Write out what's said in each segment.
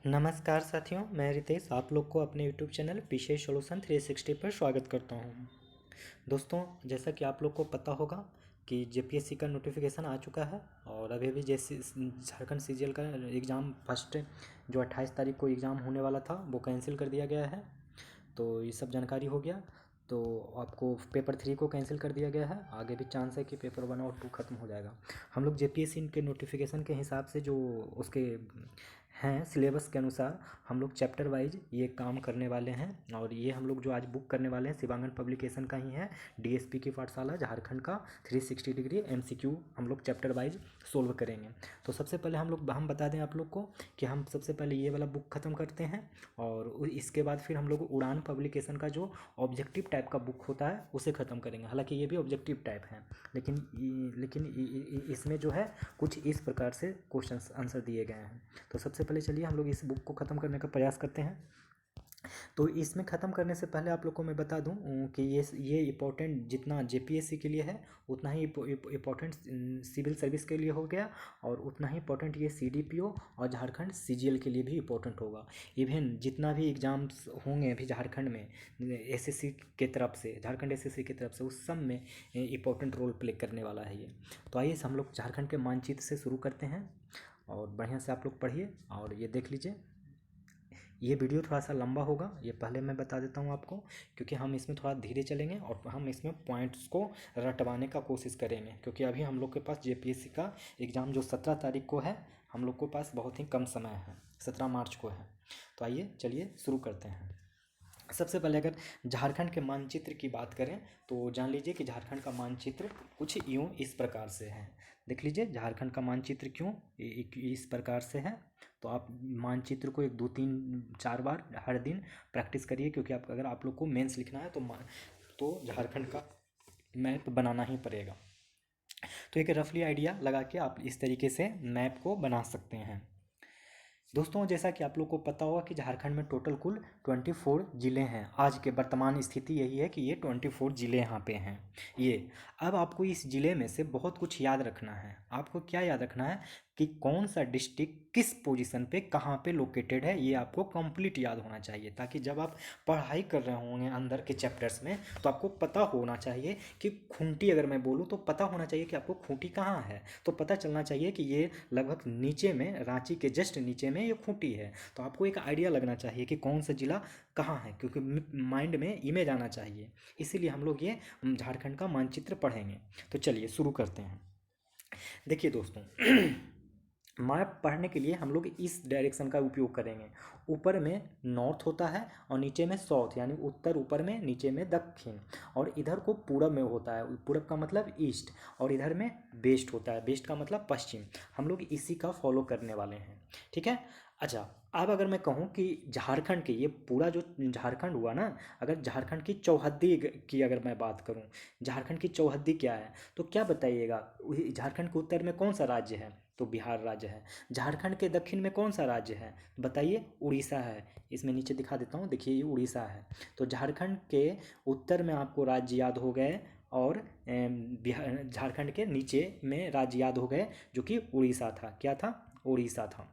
नमस्कार साथियों, मैं रितेश आप लोग को अपने यूट्यूब चैनल पीछे सॉल्यूशन 360 पर स्वागत करता हूं। दोस्तों, जैसा कि आप लोग को पता होगा कि जेपीएससी का नोटिफिकेशन आ चुका है और अभी भी जैसे झारखंड सीजीएल का एग्ज़ाम फर्स्ट जो 28 तारीख को एग्ज़ाम होने वाला था वो कैंसिल कर दिया गया है। तो ये सब जानकारी हो गया। तो आपको पेपर 3 को कैंसिल कर दिया गया है। आगे भी चांस है कि पेपर 1 और 2 ख़त्म हो जाएगा। हम लोग जेपीएससी के नोटिफिकेशन के हिसाब से जो उसके हैं सिलेबस के अनुसार हम लोग चैप्टर वाइज ये काम करने वाले हैं। और ये हम लोग जो आज बुक करने वाले हैं शिवांगन पब्लिकेशन का ही है, डीएसपी की पाठशाला झारखंड का 360 डिग्री एमसीक्यू हम लोग चैप्टर वाइज सोल्व करेंगे। तो सबसे पहले हम बता दें आप लोग को कि हम सबसे पहले ये वाला बुक ख़त्म करते हैं और इसके बाद फिर हम लोग उड़ान पब्लिकेशन का जो ऑब्जेक्टिव टाइप का बुक होता है उसे ख़त्म करेंगे। हालांकि ये भी ऑब्जेक्टिव टाइप है, लेकिन इसमें जो है कुछ इस प्रकार से क्वेश्चन आंसर दिए गए हैं। तो सबसे पहले चलिए हम लोग इस बुक को ख़त्म करने का प्रयास करते हैं। तो इसमें ख़त्म करने से पहले आप लोग को मैं बता दूं कि ये इम्पोर्टेंट जितना जेपीएससी के लिए है उतना ही इम्पोर्टेंट सिविल सर्विस के लिए हो गया और उतना ही इम्पोर्टेंट ये सीडीपीओ और झारखंड सीजीएल के लिए भी इम्पोर्टेंट होगा। इवन जितना भी एग्ज़ाम्स होंगे अभी झारखंड में एसएससी के तरफ से, झारखंड एसएससी की तरफ से, उस सब में इम्पोर्टेंट रोल प्ले करने वाला है ये। तो आइए हम लोग झारखंड के मानचित्र से शुरू करते हैं और बढ़िया से आप लोग पढ़िए और ये देख लीजिए। ये वीडियो थोड़ा सा लंबा होगा, ये पहले मैं बता देता हूँ आपको, क्योंकि हम इसमें थोड़ा धीरे चलेंगे और हम इसमें पॉइंट्स को रटवाने का कोशिश करेंगे। क्योंकि अभी हम लोग के पास जेपीएससी का एग्ज़ाम जो 17 तारीख को है, हम लोग के पास बहुत ही कम समय है, 17 मार्च को है। तो आइए चलिए शुरू करते हैं। सबसे पहले अगर झारखंड के मानचित्र की बात करें तो जान लीजिए कि झारखंड का मानचित्र कुछ यूँ इस प्रकार से है। देख लीजिए झारखंड का मानचित्र क्यों इस प्रकार से है। तो आप मानचित्र को 1 2 3 4 बार हर दिन प्रैक्टिस करिए, क्योंकि अगर आप लोग को मेंस लिखना है तो झारखंड का मैप बनाना ही पड़ेगा। तो एक रफली आइडिया लगा के आप इस तरीके से मैप को बना सकते हैं। दोस्तों, जैसा कि आप लोग को पता होगा कि झारखंड में टोटल कुल 24 ज़िले हैं। आज के वर्तमान स्थिति यही है कि ये 24 ज़िले यहाँ पे हैं। ये अब आपको इस ज़िले में से बहुत कुछ याद रखना है। आपको क्या याद रखना है कि कौन सा डिस्ट्रिक्ट किस पोजीशन पे कहाँ पे लोकेटेड है, ये आपको कंप्लीट याद होना चाहिए, ताकि जब आप पढ़ाई कर रहे होंगे अंदर के चैप्टर्स में तो आपको पता होना चाहिए कि खूंटी, अगर मैं बोलूँ तो पता होना चाहिए कि आपको खूंटी कहाँ है। तो पता चलना चाहिए कि ये लगभग नीचे में, रांची के जस्ट नीचे में ये खूंटी है। तो आपको एक आइडिया लगना चाहिए कि कौन सा जिला कहाँ है, क्योंकि माइंड में इमेज आना चाहिए। इसीलिए हम लोग ये झारखंड का मानचित्र पढ़ेंगे। तो चलिए शुरू करते हैं। देखिए दोस्तों, मैप पढ़ने के लिए हम लोग इस डायरेक्शन का उपयोग करेंगे। ऊपर में नॉर्थ होता है और नीचे में साउथ, यानी उत्तर ऊपर में, नीचे में दक्षिण, और इधर को पूरब में होता है। पूरब का मतलब ईस्ट, और इधर में वेस्ट होता है। वेस्ट का मतलब पश्चिम। हम लोग इसी का फॉलो करने वाले हैं, ठीक है। अच्छा, अब अगर मैं कहूँ कि झारखंड के, ये पूरा जो झारखंड हुआ ना, अगर झारखंड की चौहद्दी की अगर मैं बात करूँ, झारखंड की चौहद्दी क्या है तो क्या बताइएगा। झारखंड के उत्तर में कौन सा राज्य है तो बिहार राज्य है। झारखंड के दक्षिण में कौन सा राज्य है बताइए, उड़ीसा है। इसमें नीचे दिखा देता हूँ, देखिए ये उड़ीसा है। तो झारखंड के उत्तर में आपको राज्य याद हो गए और बिहार, झारखंड के नीचे में राज्य याद हो गए जो कि उड़ीसा था। क्या था? उड़ीसा था।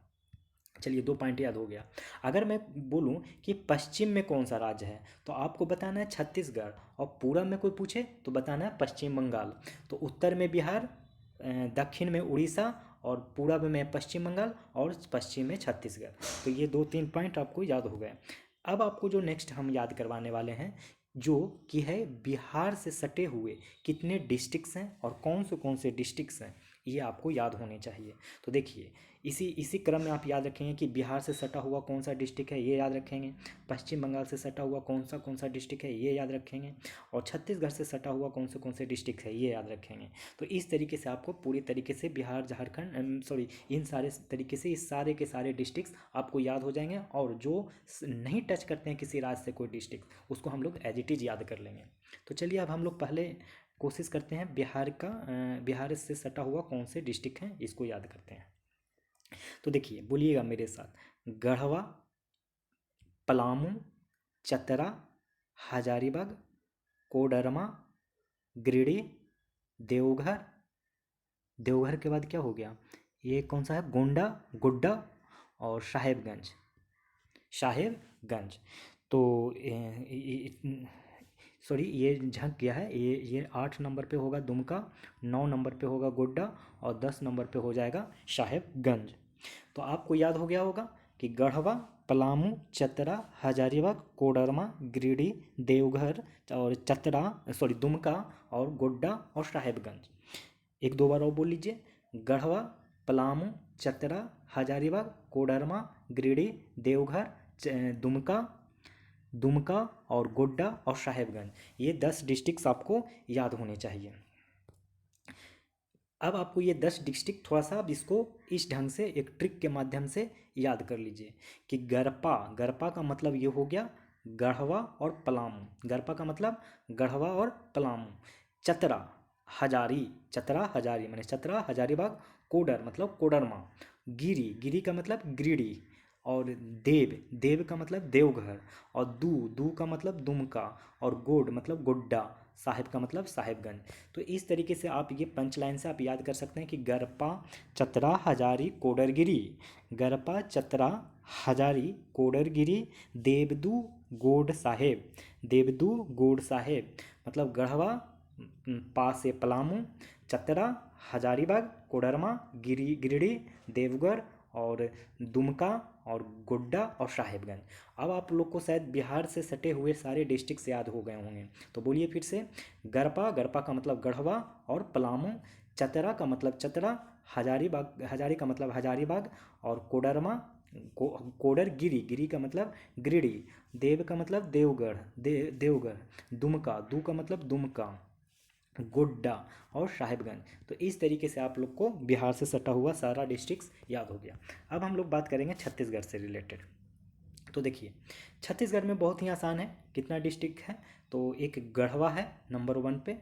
चलिए 2 पॉइंट याद हो गया। अगर मैं बोलूं कि पश्चिम में कौन सा राज्य है तो आपको बताना है छत्तीसगढ़, और पूरब में कोई पूछे तो बताना है पश्चिम बंगाल। तो उत्तर में बिहार, दक्षिण में उड़ीसा, और पूरब में पश्चिम बंगाल, और पश्चिम में छत्तीसगढ़। तो ये 2 3 पॉइंट आपको याद हो गए। अब आपको जो नेक्स्ट हम याद करवाने वाले हैं जो कि है बिहार से सटे हुए कितने डिस्ट्रिक्ट्स हैं और कौन से डिस्ट्रिक्ट्स हैं, ये आपको याद होने चाहिए। तो देखिए, इसी क्रम में आप याद रखेंगे कि बिहार से सटा हुआ कौन सा डिस्ट्रिक्ट है, ये याद रखेंगे। पश्चिम बंगाल से सटा हुआ कौन सा डिस्ट्रिक्ट है, ये याद रखेंगे। और छत्तीसगढ़ से सटा हुआ कौन से डिस्ट्रिक्ट है, ये याद रखेंगे। तो इस तरीके से आपको पूरी तरीके से बिहार, झारखंड, सॉरी, इन सारे तरीके से इस सारे के सारे डिस्ट्रिक्ट आपको याद हो जाएंगे। और जो नहीं टच करते हैं किसी राज्य से कोई डिस्ट्रिक्ट, उसको हम लोग एज इट इज़ याद कर लेंगे। तो चलिए अब हम लोग पहले कोशिश करते हैं बिहार से सटा हुआ कौन से डिस्ट्रिक्ट हैं इसको याद करते हैं। तो देखिए, बोलिएगा मेरे साथ। गढ़वा, पलामू, चतरा, हजारीबाग, कोडरमा, गिरिडीह, देवघर। देवघर के बाद क्या हो गया, ये कौन सा है, गोंडा, गोड्डा और साहेबगंज। साहेबगंज। तो सॉरी ये झंक गया है, ये 8 नंबर पे होगा दुमका, 9 नंबर पे होगा गोड्डा और 10 नंबर पे हो जाएगा साहेबगंज। तो आपको याद हो गया होगा कि गढ़वा, पलामू, चतरा, हजारीबाग, कोडरमा, गिरिडीह, देवघर और चतरा सॉरी दुमका और गोड्डा और साहेबगंज। एक दो बार और बोल लीजिए, गढ़वा, पलामू, चतरा, हजारीबाग, कोडरमा, गिरिडीह, देवघर, दुमका दुमका और गोड्डा और साहेबगंज। ये 10 डिस्ट्रिक्ट्स आपको याद होने चाहिए। अब आपको ये 10 डिस्ट्रिक्ट थोड़ा सा अब इसको इस ढंग से एक ट्रिक के माध्यम से याद कर लीजिए कि गरपा, गरपा का मतलब ये हो गया गढ़वा और पलामू। गरपा का मतलब गढ़वा और पलामू। चतरा हजारी, चतरा हजारी माने चतरा हजारीबाग। कोडर मतलब कोडरमा। गिरी, गिरी का मतलब गिरिडीह। और देव, देव का मतलब देवघर। और दू, दू का मतलब दुमका। और गोड मतलब गोड्डा। साहिब का मतलब साहिबगंज। तो इस तरीके से आप ये पंच लाइन से आप याद कर सकते हैं कि गरपा, चतरा, हजारी, कोडरगिरी। गरपा, चतरा, हजारी, कोडरगिरी, देवदू, गोड साहेब। देवदू, गोड साहेब मतलब गढ़वा, पा से पलामू, चतरा, हजारीबाग, कोडरमा, गिरिडीह, देवगढ़ और दुमका और गोड्डा और साहेबगंज। अब आप लोग को शायद बिहार से सटे हुए सारे डिस्ट्रिक्ट्स याद हो गए होंगे। तो बोलिए फिर से, गरपा, गरपा का मतलब गढ़वा और पलामू। चतरा का मतलब चतरा। हजारीबाग, हजारी का मतलब हजारीबाग और कोडरमा, कोडर गिरी, गिरी का मतलब गिरिडीह। देव का मतलब देवगढ़, देवगढ़। दुमका, दू का मतलब दुमका, गोड्डा और साहिबगंज। तो इस तरीके से आप लोग को बिहार से सटा हुआ सारा डिस्ट्रिक्ट्स याद हो गया। अब हम लोग बात करेंगे छत्तीसगढ़ से रिलेटेड। तो देखिए, छत्तीसगढ़ में बहुत ही आसान है। कितना डिस्ट्रिक्ट है? तो एक गढ़वा है नंबर 1 पे,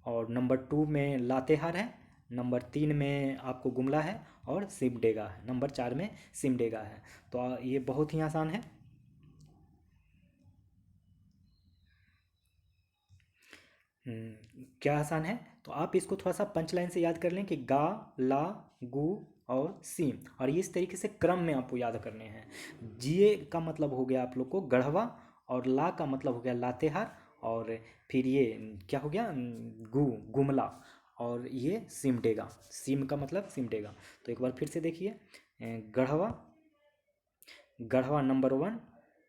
और नंबर 2 में लातेहार है, नंबर 3 में आपको गुमला है और सिमडेगा है, नंबर 4 में सिमडेगा है। तो ये बहुत ही आसान है। क्या आसान है? तो आप इसको थोड़ा सा पंच लाइन से याद कर लें कि गा, ला, गु और सीम, और ये इस तरीके से क्रम में आपको याद करने हैं। जिए का मतलब हो गया आप लोग को गढ़वा, और ला का मतलब हो गया लातेहार, और फिर ये क्या हो गया गु, गुमला, और ये सिमडेगा। सिम का मतलब सिमडेगा। तो एक बार फिर से देखिए, गढ़वा, गढ़वा नंबर 1,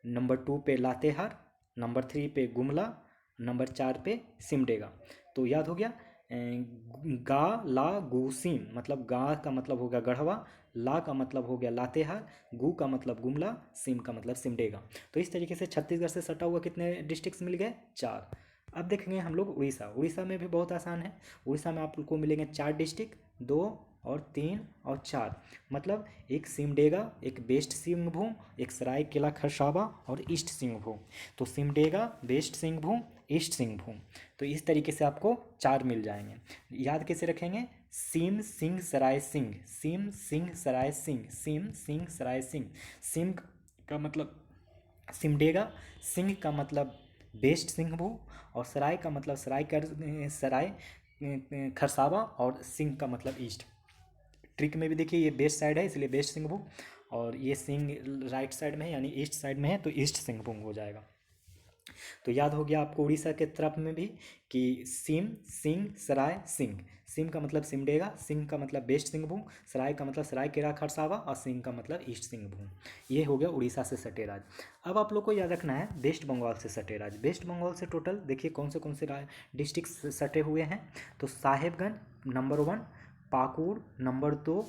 नंबर 2 पे लातेहार, नंबर 3 पे गुमला, नंबर 4 पे सिमडेगा। तो याद हो गया। गा, ला, गु, सीम मतलब गा का मतलब हो गया गढ़वा, ला का मतलब हो गया लातेहार, गु का मतलब गुमला, सिम का मतलब सिमडेगा। तो इस तरीके से छत्तीसगढ़ से सटा हुआ कितने डिस्ट्रिक्ट्स मिल गए? 4। अब देखेंगे हम लोग उड़ीसा। उड़ीसा में भी बहुत आसान है। उड़ीसा में आपको मिलेंगे 4 डिस्ट्रिक्ट, 2 और 3 और 4। मतलब एक सिमडेगा, एक वेस्ट सिंहभूम, एक सरायकेला खरसावा और ईस्ट सिंहभूम। तो सिमडेगा, वेस्ट सिंहभूम, ईस्ट सिंहभूम। तो इस तरीके से आपको 4 मिल जाएंगे। याद कैसे रखेंगे? सीम, सिंह, सराय, सिंह। सीम, सिंह, सराय, सिंह। सीम, सिंह, सराय, सिंह। सिंह का मतलब सिमडेगा, सिंह का मतलब वेस्ट सिंहभूम, और सराय का मतलब सराय खरसावा, और सिंह का मतलब ईस्ट। ट्रिक में भी देखिए, ये वेस्ट साइड है इसलिए वेस्ट सिंहभूम, और ये सिंह राइट साइड में है यानी ईस्ट साइड में है तो ईस्ट सिंहभूम हो जाएगा। तो याद हो गया आपको उड़ीसा के तरफ में भी कि सिम, सिंह, सराय, सिंह। सिम का मतलब सिमडेगा, सिंह का मतलब वेस्ट सिंहभूम, सराय का मतलब सरायकेला खरसावा और सिंह का मतलब ईस्ट सिंहभूम। ये हो गया उड़ीसा से सटे राज्य। अब आप लोग को याद रखना है वेस्ट बंगाल से सटे राज्य। वेस्ट बंगाल से टोटल देखिए कौन से डिस्ट्रिक्ट सटे हुए हैं। तो साहेबगंज नंबर 1, पाकुड़ नंबर 2,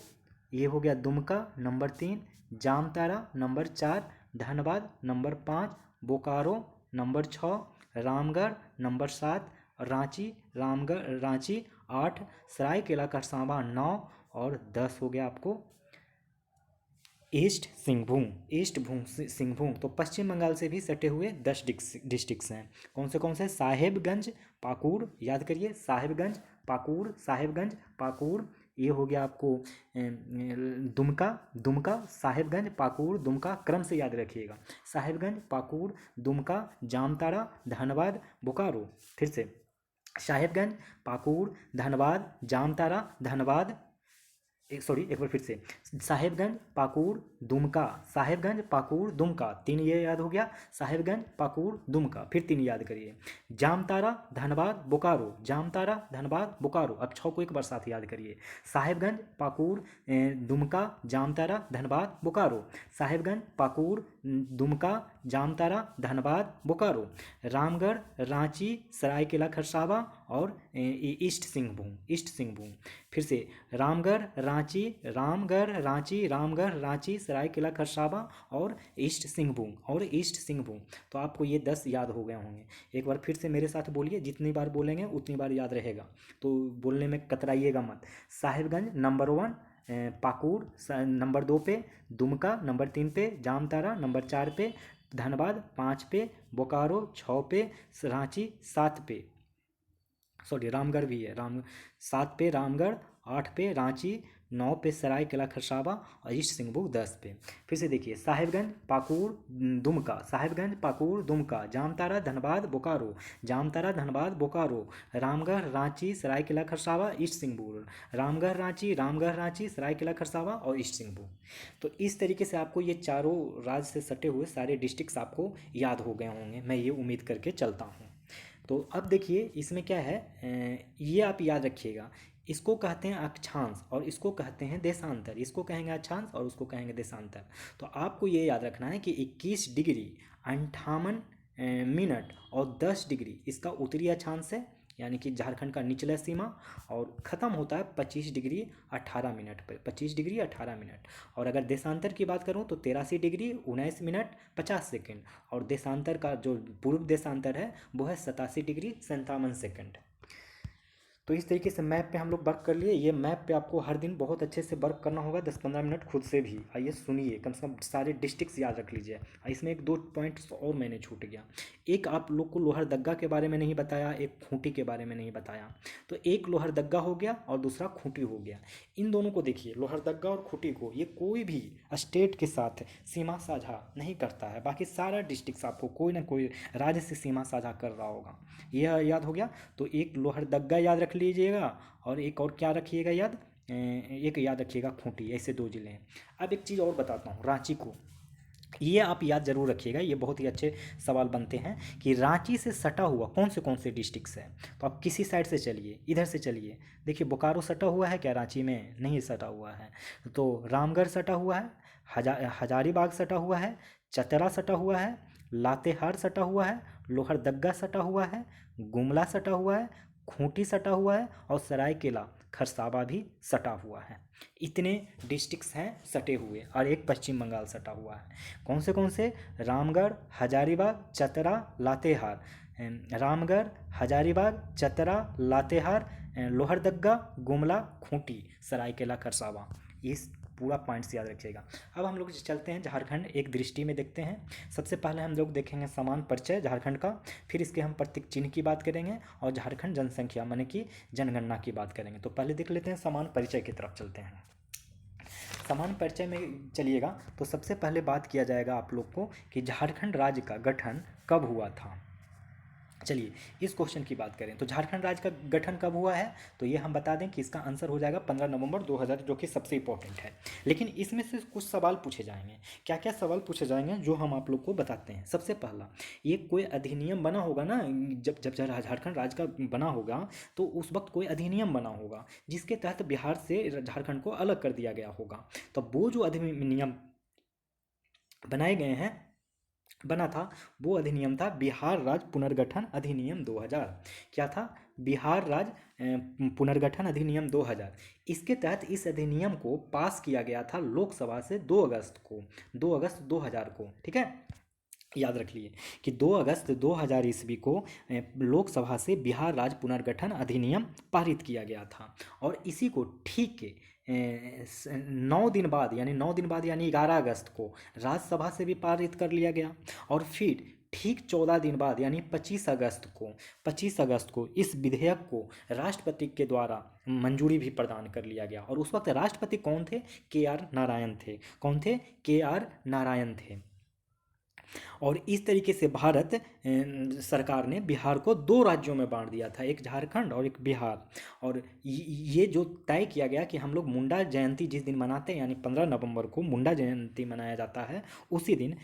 ये हो गया Dumka number 3, Jamtara number 4, Dhanbad number 5, Bokaro number 6, Ramgarh number 7, Ranchi 8, Seraikela Kharsawan 9 और 10 हो गया आपको ईस्ट सिंहभूम। तो पश्चिम बंगाल से भी सटे हुए 10 डिस्ट्रिक्ट्स हैं। कौन से? साहेबगंज, पाकुड़, याद करिए साहेबगंज, पाकुड़, साहेबगंज, पाकुड़। ये हो गया आपको दुमका, दुमका, साहेबगंज, पाकुड़, दुमका, क्रम से याद रखिएगा। साहेबगंज, पाकुड़, दुमका, जामताड़ा, धनबाद, बोकारो। फिर से साहेबगंज, पाकुड़, धनबाद, जामताड़ा, धनबाद, एक बार फिर से साहेबगंज, पाकुड़, दुमका, साहेबगंज, पाकुड़, दुमका, 3 ये याद हो गया, साहेबगंज, पाकुड़, दुमका, फिर 3 याद करिए। जामतारा, धनबाद, बोकारो, जामतारा, धनबाद, बोकारो, अब 6 को एक बार साथ याद करिए। साहेबगंज, पाकुड़, दुमका, जामतारा, धनबाद, बोकारो, साहेबगंज, पाकुड़, दुमका, जामतारा, धनबाद, बोकारो, रामगढ़, रांची, सरायकेला खरसावा और ईस्ट सिंहभूम, ईस्ट सिंहभूम। फिर से रामगढ़, रांची, रामगढ़, रांची, रामगढ़, रांची, सरायकेला खरसावा और ईस्ट सिंहभूम, और ईस्ट सिंहभूम। तो आपको ये 10 याद हो गए होंगे। एक बार फिर से मेरे साथ बोलिए, जितनी बार बोलेंगे उतनी बार याद रहेगा, तो बोलने में कतराइएगा मत। साहिबगंज नंबर 1, पाकुड़ नंबर 2 पे, दुमका नंबर 3 पे, जामतारा नंबर 4 पे, धनबाद 5 पे, बोकारो 6 पे, रांची 7 पे, सॉरी रामगढ़ भी है, 7 पे रामगढ़, 8 पे रांची, 9 पे सरायकेला खरसावा और ईस्ट सिंहभूम 10 पे। फिर से देखिए, साहिबगंज, पाकुड़, दुमका, साहिबगंज, पाकुड़, दुमका, जामतारा, धनबाद, बोकारो, जामतारा, धनबाद, बोकारो, रामगढ़, रांची, सरायकेला खरसावा, ईस्ट सिंहभूम, रामगढ़, रांची, रामगढ़, रांची, सरायकेला खरसावा और ईस्ट सिंहभूम। तो इस तरीके से आपको ये चारों राज्य से सटे हुए सारे डिस्ट्रिक्ट्स आपको याद हो गए होंगे, मैं ये उम्मीद करके चलता हूँ। तो अब देखिए इसमें क्या है, ये आप याद रखिएगा, इसको कहते हैं अक्षांश और इसको कहते हैं देशांतर, इसको कहेंगे अक्षांश और उसको कहेंगे देशांतर। तो आपको ये याद रखना है कि 21 डिग्री 58 मिनट और 10 डिग्री इसका उत्तरी अक्षांश है, यानी कि झारखंड का निचला सीमा, और ख़त्म होता है 25 डिग्री 18 मिनट पर, 25 डिग्री 18 मिनट। और अगर देशांतर की बात करूं तो 83 डिग्री 19 मिनट 50 सेकंड, और देशांतर का जो पूर्व देशांतर है वो है 87 डिग्री 57 सेकंड। तो इस तरीके से मैप पे हम लोग वर्क कर लिए। ये मैप पे आपको हर दिन बहुत अच्छे से वर्क करना होगा, 10-15 मिनट खुद से भी। आइए सुनिए, कम से कम सारे डिस्ट्रिक्ट्स याद रख लीजिए। इसमें 1-2 पॉइंट्स और मैंने छूट गया। एक आप लोग को लोहरदग्गा के बारे में नहीं बताया, एक खूंटी के बारे में नहीं बताया। तो एक लोहरदग्गा हो गया और दूसरा खूंटी हो गया। इन दोनों को देखिए, लोहरदग्गा और खूंटी को, ये कोई भी स्टेट के साथ सीमा साझा नहीं करता है। बाकी सारा डिस्ट्रिक्ट्स आपको कोई ना कोई राज्य से सीमा साझा कर रहा होगा, यह याद हो गया। तो एक लोहरदग्गा याद रख लीजिएगा और एक और क्या रखिएगा याद, एक याद रखिएगा खूंटी। ऐसे 2 जिले हैं। अब एक चीज़ और बताता हूँ, रांची को, ये आप याद जरूर रखिएगा। ये बहुत ही अच्छे सवाल बनते हैं कि रांची से सटा हुआ कौन से डिस्ट्रिक्ट्स है। तो आप किसी साइड से चलिए, इधर से चलिए, देखिए बोकारो सटा हुआ है क्या रांची में? नहीं सटा हुआ है। तो रामगढ़ सटा हुआ है, हजारीबाग सटा हुआ है, चतरा सटा हुआ है, लातेहार सटा हुआ है, लोहरदग्गा सटा हुआ है, गुमला सटा हुआ है, खूंटी सटा हुआ है और सरायकेला खरसावा भी सटा हुआ है। इतने डिस्ट्रिक्ट्स हैं सटे हुए, और एक पश्चिम बंगाल सटा हुआ है। कौन से? रामगढ़, हजारीबाग, चतरा, लातेहार। रामगढ़, हजारीबाग, चतरा, लातेहार, लोहरदग्गा, गुमला, खूंटी, सरायकेला खरसावा। इस पूरा पॉइंट्स याद रखिएगा। अब हम लोग चलते हैं झारखंड, एक दृष्टि में देखते हैं। सबसे पहले हम लोग देखेंगे समान परिचय झारखंड का, फिर इसके हम प्रतीक चिन्ह की बात करेंगे और झारखंड जनसंख्या माने कि जनगणना की बात करेंगे। तो पहले देख लेते हैं समान परिचय की तरफ चलते हैं। समान परिचय में चलिएगा तो सबसे पहले बात किया जाएगा आप लोग को कि झारखंड राज्य का गठन कब हुआ था। चलिए इस क्वेश्चन की बात करें तो झारखंड राज्य का गठन कब हुआ है, तो ये हम बता दें कि इसका आंसर हो जाएगा 15 नवंबर 2000, जो कि सबसे इंपॉर्टेंट है। लेकिन इसमें से कुछ सवाल पूछे जाएंगे। क्या क्या सवाल पूछे जाएंगे जो हम आप लोग को बताते हैं। सबसे पहला, ये कोई अधिनियम बना होगा ना, जब झारखंड राज्य का बना होगा तो उस वक्त कोई अधिनियम बना होगा जिसके तहत बिहार से झारखंड को अलग कर दिया गया होगा। तो वो जो अधिनियम बनाए गए हैं, बना था, वो अधिनियम था बिहार राज्य पुनर्गठन अधिनियम 2000। क्या था? बिहार राज्य पुनर्गठन अधिनियम 2000। इसके तहत इस अधिनियम को पास किया गया था लोकसभा से 2 अगस्त 2000 को। ठीक है, याद रख लिए कि 2 अगस्त 2000 ईस्वी को लोकसभा से बिहार राज्य पुनर्गठन अधिनियम पारित किया गया था। और इसी को ठीक के 9 दिन बाद यानी 11 अगस्त को राज्यसभा से भी पारित कर लिया गया। और फिर ठीक 14 दिन बाद यानी 25 अगस्त को इस विधेयक को राष्ट्रपति के द्वारा मंजूरी भी प्रदान कर लिया गया। और उस वक्त राष्ट्रपति कौन थे? KR नारायण थे। कौन थे? KR नारायण थे। और इस तरीके से भारत सरकार ने बिहार को दो राज्यों में बांट दिया था, एक झारखंड और एक बिहार। और ये जो तय किया गया कि हम लोग मुंडा जयंती जिस दिन मनाते हैं यानी 15 नवंबर को मुंडा जयंती मनाया जाता है, उसी दिन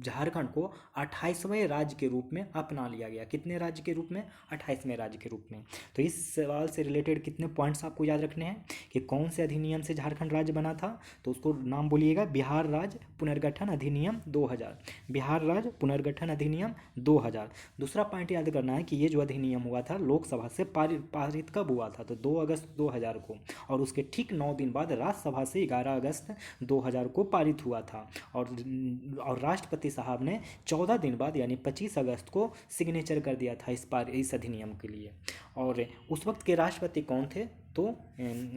झारखंड को 28वें राज्य के रूप में अपना लिया गया। कितने राज्य के रूप में? 28वें राज्य के रूप में। तो इस सवाल से रिलेटेड कितने पॉइंट्स आपको याद रखने हैं कि कौन से अधिनियम से झारखंड राज्य बना था, तो उसको नाम बोलिएगा बिहार राज्य पुनर्गठन अधिनियम 2000। बिहार राज्य पुनर्गठन अधिनियम 2000। दूसरा पॉइंट याद करना है कि ये जो अधिनियम हुआ था लोकसभा से पारित कब हुआ था, तो 2 अगस्त 2000 को, और उसके ठीक 9 दिन बाद राज्यसभा से 11 अगस्त 2000 को पारित हुआ था। और राष्ट्रपति साहब ने 14 दिन बाद यानी 25 अगस्त को सिग्नेचर कर दिया था इस अधिनियम के लिए। और उस वक्त के राष्ट्रपति कौन थे, तो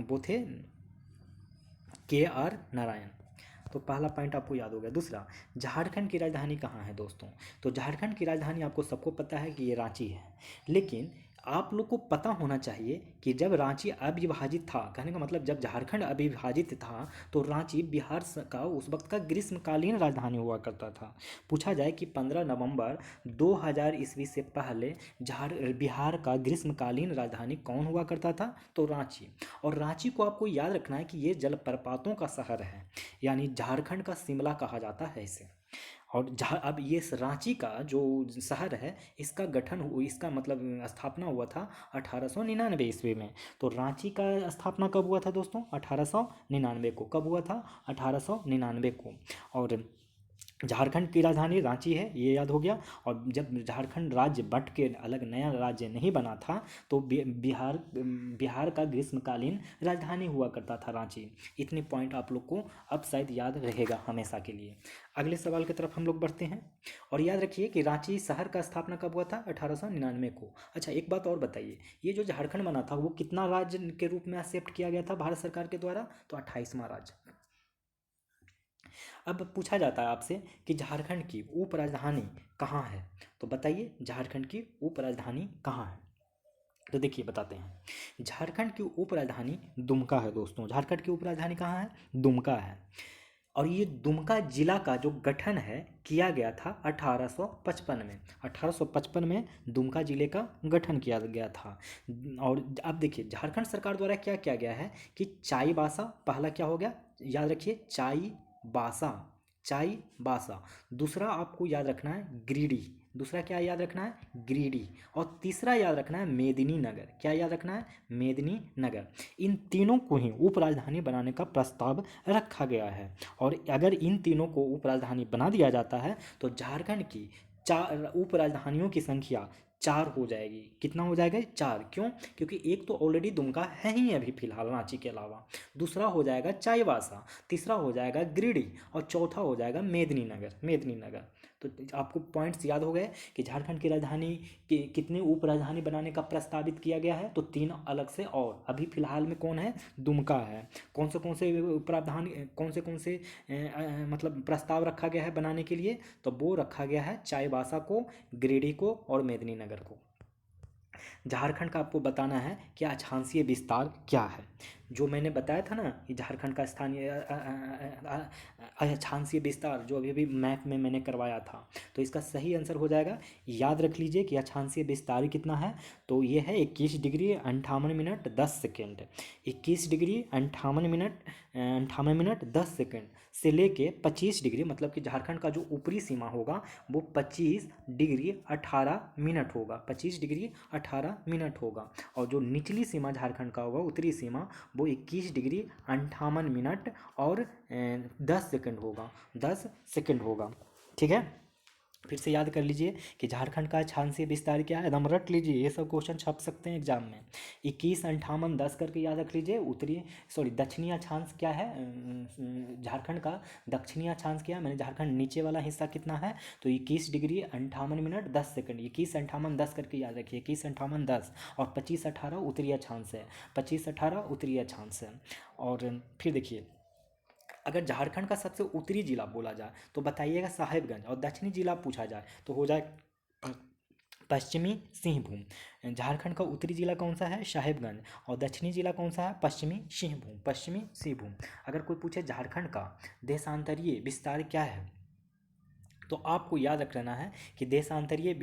वो थे KR नारायण। तो पहला पॉइंट आपको याद हो गया। दूसरा, झारखंड की राजधानी कहाँ है दोस्तों, तो झारखंड की राजधानी आपको सबको पता है कि ये रांची है। लेकिन आप लोग को पता होना चाहिए कि जब रांची अविभाजित था, कहने का मतलब जब झारखंड अविभाजित था तो रांची बिहार का उस वक्त का ग्रीष्मकालीन राजधानी हुआ करता था। पूछा जाए कि 15 नवंबर 2000 ईस्वी से पहले बिहार का ग्रीष्मकालीन राजधानी कौन हुआ करता था, तो रांची। और रांची को आपको याद रखना है कि ये जलप्रपातों का शहर है, यानी झारखंड का शिमला कहा जाता है इसे। और जहाँ अब ये रांची का जो शहर है इसका इसका मतलब स्थापना हुआ था 1899 ईस्वी में। तो रांची का स्थापना कब हुआ था दोस्तों, 1899 को। कब हुआ था, 1899 को। और झारखंड की राजधानी रांची है, ये याद हो गया। और जब झारखंड राज्य बंट के अलग नया राज्य नहीं बना था तो बिहार का ग्रीष्मकालीन राजधानी हुआ करता था रांची। इतनी पॉइंट आप लोग को अब शायद याद रहेगा हमेशा के लिए। अगले सवाल की तरफ हम लोग बढ़ते हैं। और याद रखिए कि रांची शहर का स्थापना कब हुआ था, 1899 को। अच्छा, एक बात और बताइए, ये जो झारखंड बना था वो कितना राज्य के रूप में एक्सेप्ट किया गया था भारत सरकार के द्वारा, तो 28वां राज्य। अब पूछा जाता है आपसे कि झारखंड की उप राजधानी कहाँ है, तो बताइए झारखंड की उप राजधानी कहाँ है। तो देखिए बताते हैं, झारखंड की उप राजधानी दुमका है दोस्तों। झारखंड की उप राजधानी कहाँ है, दुमका है। और ये दुमका जिला का जो गठन है किया गया था 1855 में। 1855 में दुमका जिले का गठन किया गया था। और अब देखिए झारखंड सरकार द्वारा क्या किया गया है कि चाईबासा पहला क्या हो गया, याद रखिए चाईबासा, चाईबासा। दूसरा आपको याद रखना है गिरिडीह। दूसरा क्या याद रखना है, गिरिडीह। और तीसरा याद रखना है मेदिनीनगर। क्या याद रखना है, मेदिनीनगर। इन तीनों को ही उप राजधानी बनाने का प्रस्ताव रखा गया है। और अगर इन तीनों को उप राजधानी बना दिया जाता है तो झारखंड की 4 उप राजधानियों की संख्या 4 हो जाएगी। कितना हो जाएगा, 4। क्यों, क्योंकि एक तो ऑलरेडी दुमका है ही अभी फिलहाल रांची के अलावा। दूसरा हो जाएगा चाईबासा, तीसरा हो जाएगा गिरिडीह और चौथा हो जाएगा मेदिनीनगर, मेदिनीनगर। तो आपको पॉइंट्स याद हो गए कि झारखंड की राजधानी की कितनी उप राजधानी बनाने का प्रस्तावित किया गया है, तो 3 अलग से। और अभी फिलहाल में कौन है, दुमका है। कौन से प्रावधान, कौन से मतलब प्रस्ताव रखा गया है बनाने के लिए, तो वो रखा गया है चाईबासा को, गिरिडीह को और मेदिनीनगर को। झारखंड का आपको बताना है कि अक्षांशीय विस्तार क्या है। जो मैंने बताया था ना कि झारखंड का स्थानीय अक्षांशीय विस्तार जो अभी अभी मैप में मैंने करवाया था, तो इसका सही आंसर हो जाएगा, याद रख लीजिए कि अक्षांशीय विस्तार कितना है, तो ये है 21 degree 58 minute 10 second. 21 degree 58 minute 10 second से लेके 25 डिग्री, मतलब कि झारखंड का जो ऊपरी सीमा होगा वो 25 डिग्री 18 मिनट होगा, 25 डिग्री 18 मिनट होगा। और जो निचली सीमा झारखंड का होगा, उत्तरी सीमा, वो 21 डिग्री 58 मिनट और 10 सेकंड होगा, 10 सेकंड होगा। ठीक है, फिर से याद कर लीजिए कि झारखंड का अक्षांशीय विस्तार क्या है, एकदम रट लीजिए, ये सब क्वेश्चन छप सकते हैं एग्जाम में। 21 58 10 करके याद रख लीजिए। दक्षिणी अक्षांश क्या है, झारखंड का दक्षिणी अक्षांश क्या है, मैंने झारखंड नीचे वाला हिस्सा कितना है, तो 21 डिग्री 58 मिनट 10 सेकंड। 21 58 10 करके याद रखिए, 21 58 10। और 25 18 उत्तरी अक्षांश है, 25 18 उत्तरी अक्षांश है। और फिर देखिए, अगर झारखंड का सबसे उत्तरी जिला बोला जाए तो बताइएगा साहेबगंज, और दक्षिणी जिला पूछा जाए तो हो जाए पश्चिमी सिंहभूम। झारखंड का उत्तरी जिला कौन सा है, साहेबगंज, और दक्षिणी जिला कौन सा है, पश्चिमी सिंहभूम, पश्चिमी सिंहभूम। अगर कोई पूछे झारखंड का देशांतरीय विस्तार क्या है, तो आपको याद रख लेना है कि देशांतरीय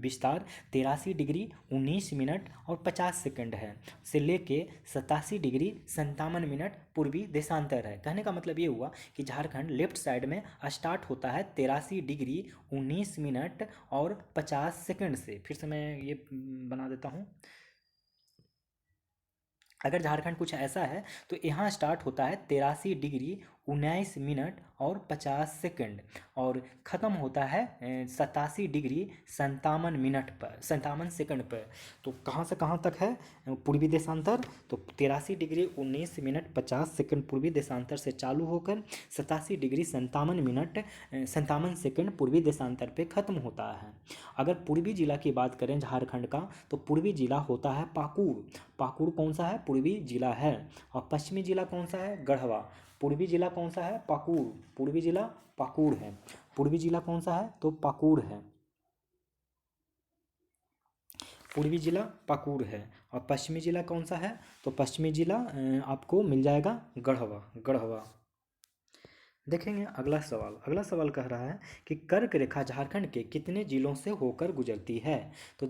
विस्तार 83 डिग्री 19 मिनट और 50 सेकंड है से लेके 87 डिग्री 57 मिनट पूर्वी देशांतर है। कहने का मतलब ये हुआ कि झारखंड लेफ्ट साइड में स्टार्ट होता है 83 डिग्री 19 मिनट और 50 सेकंड से। फिर से मैं ये बना देता हूँ। अगर झारखंड कुछ ऐसा है तो यहाँ स्टार्ट होता है 83 डिग्री 19 मिनट और 50 सेकंड और ख़त्म होता है 87 डिग्री 57 मिनट पर 57 सेकंड पर। तो कहाँ से कहाँ तक है पूर्वी देशांतर? तो 83 डिग्री 19 मिनट 50 सेकंड पूर्वी देशांतर से चालू होकर 87 डिग्री 57 मिनट 57 सेकंड पूर्वी देशांतर पे ख़त्म होता है। अगर पूर्वी जिला की बात करें झारखंड का तो पूर्वी जिला होता है पाकुड़। पाकुड़ कौन सा है? पूर्वी जिला है। और पश्चिमी जिला कौन सा है? गढ़वा। पूर्वी जिला कौन सा है? पाकुड़। पूर्वी जिला पाकुड़ है। पूर्वी जिला कौन सा है? तो पाकुड़ है। पूर्वी जिला पाकुड़ है। और पश्चिमी जिला कौन सा है? तो पश्चिमी जिला आपको मिल जाएगा गढ़वा। गढ़वा। देखेंगे अगला सवाल। अगला सवाल कह रहा है कि कर्क रेखा झारखंड के कितने जिलों से होकर गुजरती है? तो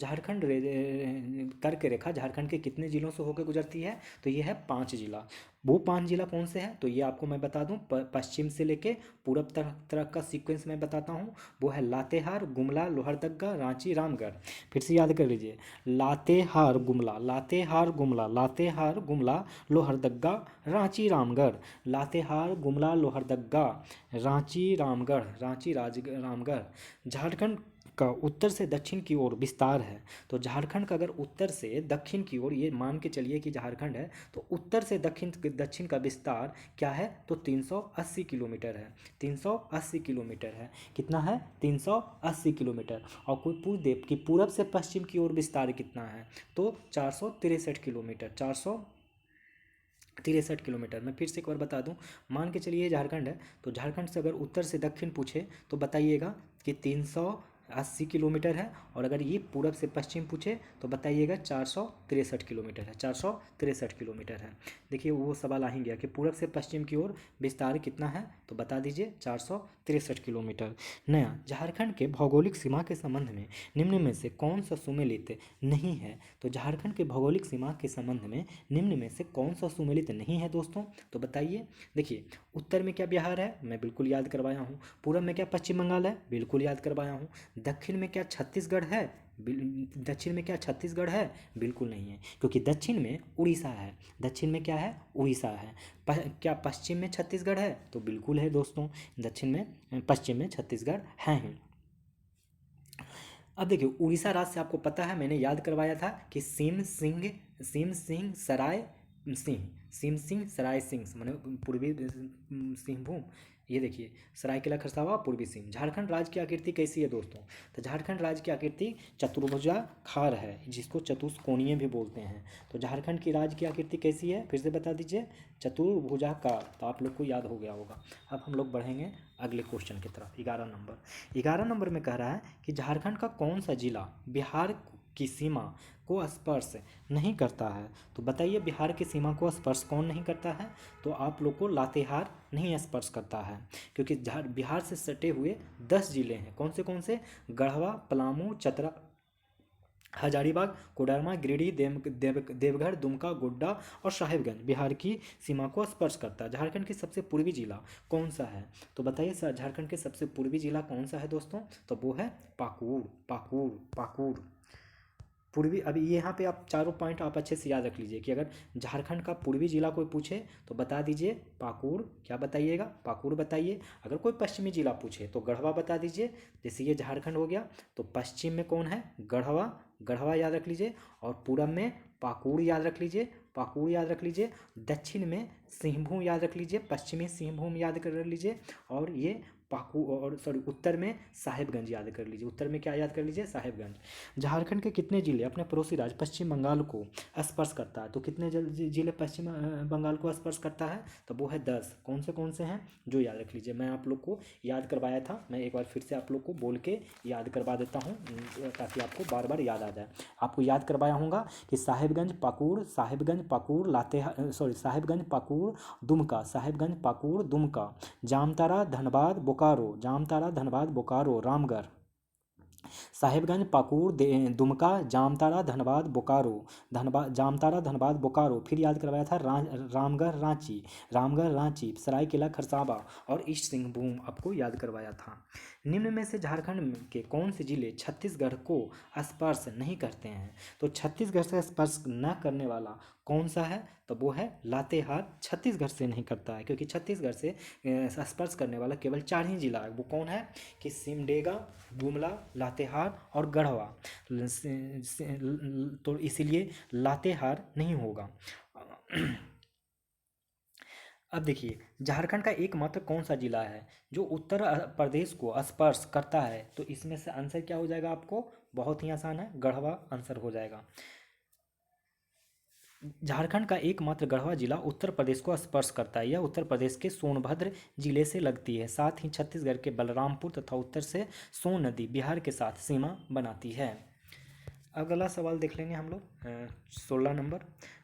कर्क रेखा झारखंड के कितने जिलों से होकर गुजरती है? तो ये है 5 जिला। वो 5 जिला कौन से हैं? तो ये आपको मैं बता दूं, पश्चिम से लेके पूरब तक का सीक्वेंस मैं बताता हूँ। वो है लातेहार, गुमला, लोहरदग्गा, रांची, रामगढ़। फिर से याद कर लीजिए। लातेहार गुमला, लातेहार गुमला, लातेहार गुमला, लोहरदग्गा, रांची, रामगढ़। लातेहार गुमला लोहरदग्गा, रांची, रामगढ़, रांची रामगढ़। झारखंड का उत्तर से दक्षिण की ओर विस्तार है। तो झारखंड का अगर उत्तर से दक्षिण की ओर, ये मान के चलिए कि झारखंड है, तो उत्तर से दक्षिण का विस्तार क्या है? तो 380 किलोमीटर है। 380 किलोमीटर है। कितना है? 380 किलोमीटर। और कोई पूछ दे कि पूरब से पश्चिम की ओर विस्तार कितना है? तो 463 किलोमीटर। 463 किलोमीटर। मैं फिर से एक बार बता दूं, मान के चलिए झारखंड है, तो झारखंड से अगर उत्तर से दक्षिण पूछे तो बताइएगा कि 380 किलोमीटर है। और अगर ये पूरब से पश्चिम पूछे तो बताइएगा 463 किलोमीटर है। 463 किलोमीटर है। देखिए वो सवाल आ ही गया कि पूरब से पश्चिम की ओर विस्तार कितना है, तो बता दीजिए 463 किलोमीटर। नया, झारखंड के भौगोलिक सीमा के संबंध में निम्न में से कौन सा सुमेलित नहीं है? तो झारखंड के भौगोलिक सीमा के संबंध में निम्न में से कौन सा सुमेलित नहीं है दोस्तों? तो बताइए। देखिए, उत्तर में क्या बिहार है? मैं बिल्कुल याद करवाया हूँ। पूरब में क्या पश्चिम बंगाल है? बिल्कुल याद करवाया हूँ। दक्षिण में क्या छत्तीसगढ़ है? दक्षिण में क्या छत्तीसगढ़ है? बिल्कुल नहीं है, क्योंकि दक्षिण में उड़ीसा है। दक्षिण में क्या है? उड़ीसा है। क्या पश्चिम में छत्तीसगढ़ है? तो बिल्कुल है दोस्तों, दक्षिण में पश्चिम में छत्तीसगढ़ है ही। अब देखिए, उड़ीसा राज्य से आपको पता है, मैंने याद करवाया था कि सिम सिंह सराय सिंह, सिम सिंह सराय सिंह माने पूर्वी सिंहभूम। ये देखिए, सरायकेला खरसावा पूर्वी सिंह। झारखंड राज्य की आकृति कैसी है दोस्तों? तो झारखंड राज्य की आकृति चतुर्भुजाकार है, जिसको चतुष्कोणीय भी बोलते हैं। तो झारखंड की राज्य की आकृति कैसी है? फिर से बता दीजिए। चतुर्भुजाकार। तो आप लोग को याद हो गया होगा। अब हम लोग बढ़ेंगे अगले क्वेश्चन की तरफ। 11 नंबर में कह रहा है कि झारखंड का कौन सा जिला बिहार की सीमा को स्पर्श नहीं करता है? तो बताइए, बिहार की सीमा को स्पर्श कौन नहीं करता है? तो आप लोग को लातेहार नहीं स्पर्श करता है, क्योंकि बिहार से सटे हुए 10 जिले हैं। कौन से? गढ़वा, पलामू, चतरा, हजारीबाग, कोडरमा, गिरिडीह, देवघर, दुमका, गोड्डा और साहेबगंज बिहार की सीमा को स्पर्श करता है। झारखंड की सबसे पूर्वी जिला कौन सा है? तो बताइए सर, झारखंड के सबसे पूर्वी जिला कौन सा है दोस्तों? तो वो है पाकुड़। पाकुड़, पाकुड़ पूर्वी। अभी यहाँ पे आप चारों पॉइंट आप अच्छे से याद रख लीजिए कि अगर झारखंड का पूर्वी जिला कोई पूछे तो बता दीजिए पाकुड़। क्या बताइएगा? पाकुड़ बताइए। अगर कोई पश्चिमी जिला पूछे तो गढ़वा बता दीजिए। जैसे ये झारखंड हो गया, तो पश्चिम में कौन है? गढ़वा। गढ़वा याद रख लीजिए। और पूरब में पाकुड़ याद रख लीजिए। पाकुड़ याद रख लीजिए। दक्षिण में सिंहभूम याद रख लीजिए। पश्चिमी सिंहभूम याद कर लीजिए। और ये और उत्तर में साहेबगंज याद कर लीजिए। उत्तर में क्या याद कर लीजिए? साहेबगंज। झारखंड के कितने जिले अपने पड़ोसी राज्य पश्चिम बंगाल को स्पर्श करता है? तो कितने जिले पश्चिम बंगाल को स्पर्श करता है? तो वो है 10। कौन से हैं? जो याद रख लीजिए। मैं आप लोग को याद करवाया था, मैं एक बार फिर से आप लोग को बोल के याद करवा देता हूँ, ताकि आपको बार बार याद आ जाए। आपको याद करवाया होगा कि साहेबगंज, पाकुड़, साहेबगंज, पाकुड़, साहेबगंज, पाकुड़, पाकुड़ दुमका, साहेबगंज पाकुड़ दुमका, जामताड़ा धनबाद बोकारो, जामताड़ा धनबाद बोकारो रामगढ़, साहिबगंज पाकुड़ दुमका, जामताड़ा धनबाद बोकारो, धनबाद जामताड़ा धनबाद बोकारो, फिर याद करवाया था रामगढ़ रांची, रामगढ़ रांची, सरायकेला खरसावां और ईस्ट सिंहभूम आपको याद करवाया था। निम्न में से झारखंड के कौन से जिले छत्तीसगढ़ को स्पर्श नहीं करते हैं? तो छत्तीसगढ़ से स्पर्श न करने वाला कौन सा है? तो वो है लातेहार, छत्तीसगढ़ से नहीं करता है, क्योंकि छत्तीसगढ़ से स्पर्श करने वाला केवल 4 ही जिला है। वो कौन है कि सिमडेगा, गुमला, लातेहार और गढ़वा। तो इसीलिए लातेहार नहीं होगा। अब देखिए, झारखंड का एकमात्र कौन सा जिला है जो उत्तर प्रदेश को स्पर्श करता है? तो इसमें से आंसर क्या हो जाएगा आपको? बहुत ही आसान है, गढ़वा आंसर हो जाएगा। झारखंड का एकमात्र गढ़वा जिला उत्तर प्रदेश को स्पर्श करता है। यह उत्तर प्रदेश के सोनभद्र जिले से लगती है, साथ ही छत्तीसगढ़ के बलरामपुर तथा उत्तर से सोन नदी बिहार के साथ सीमा बनाती है। अगला सवाल देख लेंगे हम लोग। 16 नंबर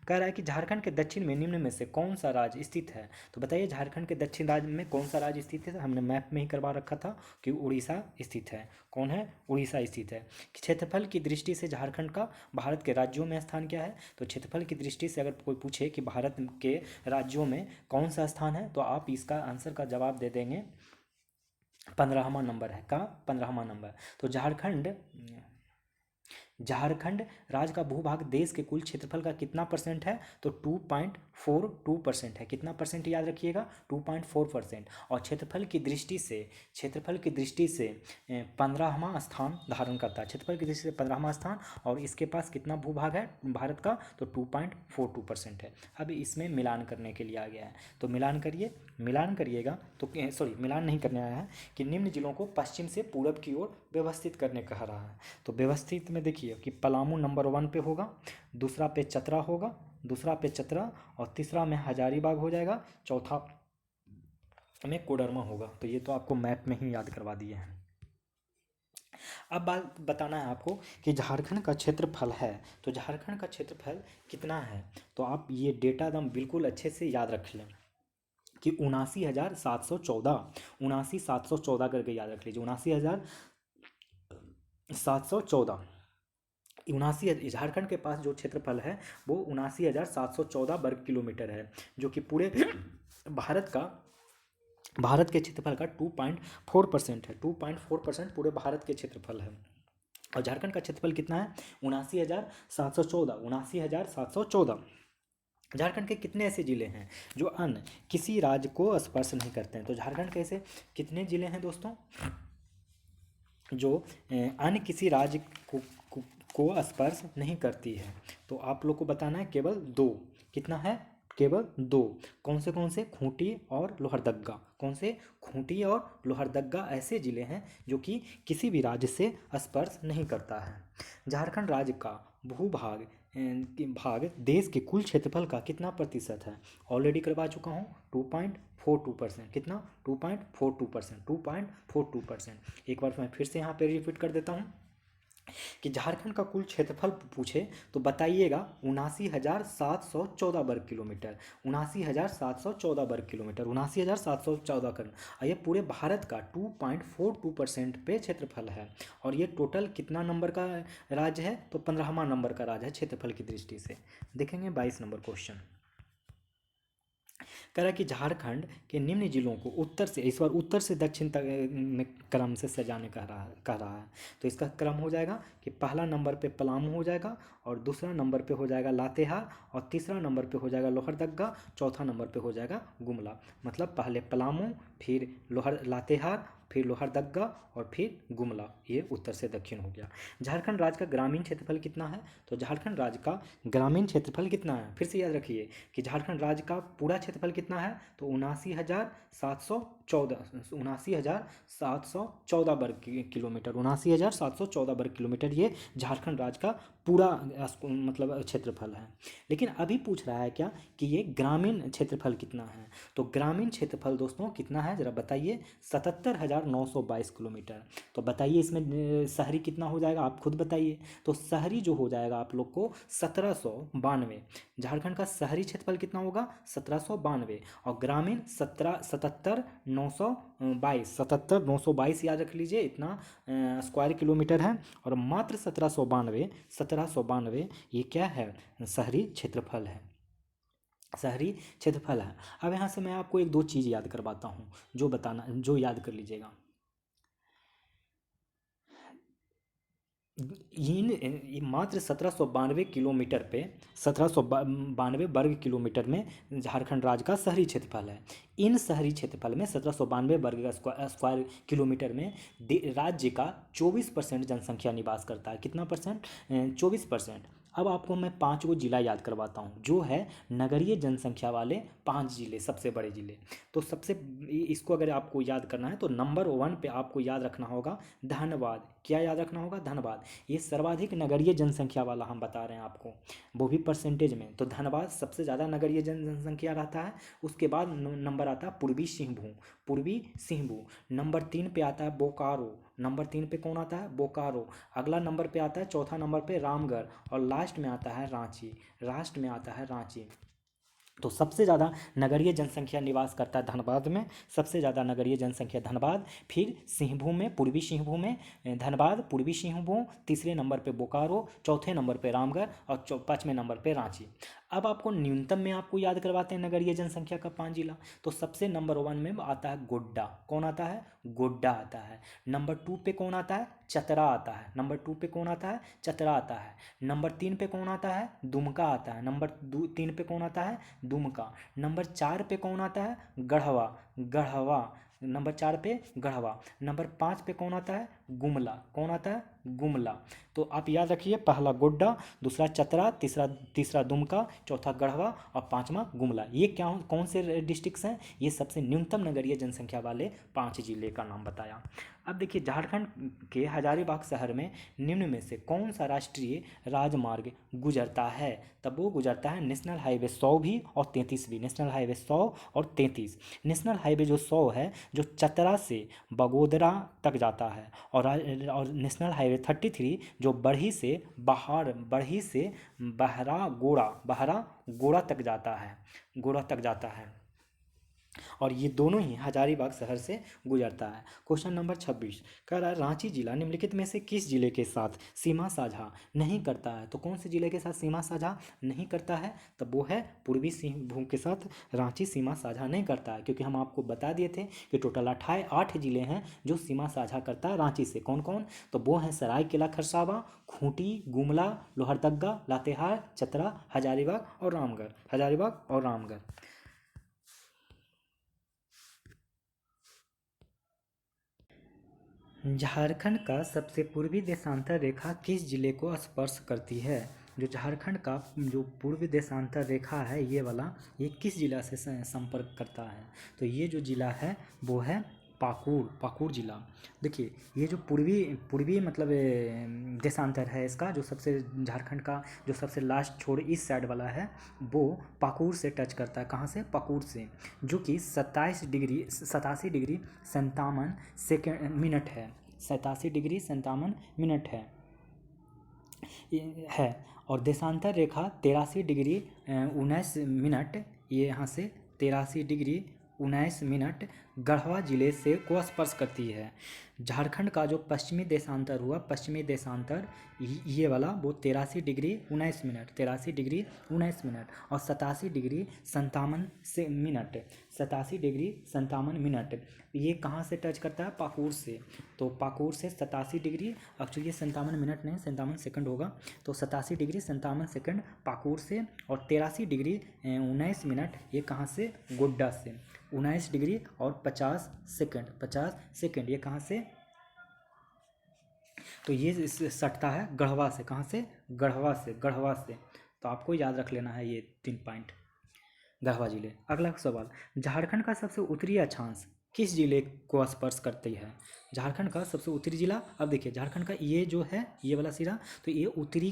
कह रहा है कि झारखंड के दक्षिण में निम्न में से कौन सा राज्य स्थित है? तो बताइए झारखंड के दक्षिण राज्य में कौन सा राज्य स्थित है? हमने मैप में ही करवा रखा था कि उड़ीसा स्थित है। कौन है? उड़ीसा स्थित है। क्षेत्रफल की दृष्टि से झारखंड का भारत के राज्यों में स्थान क्या है? तो क्षेत्रफल की दृष्टि से अगर कोई पूछे कि भारत के राज्यों में कौन सा स्थान है, तो आप इसका आंसर का जवाब दे देंगे 15वां नंबर है। का 15वां नंबर। तो झारखंड राज्य का भूभाग देश के कुल क्षेत्रफल का कितना परसेंट है? तो 2.42% है। कितना परसेंट याद रखिएगा? 2.4%। और क्षेत्रफल की दृष्टि से 15वां स्थान धारण करता है। क्षेत्रफल की दृष्टि से 15वां स्थान, और इसके पास कितना भूभाग है भारत का? तो 2.42% है। अब इसमें मिलान करने के लिए आ गया है, तो मिलान करिएगा। तो सॉरी, मिलान नहीं करने आया है कि निम्न जिलों को पश्चिम से पूरब की ओर व्यवस्थित करने कह रहा है। तो व्यवस्थित में देखिए कि पलामू नंबर 1 पे होगा, दूसरा पे चतरा होगा, और तीसरा में हजारीबाग हो जाएगा, चौथा में कोडरमा होगा। तो ये तो आपको मैप में ही याद करवा दिए हैं। अब बात बताना है आपको कि झारखंड का क्षेत्रफल है, तो झारखंड का क्षेत्रफल कितना है? तो आप ये डेटा एकदम बिल्कुल अच्छे से याद रख लें कि 79,714 करके याद रख लीजिए। 79,714 झारखंड के पास जो क्षेत्रफल है वो 79,714 वर्ग किलोमीटर है, जो कि पूरे भारत के क्षेत्रफल का 2.4% है। 2.4% पूरे भारत के क्षेत्रफल है। और झारखंड का क्षेत्रफल कितना है? 79,714। झारखंड के कितने ऐसे जिले हैं जो अन्य किसी राज्य को स्पर्श नहीं करते हैं? तो झारखंड के ऐसे कितने जिले हैं दोस्तों जो अन्य किसी राज्य को स्पर्श नहीं करती है? तो आप लोग को बताना है केवल 2। कितना है? केवल 2। कौन से? खूंटी और लोहरदग्गा। कौन से? खूंटी और लोहरदग्गा ऐसे जिले हैं जो कि किसी भी राज्य से स्पर्श नहीं करता है। झारखंड राज्य का भूभाग देश के कुल क्षेत्रफल का कितना प्रतिशत है? ऑलरेडी करवा चुका हूँ, 2.42%। कितना? 2.42%। 2.42%। एक बार मैं फिर से यहाँ पे रिपीट कर देता हूँ कि झारखंड का कुल क्षेत्रफल पूछे तो बताइएगा 79,714 वर्ग किलोमीटर। 79,714 वर्ग किलोमीटर, 79,714 कर। ये पूरे भारत का 2.42% पे क्षेत्रफल है। और ये टोटल कितना नंबर का राज्य है? तो 15वां नंबर का राज्य है क्षेत्रफल की दृष्टि से। देखेंगे 22 नंबर क्वेश्चन कह रहा है कि झारखंड के निम्न जिलों को उत्तर से, इस बार उत्तर से दक्षिण तक में क्रम से सजाने कह रहा है। तो इसका क्रम हो जाएगा कि पहला नंबर पे पलामू हो जाएगा, और दूसरा नंबर पे हो जाएगा लातेहार, और तीसरा नंबर पे हो जाएगा लोहरदग्गा, चौथा नंबर पे हो जाएगा गुमला। मतलब पहले पलामू, फिर लातेहार, फिर लोहरदग्गा और फिर गुमला। ये उत्तर से दक्षिण हो गया। झारखंड राज्य का ग्रामीण क्षेत्रफल कितना है? तो झारखंड राज्य का ग्रामीण क्षेत्रफल कितना है? फिर से याद रखिए कि झारखंड राज्य का पूरा क्षेत्रफल कितना है? तो 79,714 किलोमीटर, 79,714 वर्ग किलोमीटर ये झारखंड राज्य का पूरा मतलब क्षेत्रफल है। लेकिन अभी पूछ रहा है क्या कि ये ग्रामीण क्षेत्रफल कितना है। तो ग्रामीण क्षेत्रफल दोस्तों कितना है ज़रा बताइए, 77,922 किलोमीटर। तो बताइए इसमें शहरी कितना हो जाएगा, आप खुद बताइए। तो शहरी जो हो जाएगा आप लोग को 1792। झारखंड का शहरी क्षेत्रफल कितना होगा, 1792, और ग्रामीण 77,922 याद रख लीजिए, इतना स्क्वायर किलोमीटर है। और मात्र 1792 ये क्या है, शहरी क्षेत्रफल है, शहरी क्षेत्रफल है। अब यहाँ से मैं आपको एक दो चीज़ याद करवाता हूँ, जो याद कर लीजिएगा। मात्र 1792 किलोमीटर पे, 1792 वर्ग किलोमीटर में झारखंड राज्य का शहरी क्षेत्रफल है। इन शहरी क्षेत्रफल में 1792 वर्ग का स्क्वायर किलोमीटर में राज्य का 24% जनसंख्या निवास करता है। कितना परसेंट, 24%। अब आपको मैं 5 गो जिला याद करवाता हूँ, जो है नगरीय जनसंख्या वाले 5 जिले, सबसे बड़े जिले। तो सबसे इसको अगर आपको याद करना है तो नंबर 1 पे आपको याद रखना होगा धनबाद। क्या याद रखना होगा, धनबाद। ये सर्वाधिक नगरीय जनसंख्या वाला हम बता रहे हैं आपको, वो भी परसेंटेज में। तो धनबाद सबसे ज़्यादा नगरीय जनसंख्या रहता है। उसके बाद नंबर आता है पूर्वी सिंहभूम, पूर्वी सिंहभूम। नंबर 3 पे आता है बोकारो, नंबर 3 पे कौन आता है, बोकारो। अगला नंबर पे आता है, चौथा नंबर पे रामगढ़, और लास्ट में आता है रांची, लास्ट में आता है रांची। तो सबसे ज़्यादा नगरीय जनसंख्या निवास करता है धनबाद में, सबसे ज़्यादा नगरीय जनसंख्या धनबाद, फिर सिंहभूम में, पूर्वी सिंहभूम में धनबाद, पूर्वी सिंहभूम, तीसरे नंबर पे बोकारो, चौथे नंबर पे रामगढ़, और 5वें नंबर पे रांची। अब आपको न्यूनतम में आपको याद करवाते हैं नगरीय जनसंख्या का 5 जिला। तो सबसे नंबर 1 में आता है गोड्डा। कौन आता है, गोड्डा आता है। नंबर 2 पे कौन आता है, चतरा आता है। नंबर 2 पे कौन आता है, चतरा आता है। नंबर 3 पे कौन आता है, दुमका आता है। नंबर 3 पे कौन आता है, दुमका। नंबर 4 पे कौन आता है, गढ़वा, गढ़वा। नंबर 4 पे गढ़वा। नंबर 5 पे कौन आता है, गुमला। कौन आता है, गुमला। तो आप याद रखिए, पहला गोड्डा, दूसरा चतरा, तीसरा दुमका, चौथा गढ़वा, और 5वां गुमला। ये क्या, कौन से डिस्ट्रिक्ट्स हैं, ये सबसे न्यूनतम नगरीय जनसंख्या वाले 5 जिले का नाम बताया। अब देखिए झारखंड के हजारीबाग शहर में निम्न में से कौन सा राष्ट्रीय राजमार्ग गुजरता है। तब वो गुजरता है नेशनल हाईवे 100 भी और 33 भी, नेशनल हाईवे 100 और 33। नेशनल हाईवे जो 100 है, जो चतरा से बगोदरा तक जाता है, और नेशनल हाईवे 33 जो बढ़ी से बहरा गोड़ा तक जाता है, गोड़ा तक जाता है। और ये दोनों ही हजारीबाग शहर से गुजरता है। क्वेश्चन नंबर 26 कह रहा है, रांची जिला निम्नलिखित में से किस जिले के साथ सीमा साझा नहीं करता है। तो कौन से जिले के साथ सीमा साझा नहीं करता है, तब वो है पूर्वी सिंहभूम के साथ रांची सीमा साझा नहीं करता है। क्योंकि हम आपको बता दिए थे कि टोटल 8 जिले हैं जो सीमा साझा करता है रांची से। कौन कौन, तो वो हैं सरायकेला खरसावां, खूंटी, गुमला, लोहरदग्गा, लातेहार, चतरा, हजारीबाग और रामगढ़। झारखंड का सबसे पूर्वी देशांतर रेखा किस जिले को स्पर्श करती है। जो झारखंड का जो पूर्वी देशांतर रेखा है ये वाला, ये किस जिला से संपर्क करता है। तो ये जो जिला है वो है पाकुड़ जिला। देखिए ये जो पूर्वी मतलब देशांतर है इसका, जो सबसे झारखंड का जो सबसे लास्ट छोर इस साइड वाला है, वो पाकुड़ से टच करता है। कहाँ से, पाकुड़ से, जो कि 87 डिग्री 57 मिनट है, 87 डिग्री 57 मिनट है। और देशांतर रेखा 83 डिग्री 19 मिनट, ये यहाँ से 83 डिग्री 19 मिनट गढ़वा जिले से को स्पर्श करती है। झारखंड का जो पश्चिमी देशांतर हुआ, पश्चिमी देशांतर ये वाला, वो 83 डिग्री 19 मिनट, 83 डिग्री 19 मिनट, और 87 डिग्री 57 मिनट ये कहाँ से टच करता है, पाकुड़ से। तो पाकुड़ से 87 डिग्री, एक्चुअली 57 मिनट नहीं 57 सेकंड होगा। तो 87 डिग्री 57 सेकंड पाकुड़ से, और 83 डिग्री 19 मिनट ये कहाँ से, गोड्डा से। 19 डिग्री और 50 सेकंड ये कहाँ से, तो ये सटता है गढ़वा से। कहाँ से, गढ़वा से। तो आपको याद रख लेना है ये 3 पॉइंट, गढ़वा जिले। अगला सवाल, झारखंड का सबसे उत्तरी अक्षांश किस जिले को स्पर्श करती है? झारखंड का सबसे उत्तरी जिला। अब देखिए झारखंड का ये जो है ये वाला सिरा, तो ये उत्तरी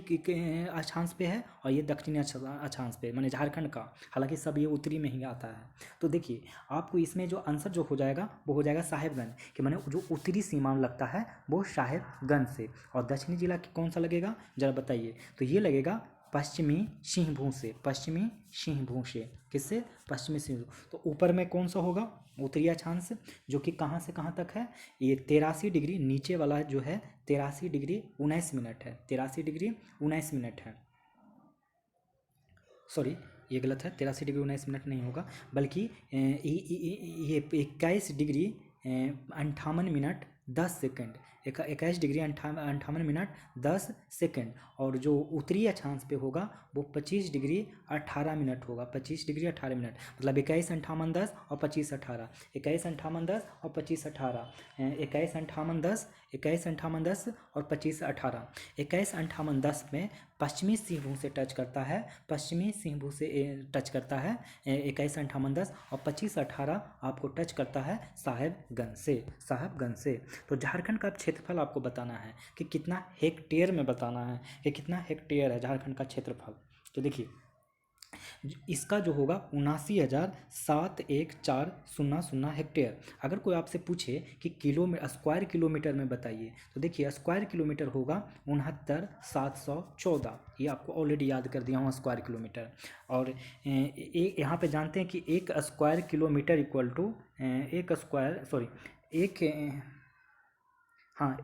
अक्षांश पे है और ये दक्षिणी अक्षांश पे, माने झारखंड का, हालांकि सब ये उत्तरी में ही आता है। तो देखिए आपको इसमें जो आंसर जो हो जाएगा वो हो जाएगा साहेबगंज, कि माने जो उत्तरी सीमा में लगता है वो साहेबगंज से। और दक्षिणी जिला कौन सा लगेगा जरा बताइए? तो ये लगेगा पश्चिमी सिंहभूम से। पश्चिमी सिंहभूम से किससे? पश्चिमी सिंहभूम। तो ऊपर में कौन सा होगा? उत्तरी अक्षांश, जो कि कहाँ से कहाँ तक है? ये 83 डिग्री, नीचे वाला जो है 83 डिग्री 19 मिनट है। 83 डिग्री 19 मिनट है, सॉरी ये गलत है, 83 डिग्री 19 मिनट नहीं होगा, बल्कि ये 21 degree 58 minute 10 second, 21 degree 58 minute 10 second. और जो उत्तरी अक्षांश पे होगा वो 25 डिग्री 18 मिनट होगा। 25 डिग्री 18 मिनट, मतलब 21 58 10 और 25 18, 21 58 10 और 25 18, 21 58 10, 21 58 10 और 25 18। 21 58 10 में पश्चिमी सिंहभूम से टच करता है, पश्चिमी सिंहभूम से टच करता है 21 58 10, और 25 18 आपको टच करता है साहेबगंज से। साहेबगंज से। तो झारखंड का क्षेत्रफल आपको बताना है कि कितना हेक्टेयर में बताना है कि कितना हेक्टेयर है झारखंड का क्षेत्रफल। तो देखिए इसका जो होगा 79,71400 हेक्टेयर। अगर कोई आपसे पूछे कि स्क्वायर किलोमीटर में बताइए, तो देखिए स्क्वायर किलोमीटर होगा 69,714। ये आपको ऑलरेडी याद कर दिया हूँ स्क्वायर किलोमीटर। और यहाँ पे जानते हैं कि एक स्क्वायर किलोमीटर इक्वल टू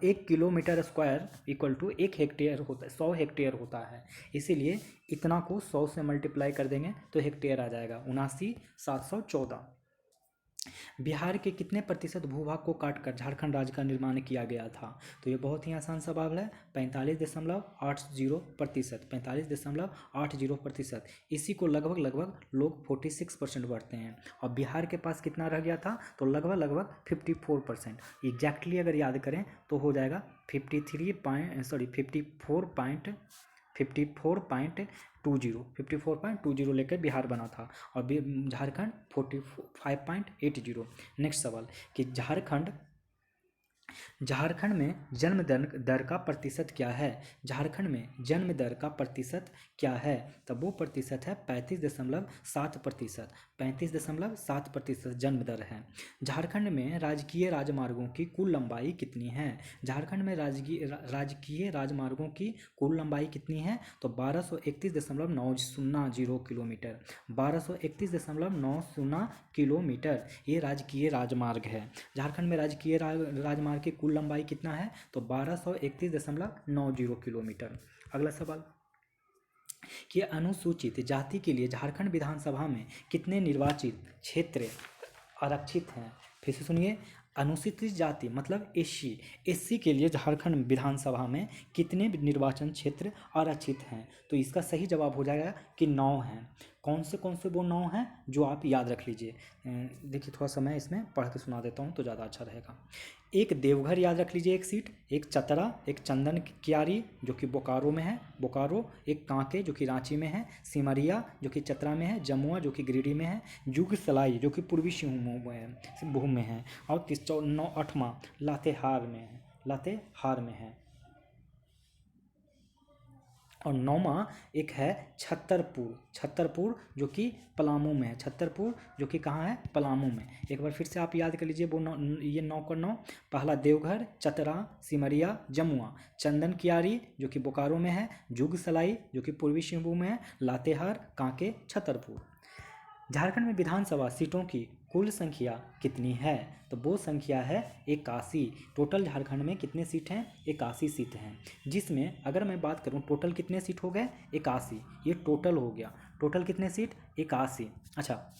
एक kilometre square equal to 1 hectare होता है, 100 हेक्टेयर होता है। इसीलिए इतना को 100 से मल्टीप्लाई कर देंगे तो हेक्टेयर आ जाएगा 79,714। बिहार के कितने प्रतिशत भूभाग को काटकर झारखंड राज्य का निर्माण किया गया था? तो ये बहुत ही आसान सवाल है। 45.80%। 45.80%। इसी को लगभग लोग 46% बढ़ते हैं। और बिहार के पास कितना रह गया था? तो लगभग 54%। एग्जैक्टली अगर याद करें तो हो जाएगा 54.20 लेकर बिहार बना था, और झारखंड 45.80। नेक्स्ट सवाल कि झारखंड में जन्म दर का प्रतिशत क्या है? झारखंड में जन्म दर का प्रतिशत क्या है? तब वो प्रतिशत है 35.7%। 35.7% जन्म दर है। झारखंड में राजकीय राजमार्गों की कुल लंबाई कितनी है? झारखंड में राजकीय राजमार्गों की कुल लंबाई कितनी है? तो 1231.900 किलोमीटर। 1231.900 किलोमीटर ये राजकीय राजमार्ग है। झारखंड में राजकीय राजमार्ग की कुल लंबाई कितना है? तो 1231.90 किलोमीटर। अगला सवाल कि अनुसूचित जाति के लिए झारखंड विधानसभा में कितने निर्वाचित क्षेत्र आरक्षित हैं? फिर से सुनिए, अनुसूचित जाति मतलब एससी के लिए झारखंड विधानसभा में कितने निर्वाचन क्षेत्र आरक्षित हैं? तो इसका सही जवाब हो जाएगा कि 9 हैं। कौन से वो 9 हैं जो आप याद रख लीजिए। देखिए थोड़ा सा मैं इसमें पढ़ के सुना देता हूँ तो ज़्यादा अच्छा रहेगा। एक देवघर याद रख लीजिए, एक सीट। एक चतरा, एक चंदन कियारी जो कि बोकारो में है, बोकारो। एक कांके जो कि रांची में है, सिमरिया जो कि चतरा में है, जमुआ जो कि गिरिडीह में है, जुगसलाई जो कि पूर्वी सिंहभूम में है, और 8वां लातेहार में है। और 9वां एक है छतरपुर जो कि पलामू में है। छतरपुर जो कि कहाँ है? पलामू में। एक बार फिर से आप याद कर लीजिए वो ये 9 का 9। पहला देवघर, चतरा, सिमरिया, जमुआ, चंदन कियारी जो कि बोकारो में है, जुगसलाई जो कि पूर्वी सिंहभूम में है, लातेहार, कांके, छतरपुर। झारखंड में विधानसभा सीटों की कुल संख्या कितनी है? तो वो संख्या है 81। टोटल झारखंड में कितने सीट हैं? 81 सीट हैं, जिसमें अगर मैं बात करूं टोटल कितने सीट हो गए? 81। ये टोटल हो गया। टोटल कितने सीट? 81। अच्छा,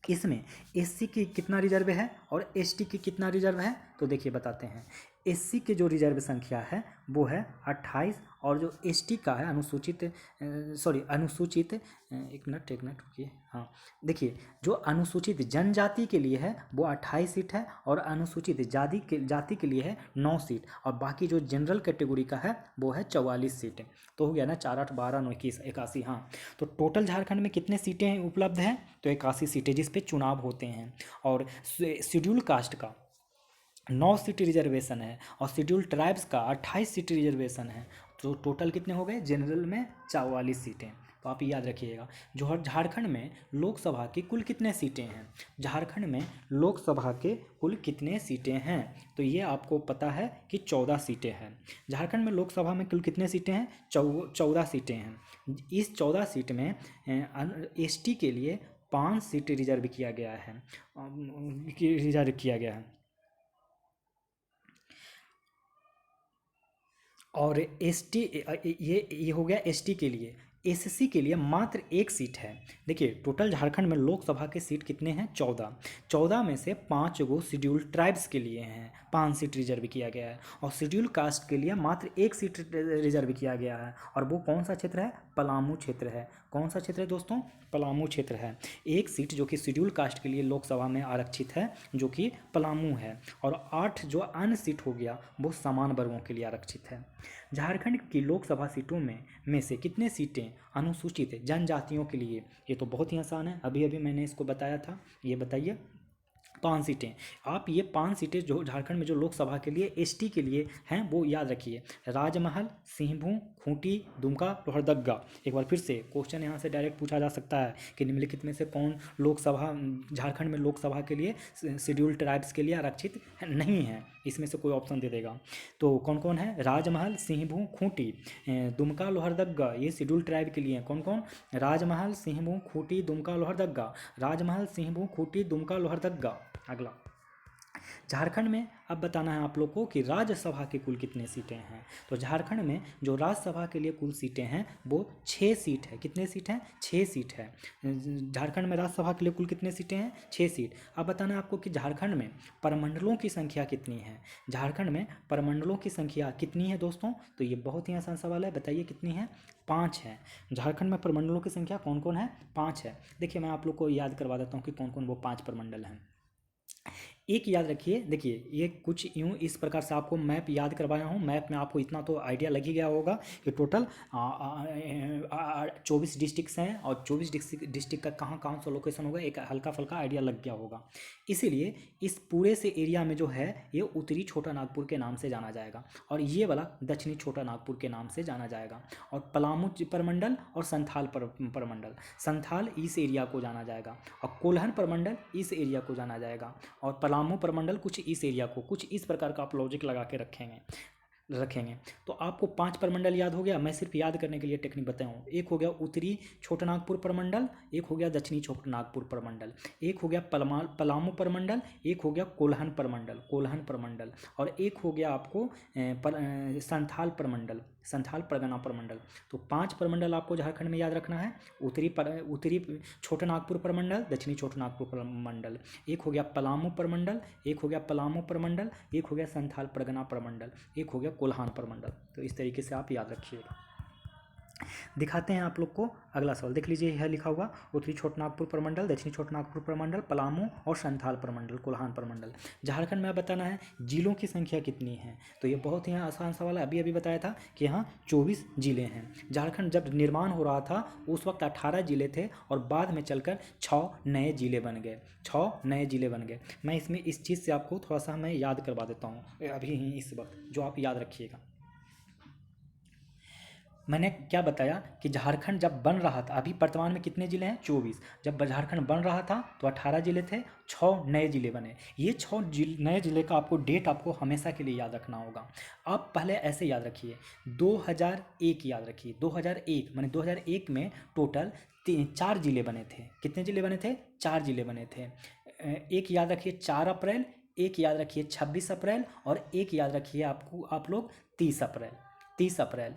इसमें एससी की कितना रिजर्व है और एसटी की कितना रिजर्व है? तो देखिए बताते हैं। एससी के जो रिजर्व संख्या है वो है 28, और जो एसटी का है अनुसूचित एक मिनट रुकिए। हाँ देखिए, जो अनुसूचित जनजाति के लिए है वो 28 सीट है, और अनुसूचित जाति के लिए है 9 सीट, और बाकी जो जनरल कैटेगरी का है वो है 44 सीटें। तो हो गया ना, 4 8 12 9 21 81। हाँ, तो टोटल झारखंड में कितने सीटें उपलब्ध हैं? तो 81 सीटें जिस पे चुनाव होते हैं। और शेड्यूल कास्ट का 9 सीट रिजर्वेशन है और शेड्यूल ट्राइब्स का 28 सीट रिजर्वेशन है। तो टोटल कितने हो गए? जनरल में 44 सीटें। तो आप याद रखिएगा। जो झारखंड में लोकसभा की कुल कितने सीटें हैं? झारखंड में लोकसभा के कुल कितने सीटें हैं? तो ये आपको पता है कि 14 सीटें हैं। झारखंड में लोकसभा में कुल कितने सीटें हैं? 14 सीटें हैं। इस 14 सीट में एसटी के लिए 5 सीट रिजर्व किया गया है, और एसटी ये हो गया एसटी के लिए। एससी के लिए मात्र 1 सीट है। देखिए टोटल झारखंड में लोकसभा के सीट कितने हैं? 14 में से 5 गो शेड्यूल ट्राइब्स के लिए हैं, 5 सीट रिजर्व किया गया है, और शेड्यूल कास्ट के लिए मात्र 1 सीट रिजर्व किया गया है। और वो कौन सा क्षेत्र है? पलामू क्षेत्र है। कौन सा क्षेत्र है दोस्तों? पलामू क्षेत्र है। 1 सीट जो कि शेड्यूल कास्ट के लिए लोकसभा में आरक्षित है, जो कि पलामू है, और 8 जो अन्य सीट हो गया वो समान वर्गों के लिए आरक्षित है। झारखंड की लोकसभा सीटों में से कितने सीटें अनुसूचित जनजातियों के लिए? ये तो बहुत ही आसान है, अभी अभी मैंने इसको बताया था। ये बताइए। 5 सीटें। आप ये 5 सीटें जो झारखंड में जो लोकसभा के लिए एसटी के लिए हैं वो याद रखिए। राजमहल, सिंहभूम, खूंटी, दुमका, लोहरदगा। एक बार फिर से क्वेश्चन यहाँ से डायरेक्ट पूछा जा सकता है कि निम्नलिखित में से कौन लोकसभा झारखंड में लोकसभा के लिए शेड्यूल ट्राइब्स के लिए आरक्षित नहीं है? इसमें से कोई ऑप्शन दे देगा। तो कौन कौन है? राजमहल, सिंहभूम, खूंटी, दुमका, लोहरदगा, ये शेड्यूल ट्राइब के लिए हैं। कौन कौन? राजमहल, सिंहभूम, खूंटी, दुमका, लोहरदगा। राजमहल, सिंहभूम, खूंटी, दुमका, लोहरदगा। अगला, झारखंड में अब बताना है आप लोग को कि राज्यसभा की कुल कितने सीटें हैं। तो झारखंड में जो राज्यसभा के लिए कुल सीटें हैं वो 6 सीट है। कितने सीट हैं? 6 सीट है। झारखंड में राज्यसभा के लिए कुल कितने सीटें हैं? 6 सीट। अब बताना है आपको कि झारखंड में प्रमंडलों की संख्या कितनी है। झारखंड में प्रमंडलों की संख्या कितनी है दोस्तों? तो ये बहुत ही आसान सवाल है, बताइए कितनी है? 5 है। झारखंड में प्रमंडलों की संख्या कौन कौन है? 5 है। देखिए मैं आप लोग को याद करवा देता हूँ कि कौन कौन वो 5 प्रमंडल हैं। एक याद रखिए, देखिए ये कुछ यूँ इस प्रकार से आपको मैप याद करवाया हूँ। मैप में आपको इतना तो आइडिया लग ही गया होगा कि टोटल 24 डिस्ट्रिक्ट्स हैं, और 24 डिस्ट्रिक्ट का कहाँ कहाँ सा लोकेशन होगा एक हल्का फुल्का आइडिया लग गया होगा। इसीलिए इस पूरे से एरिया में जो है ये उत्तरी छोटा नागपुर के नाम से जाना जाएगा, और ये वाला दक्षिणी छोटा नागपुर के नाम से जाना जाएगा। और पलामू प्रमंडल और संथाल प्रमंडल, संथाल इस एरिया को जाना जाएगा, और कोल्हन प्रमंडल इस एरिया को जाना जाएगा, और पलामू प्रमंडल कुछ इस एरिया को। कुछ इस प्रकार का आप लॉजिक लगा के रखेंगे। तो आपको 5 प्रमंडल याद हो गया। मैं सिर्फ याद करने के लिए टेक्निक बताऊँ। एक हो गया उत्तरी छोटा नागपुर प्रमंडल, एक हो गया दक्षिणी छोटा नागपुर प्रमंडल, एक हो गया पलामू प्रमंडल, एक हो गया कोल्हन प्रमंडल, और एक हो गया आपको संथाल परगना प्रमंडल। तो 5 प्रमंडल आपको झारखंड में याद रखना है। उत्तरी छोटा नागपुर प्रमंडल, दक्षिणी छोटा नागपुर प्रमंडल, एक हो गया पलामू प्रमंडल, एक हो गया पलामू प्रमंडल, एक हो गया संथाल परगना प्रमंडल, एक हो गया कोल्हान प्रमंडल। तो इस तरीके से आप याद रखिएगा। दिखाते हैं आप लोग को अगला सवाल। देख लीजिए, यह लिखा हुआ उत्तरी छोटा नागपुर प्रमंडल, दक्षिणी छोटा नागपुर प्रमंडल, पलामू और संथाल प्रमंडल, कोल्हान प्रमंडल। झारखंड में बताना है जिलों की संख्या कितनी है। तो ये बहुत ही आसान सवाल है। अभी बताया था कि यहाँ 24 जिले हैं। झारखंड जब निर्माण हो रहा था उस वक्त 18 जिले थे, और बाद में चलकर 6 नए जिले बन गए। मैं इसमें इस चीज़ से आपको थोड़ा सा मैं याद करवा देता हूँ अभी इस वक्त, जो आप याद रखिएगा। मैंने क्या बताया कि झारखंड जब बन रहा था, अभी वर्तमान में कितने ज़िले हैं? 24। जब झारखंड बन रहा था तो 18 ज़िले थे, 6 नए ज़िले बने। ये 6 नए ज़िले का आपको डेट आपको हमेशा के लिए याद रखना होगा। आप पहले ऐसे याद रखिए, 2001 याद रखिए। 2001 माने 2001 में टोटल 4 ज़िले बने थे। कितने ज़िले बने थे? 4 ज़िले बने थे। एक याद रखिए 4 अप्रैल, एक याद रखिए 26 अप्रैल, और एक याद रखिए आप लोग 30 अप्रैल।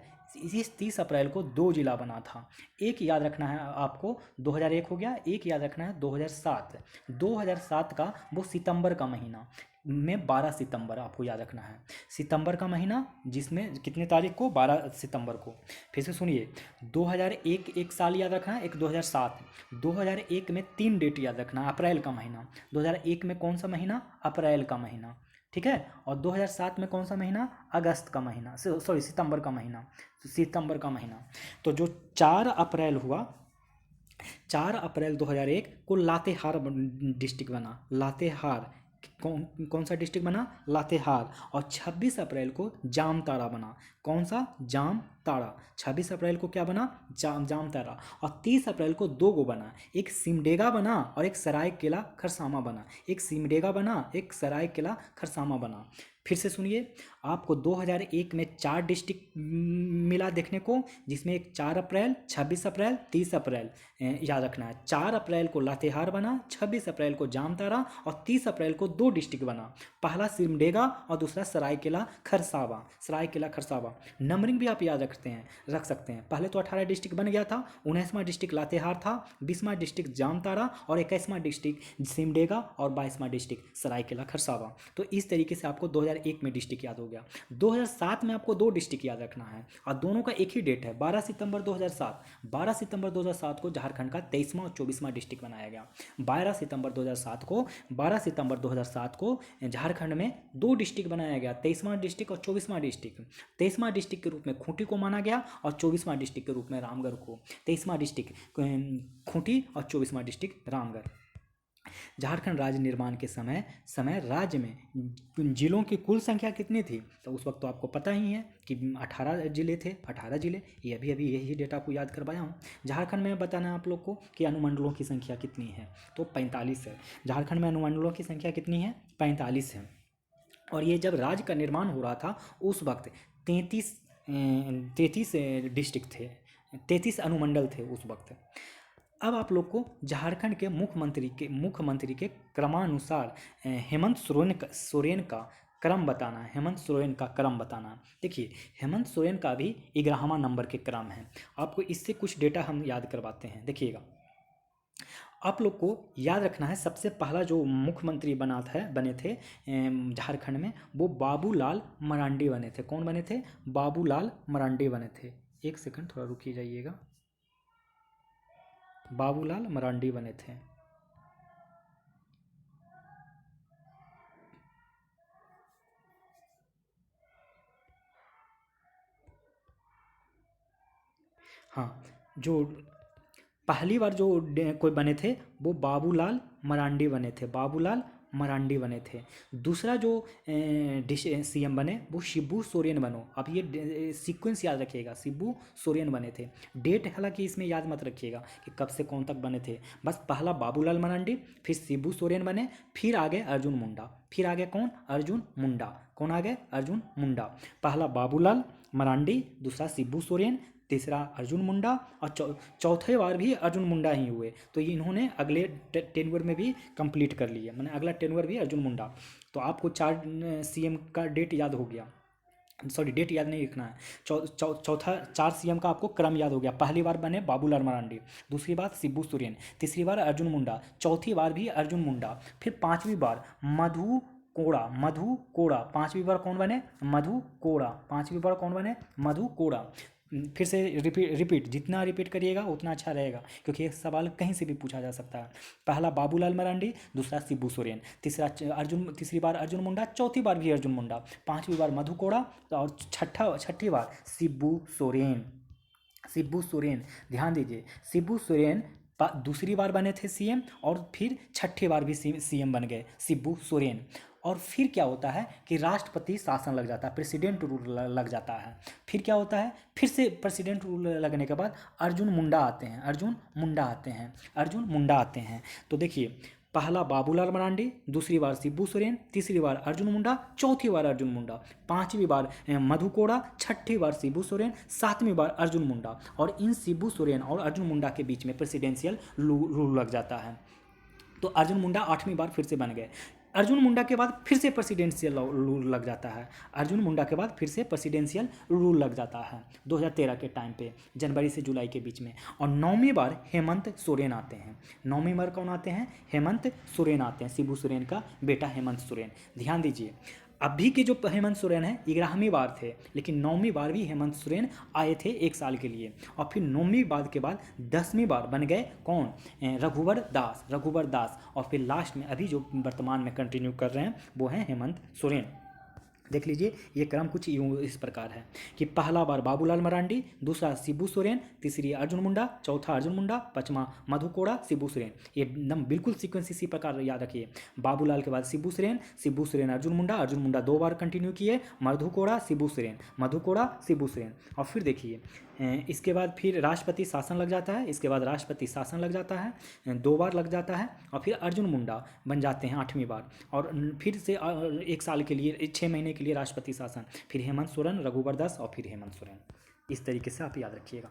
इस 30 अप्रैल को 2 जिला बना था। एक याद रखना है आपको 2001 हो गया, एक याद रखना है 2007 का वो सितंबर का महीना में 12 सितंबर आपको याद रखना है। सितंबर का महीना जिसमें कितने तारीख को? 12 सितंबर को। फिर से सुनिए, 2001 एक साल याद रखना है, एक 2007। 2001 में 3 डेट याद रखना है। अप्रैल का महीना, 2001 में कौन सा महीना? अप्रैल का महीना, ठीक है। और 2007 में कौन सा महीना? अगस्त का महीना, सॉरी सितंबर का महीना। तो जो 4 अप्रैल हुआ, 4 अप्रैल 2001 को लातेहार डिस्ट्रिक्ट बना। लातेहार कौन कौन सा डिस्ट्रिक्ट बना, लातेहार। और 26 अप्रैल को जामताड़ा बना। कौन सा, जामताड़ा। 26 अप्रैल को क्या बना, जामताड़ा। और 30 अप्रैल को दो गो बना, एक सिमडेगा बना और एक सरायकेला खरसामा बना। एक सिमडेगा बना, एक सरायकेला खरसामा बना। फिर से सुनिए, आपको 2001 में 4 डिस्ट्रिक्ट मिला देखने को, जिसमें एक 4 अप्रैल, 26 अप्रैल, 30 अप्रैल याद रखना है। 4 अप्रैल को लातेहार बना, 26 अप्रैल को जामताड़ा और 30 अप्रैल को 2 डिस्ट्रिक्ट बना। पहला सिमडेगा और दूसरा सरायकेला खरसावा। सरायकेला खरसावा नंबरिंग भी आप याद रख सकते हैं। पहले तो 18 डिस्ट्रिक्ट बन गया था। 19वां डिस्ट्रिक्ट लातेहार था, 20वां डिस्ट्रिक्ट जामताड़ा और 21वां डिस्ट्रिक्ट सिमडेगा और 22वां डिस्ट्रिक्ट सरायकेला खरसावा। तो इस तरीके से आपको 2001 में डिस्ट्रिक्ट याद हो गया। 2007 में आपको 2 डिस्ट्रिक्ट याद रखना है और दोनों का एक ही डेट है, 12 सितंबर 2007। 12 सितंबर 2007 को झारखंड का 23वां और 24वां डिस्ट्रिक्ट बनाया गया। 12 सितंबर 2007 को झारखंड में 2 डिस्ट्रिक्ट बनाया गया, 23वां डिस्ट्रिक्ट और 24वां डिस्ट्रिक्ट। 23वां डिस्ट्रिक्ट के रूप में खूंटी को माना गया और 24वां डिस्ट्रिक्ट के रूप में रामगढ़ को। 23वां डिस्ट्रिक्ट खूंटी और 24वां डिस्ट्रिक्ट रामगढ़। झारखंड राज्य निर्माण के समय राज्य में जिलों की कुल संख्या कितनी थी, तो उस वक्त तो आपको पता ही है कि 18 जिले थे। 18 जिले, ये अभी यही डेटा को याद करवाया हूँ। झारखंड में बताना है आप लोग को कि अनुमंडलों की संख्या कितनी है, तो 45 है। झारखंड में अनुमंडलों की संख्या कितनी है, 45 है। और ये जब राज्य का निर्माण हो रहा था उस वक्त 33 डिस्ट्रिक्ट थे, 33 अनुमंडल थे उस वक्त। अब आप लोग को झारखंड के मुख्यमंत्री के क्रमानुसार हेमंत सोरेन का क्रम बताना है। हेमंत सोरेन का क्रम बताना है। देखिए, हेमंत सोरेन का भी 11वां नंबर के क्रम है। आपको इससे कुछ डेटा हम याद करवाते हैं, देखिएगा। आप लोग को याद रखना है, सबसे पहला जो मुख्यमंत्री बने थे झारखंड में, वो बाबूलाल मरांडी बने थे। कौन बने थे, बाबूलाल मरांडी बने थे। एक सेकंड, थोड़ा रुकिए जाइएगा। बाबूलाल मरांडी बने थे। हाँ, जो पहली बार जो कोई बने थे वो बाबूलाल मरांडी बने थे। बाबूलाल मरांडी बने थे। दूसरा जो सीएम बने वो शिबू सोरेन बनो। अब ये सीक्वेंस याद रखिएगा, शिबू सोरेन बने थे। डेट हालांकि इसमें याद मत रखिएगा कि कब से कौन तक बने थे। बस पहला बाबूलाल मरांडी, फिर शिबू सोरेन बने, फिर आगे अर्जुन मुंडा, फिर आगे कौन, अर्जुन मुंडा। कौन आगे, अर्जुन मुंडा। पहला बाबूलाल मरांडी, दूसरा शिबू सोरेन, तीसरा अर्जुन मुंडा और चौथे बार भी अर्जुन मुंडा ही हुए। तो ये इन्होंने अगले टेन्योर में भी कंप्लीट कर लिया, मैंने अगला टेन्योर भी अर्जुन मुंडा। तो आपको 4 सीएम का डेट याद हो गया, सॉरी डेट याद नहीं लिखना है। चौथा 4 सीएम का आपको क्रम याद हो गया। पहली बार बने बाबूलाल मरांडी, दूसरी बार शिबू सोरेन, तीसरी बार अर्जुन मुंडा, चौथी बार भी अर्जुन मुंडा, फिर 5वीं बार मधु कोड़ा। 5वीं बार कौन बने, मधु कोड़ा। 5वीं बार कौन बने, मधु कोड़ा। फिर से रिपीट जितना रिपीट करिएगा उतना अच्छा रहेगा, क्योंकि एक सवाल कहीं से भी पूछा जा सकता है। पहला बाबूलाल मरांडी, दूसरा शिबू सोरेन, तीसरी बार अर्जुन मुंडा, चौथी बार भी अर्जुन मुंडा, 5वीं बार मधु कोड़ा और छठी बार शिबू सोरेन। शिबू सोरेन, ध्यान दीजिए, शिबू सोरेन दूसरी बार बने थे सीएम और फिर छठी बार भी सीएम बन गए शिबू सोरेन। और फिर क्या होता है कि राष्ट्रपति शासन लग जाता है, प्रेसिडेंट रूल लग जाता है। फिर क्या होता है, फिर से प्रेसिडेंट रूल लगने के बाद अर्जुन मुंडा आते हैं। तो देखिए, पहला बाबूलाल मरांडी, दूसरी बार शिबू सोरेन, तीसरी बार अर्जुन मुंडा, चौथी बार अर्जुन मुंडा, 5वीं बार मधु कोड़ा, छठी बार शिबू सोरेन, 7वीं बार अर्जुन मुंडा। और इन शिबू सोरेन और अर्जुन मुंडा के बीच में प्रेसिडेंशियल रूल लग जाता है। तो अर्जुन मुंडा 8वीं बार फिर से बन गए। अर्जुन मुंडा के बाद फिर से प्रेसिडेंशियल रूल लग जाता है। 2013 के टाइम पे, जनवरी से जुलाई के बीच में। और 9वीं बार हेमंत सोरेन आते हैं। 9वीं बार कौन आते हैं, हेमंत सोरेन आते हैं, शिबू सोरेन का बेटा हेमंत सोरेन। ध्यान दीजिए, अभी के जो हेमंत सोरेन हैं 11वीं बार थे, लेकिन 9वीं बार भी हेमंत सोरेन आए थे 1 साल के लिए। और फिर 9वीं बार के बाद 10वीं बार बन गए कौन, रघुवर दास। और फिर लास्ट में अभी जो वर्तमान में कंटिन्यू कर रहे हैं वो हैं हेमंत सोरेन। देख लीजिए ये क्रम कुछ यूँ इस प्रकार है कि पहला बार बाबूलाल मरांडी, दूसरा शिबू सोरेन, तीसरी अर्जुन मुंडा, चौथा अर्जुन मुंडा, पांचवा मधु कोड़ा, शिबू सोरेन। ये एकदम बिल्कुल सीक्वेंस इसी प्रकार याद रखिए। बाबूलाल के बाद शिबू सोरेन अर्जुन मुंडा 2 बार कंटिन्यू किए, मधु कोड़ा शिबू सोरेन। और फिर देखिए इसके बाद फिर राष्ट्रपति शासन लग जाता है, इसके बाद राष्ट्रपति शासन लग जाता है 2 बार लग जाता है, और फिर अर्जुन मुंडा बन जाते हैं 8वीं बार, और फिर से 1 साल के लिए 6 महीने के लिए राष्ट्रपति शासन, फिर हेमंत सोरेन, रघुवर दास और फिर हेमंत सोरेन। इस तरीके से आप याद रखिएगा।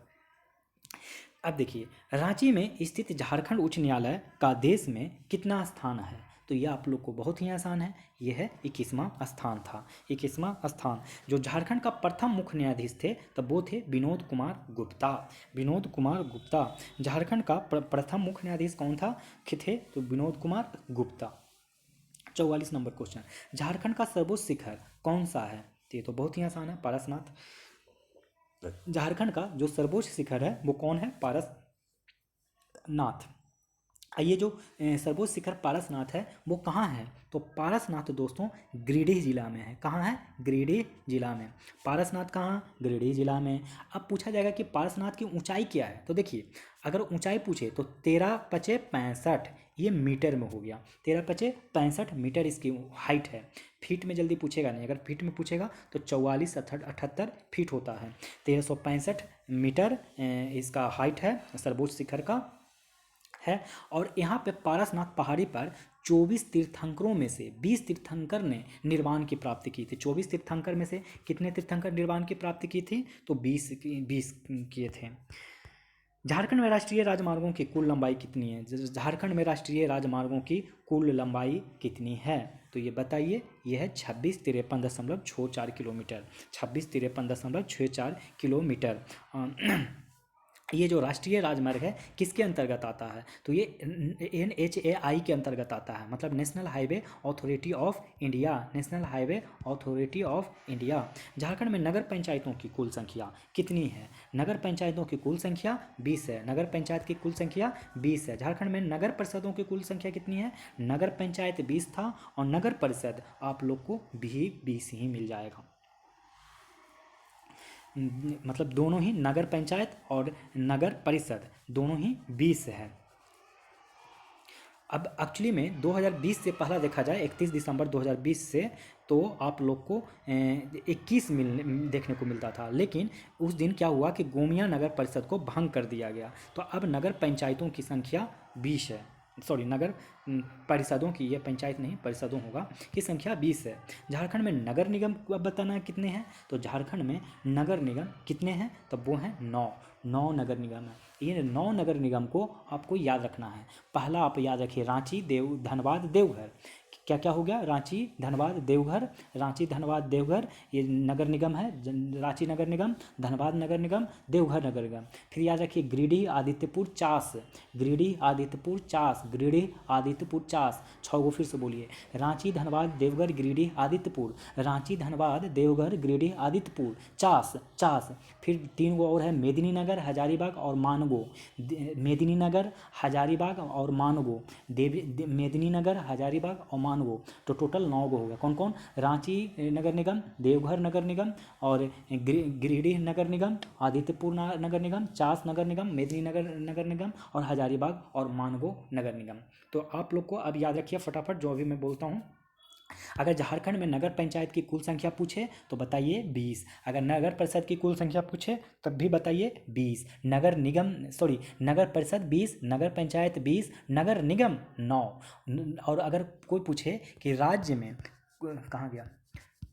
अब देखिए रांची में स्थित झारखंड उच्च न्यायालय का देश में कितना स्थान है, तो यह आप लोग को बहुत ही आसान है, यह है 21वां स्थान था। 21वां स्थान। जो झारखंड का प्रथम मुख्य न्यायाधीश थे तब वो थे विनोद कुमार गुप्ता। झारखंड का प्रथम मुख्य न्यायाधीश कौन था थे, तो विनोद कुमार गुप्ता। 44 नंबर क्वेश्चन, झारखंड का सर्वोच्च शिखर कौन सा है, तो ये तो बहुत ही आसान है, पारसनाथ। झारखंड का जो सर्वोच्च शिखर है वो कौन है, पारसनाथ। ये जो सर्वोच्च शिखर पारसनाथ है वो कहाँ है, तो पारसनाथ दोस्तों गिरिडीह जिला में है। कहाँ है, गिरिडीह जिला में। पारसनाथ कहाँ, गिरिडीह जिला में। अब पूछा जाएगा कि पारसनाथ की ऊंचाई क्या है, तो देखिए अगर ऊंचाई पूछे तो 13×5=65, ये मीटर में हो गया। 13×5=65 मीटर इसकी हाइट है। फीट में जल्दी पूछेगा नहीं, अगर फीट में पूछेगा तो 4478 फीट होता है। 1365 मीटर इसका हाइट है, सर्वोच्च शिखर का है। और यहाँ पे पारसनाथ पहाड़ी पर 24 तीर्थंकरों में से 20 तीर्थंकर ने निर्वाण की प्राप्ति की थी। 24 तीर्थंकर में से कितने तीर्थंकर निर्वाण की प्राप्ति की थी, तो 20 किए थे। झारखंड में राष्ट्रीय राजमार्गों की कुल लंबाई कितनी है, झारखंड में राष्ट्रीय राजमार्गों की कुल लंबाई कितनी है, तो ये बताइए, यह है 2653.64 किलोमीटर। 2653.64 किलोमीटर। ये जो राष्ट्रीय राजमार्ग है किसके अंतर्गत आता है, तो ये NHAI के अंतर्गत आता है, मतलब national highway authority of India. Jharkhand में नगर पंचायतों की कुल संख्या कितनी है, नगर पंचायतों की कुल संख्या 20 है। नगर पंचायत की कुल संख्या 20 है। झारखंड में नगर परिषदों की कुल संख्या कितनी है, नगर पंचायत 20 था और नगर परिषद आप लोग को भी 20 ही मिल जाएगा, मतलब दोनों ही नगर पंचायत और नगर परिषद दोनों ही 20 है। अब एक्चुअली में 2020 से पहला देखा जाए 31 दिसंबर 2020 से तो आप लोग को 21 देखने को मिलता था, लेकिन उस दिन क्या हुआ कि गोमिया नगर परिषद को भंग कर दिया गया, तो अब नगर पंचायतों की संख्या 20 है। सॉरी, नगर परिषदों की, ये पंचायत नहीं परिषदों होगा, की संख्या 20 है। झारखंड में नगर निगम अब बताना कितने हैं, तो झारखंड में नगर निगम कितने हैं, तब वो हैं 9 नगर निगम है। ये 9 नगर निगम को आपको याद रखना है। पहला आप याद रखिए रांची, धनबाद, देवघर। क्या क्या हो गया, रांची, धनबाद, देवघर, ये नगर निगम है। रांची नगर निगम, धनबाद नगर निगम, देवघर नगर निगम। फिर याद रखिए गिरिडीह, आदित्यपुर, चास। 6 गो फिर से बोलिए, रांची, धनबाद, देवघर, गिरिडीह, आदित्यपुर। रांची, धनबाद, देवघर, गिरिडीह, आदित्यपुर, चास। फिर 3 गो और है, मेदिनीनगर, हजारीबाग और मानगो। मेदिनीनगर, हजारीबाग और मानगो, मेदिनीनगर, हजारीबाग और मानगो, तो टोटल 9 गो हो गया। कौन कौन, रांची नगर निगम, देवघर नगर निगम और गिरिडीह नगर निगम, आदित्यपुर नगर निगम, चास नगर निगम, मेदिनीनगर नगर निगम और हजारीबाग और मानगो नगर निगम। तो आप लोग को अब याद रखिए फटाफट जो अभी मैं बोलता हूँ। अगर झारखंड में नगर पंचायत की कुल संख्या पूछे तो बताइए 20। अगर नगर परिषद की कुल संख्या पूछे तब भी बताइए 20। नगर परिषद 20, नगर पंचायत 20, नगर निगम 9। और अगर कोई पूछे कि राज्य में, कहाँ गया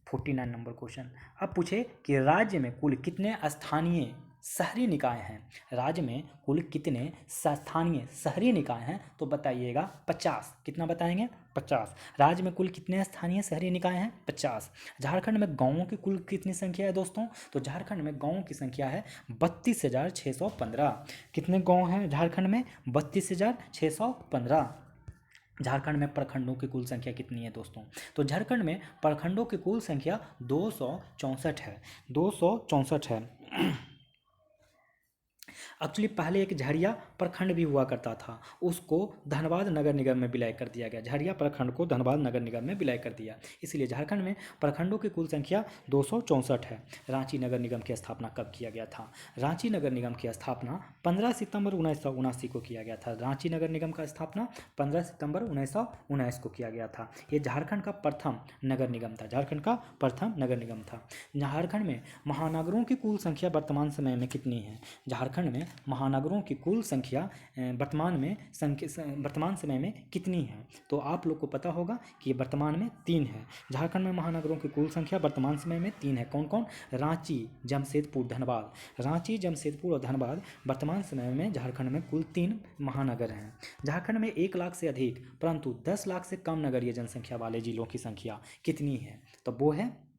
49 नंबर क्वेश्चन, अब पूछे कि राज्य में कुल कितने स्थानीय शहरी निकाय हैं, राज्य में कुल कितने स्थानीय शहरी निकाय हैं, तो बताइएगा 50। कितना बताएंगे, 50। राज्य में कुल कितने स्थानीय शहरी निकाय हैं, 50। झारखंड में गांवों की कुल कितनी संख्या है दोस्तों, तो झारखंड में गांवों की संख्या है 32,615। कितने गांव हैं झारखंड में, 32,615। झारखंड में प्रखंडों की कुल संख्या कितनी है दोस्तों, तो झारखंड में प्रखंडों की कुल संख्या 264 है। 264 है। एक्चुअली पहले एक झरिया प्रखंड भी हुआ करता था, उसको धनबाद नगर निगम में विलय कर दिया गया। झरिया प्रखंड को धनबाद नगर निगम में विलय कर दिया। इसलिए झारखंड में प्रखंडों की कुल संख्या 264 है। रांची नगर निगम की स्थापना कब किया गया था? रांची नगर निगम की स्थापना 15 सितंबर 1979 को किया गया था। रांची नगर निगम का स्थापना 15 सितंबर 1919 को किया गया था। ये झारखंड का प्रथम नगर निगम था। झारखंड का प्रथम नगर निगम था। झारखंड में महानगरों की कुल संख्या वर्तमान समय में कितनी है? झारखंड में महानगरों की कुल संख्या वर्तमान समय में कितनी है? तो आप लोग को पता होगा कि ये वर्तमान में 3 है। झारखंड में महानगरों की कुल संख्या वर्तमान समय में 3 है। कौन कौन? रांची, जमशेदपुर, धनबाद। रांची, जमशेदपुर और धनबाद वर्तमान समय में झारखंड में कुल 3 महानगर हैं। झारखंड में 1 लाख से अधिक परंतु 10 लाख से कम नगरीय जनसंख्या वाले जिलों की संख्या कितनी है? तो वो है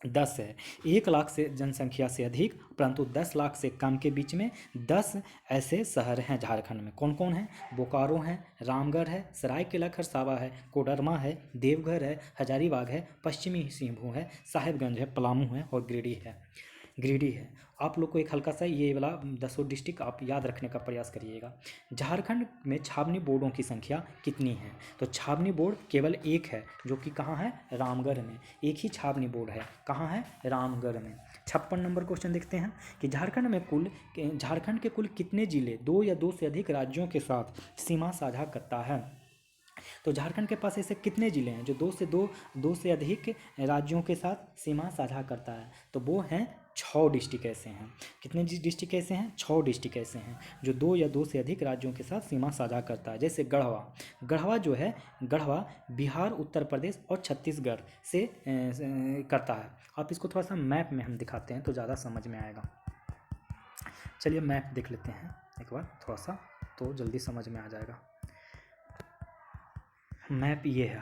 10 है। 1 लाख से जनसंख्या से अधिक परंतु 10 लाख से कम के बीच में 10 ऐसे शहर हैं झारखंड में। कौन कौन है? बोकारो है, रामगढ़ है, सरायकेला खरसावा है, कोडरमा है, देवघर है, हजारीबाग है, पश्चिमी सिंहभूम है, साहिबगंज है, पलामू है और गिरिडीह है। आप लोग को एक हल्का सा ये वाला 10 डिस्ट्रिक्ट आप याद रखने का प्रयास करिएगा। झारखंड में छावनी बोर्डों की संख्या कितनी है? तो छावनी बोर्ड केवल एक है, जो कि कहाँ है? रामगढ़ में। एक ही छावनी बोर्ड है। कहाँ है? रामगढ़ में। 56 नंबर क्वेश्चन देखते हैं कि झारखंड के कुल कितने जिले 2 या 2 से अधिक राज्यों के साथ सीमा साझा करता है? तो झारखंड के पास ऐसे कितने ज़िले हैं जो 2 से अधिक राज्यों के साथ सीमा साझा करता है? तो वो हैं 6 डिस्ट्रिक्ट ऐसे हैं। कितने डिस्ट्रिक्ट ऐसे हैं? 6 डिस्ट्रिक्ट ऐसे हैं जो 2 या 2 से अधिक राज्यों के साथ सीमा साझा करता है। जैसे गढ़वा जो है, गढ़वा बिहार, उत्तर प्रदेश और छत्तीसगढ़ से करता है। आप इसको थोड़ा सा मैप में हम दिखाते हैं तो ज़्यादा समझ में आएगा। चलिए मैप देख लेते हैं एक बार थोड़ा सा, तो जल्दी समझ में आ जाएगा। मैप ये है।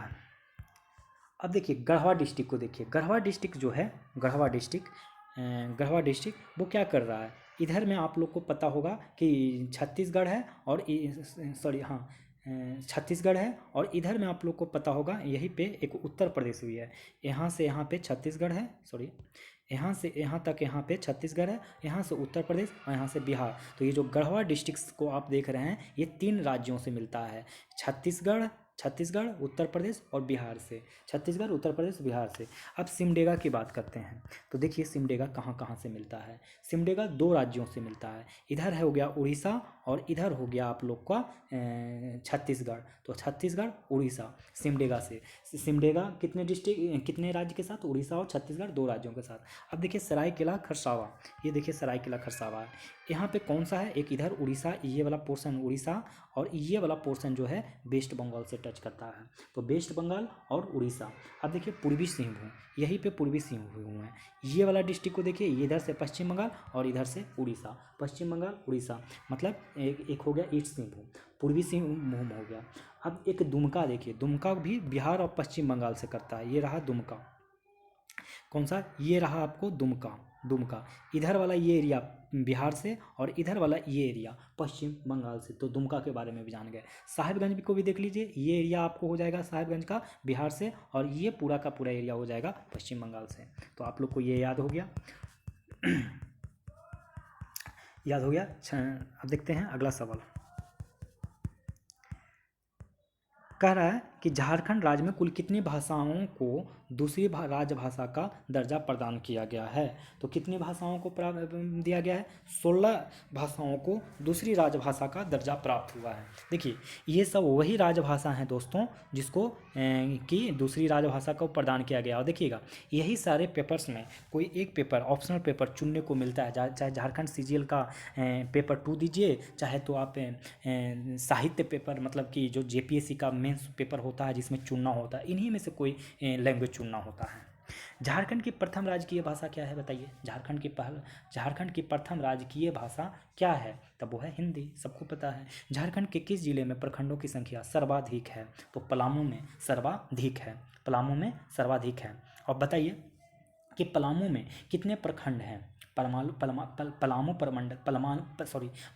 अब देखिए गढ़वा डिस्ट्रिक्ट को देखिए। गढ़वा डिस्ट्रिक्ट जो है, गढ़वा डिस्ट्रिक्ट वो क्या कर रहा है? इधर में आप लोग को पता होगा कि छत्तीसगढ़ है और छत्तीसगढ़ है और इधर में आप लोग को पता होगा यहीं पे एक उत्तर प्रदेश भी है। यहाँ से यहाँ पे छत्तीसगढ़ है, यहाँ से यहाँ तक यहाँ पे छत्तीसगढ़ है, यहाँ से उत्तर प्रदेश और यहाँ से बिहार। तो ये जो गढ़वा डिस्ट्रिक्ट को आप देख रहे हैं ये 3 राज्यों से मिलता है। छत्तीसगढ़, उत्तर प्रदेश और बिहार से। छत्तीसगढ़, उत्तर प्रदेश, बिहार से। अब सिमडेगा की बात करते हैं तो देखिए सिमडेगा कहाँ कहाँ से मिलता है। सिमडेगा 2 राज्यों से मिलता है। इधर हो गया उड़ीसा और इधर हो गया आप लोग का छत्तीसगढ़। तो छत्तीसगढ़, उड़ीसा, सिमडेगा से। सिमडेगा कितने राज्य के साथ? उड़ीसा और छत्तीसगढ़ 2 राज्यों के साथ। अब देखिए सरायकेला खरसावा, ये देखिए सरायकेला खरसावा है। यहाँ पे कौन सा है? एक इधर उड़ीसा, ये वाला पोर्शन उड़ीसा और ये वाला पोर्शन जो है वेस्ट बंगाल से टच करता है। तो वेस्ट बंगाल और उड़ीसा। अब देखिए पूर्वी सिंहभूम, यहीं पे पूर्वी सिंहभूम है। ये वाला डिस्ट्रिक्ट को देखिए, ये इधर से पश्चिम बंगाल और इधर से उड़ीसा। पश्चिम बंगाल, उड़ीसा, मतलब एक हो गया ईस्ट सिंहभूम, पूर्वी सिंहभूम हो गया। अब एक दुमका देखिए, दुमका भी बिहार और पश्चिम बंगाल से करता है। ये रहा दुमका। कौन सा? ये रहा आपको दुमका। इधर वाला ये एरिया बिहार से और इधर वाला ये एरिया पश्चिम बंगाल से। तो दुमका के बारे में भी जान गए। साहिबगंज को भी देख लीजिए, ये एरिया आपको हो जाएगा साहिबगंज का बिहार से और ये पूरा का पूरा एरिया हो जाएगा पश्चिम बंगाल से। तो आप लोग को ये याद हो गया। याद हो गया। अब देखते हैं अगला सवाल। कह रहा है कि झारखंड राज्य में कुल कितनी भाषाओं को दूसरी राजभाषा का दर्जा प्रदान किया गया है? तो कितनी भाषाओं को दिया गया है? 16 भाषाओं को दूसरी राजभाषा का दर्जा प्राप्त हुआ है। देखिए ये सब वही राजभाषा हैं दोस्तों जिसको कि दूसरी राजभाषा को प्रदान किया गया। और देखिएगा यही सारे पेपर्स में कोई एक पेपर ऑप्शनल पेपर चुनने को मिलता है। चाहे झारखंड CGL का पेपर 2 दीजिए, चाहे तो आप साहित्य पेपर मतलब कि जो JPSC का मेंस पेपर होता है जिसमें चुनना होता है, इन्हीं में से कोई लैंग्वेज चुनना होता है। झारखंड की प्रथम राजकीय भाषा क्या है बताइए? झारखंड की प्रथम राजकीय भाषा क्या है? तब वो है हिंदी, सबको पता है। झारखंड के किस जिले में प्रखंडों की संख्या सर्वाधिक है? तो पलामू में सर्वाधिक है। और बताइए कि पलामू में कितने प्रखंड हैं?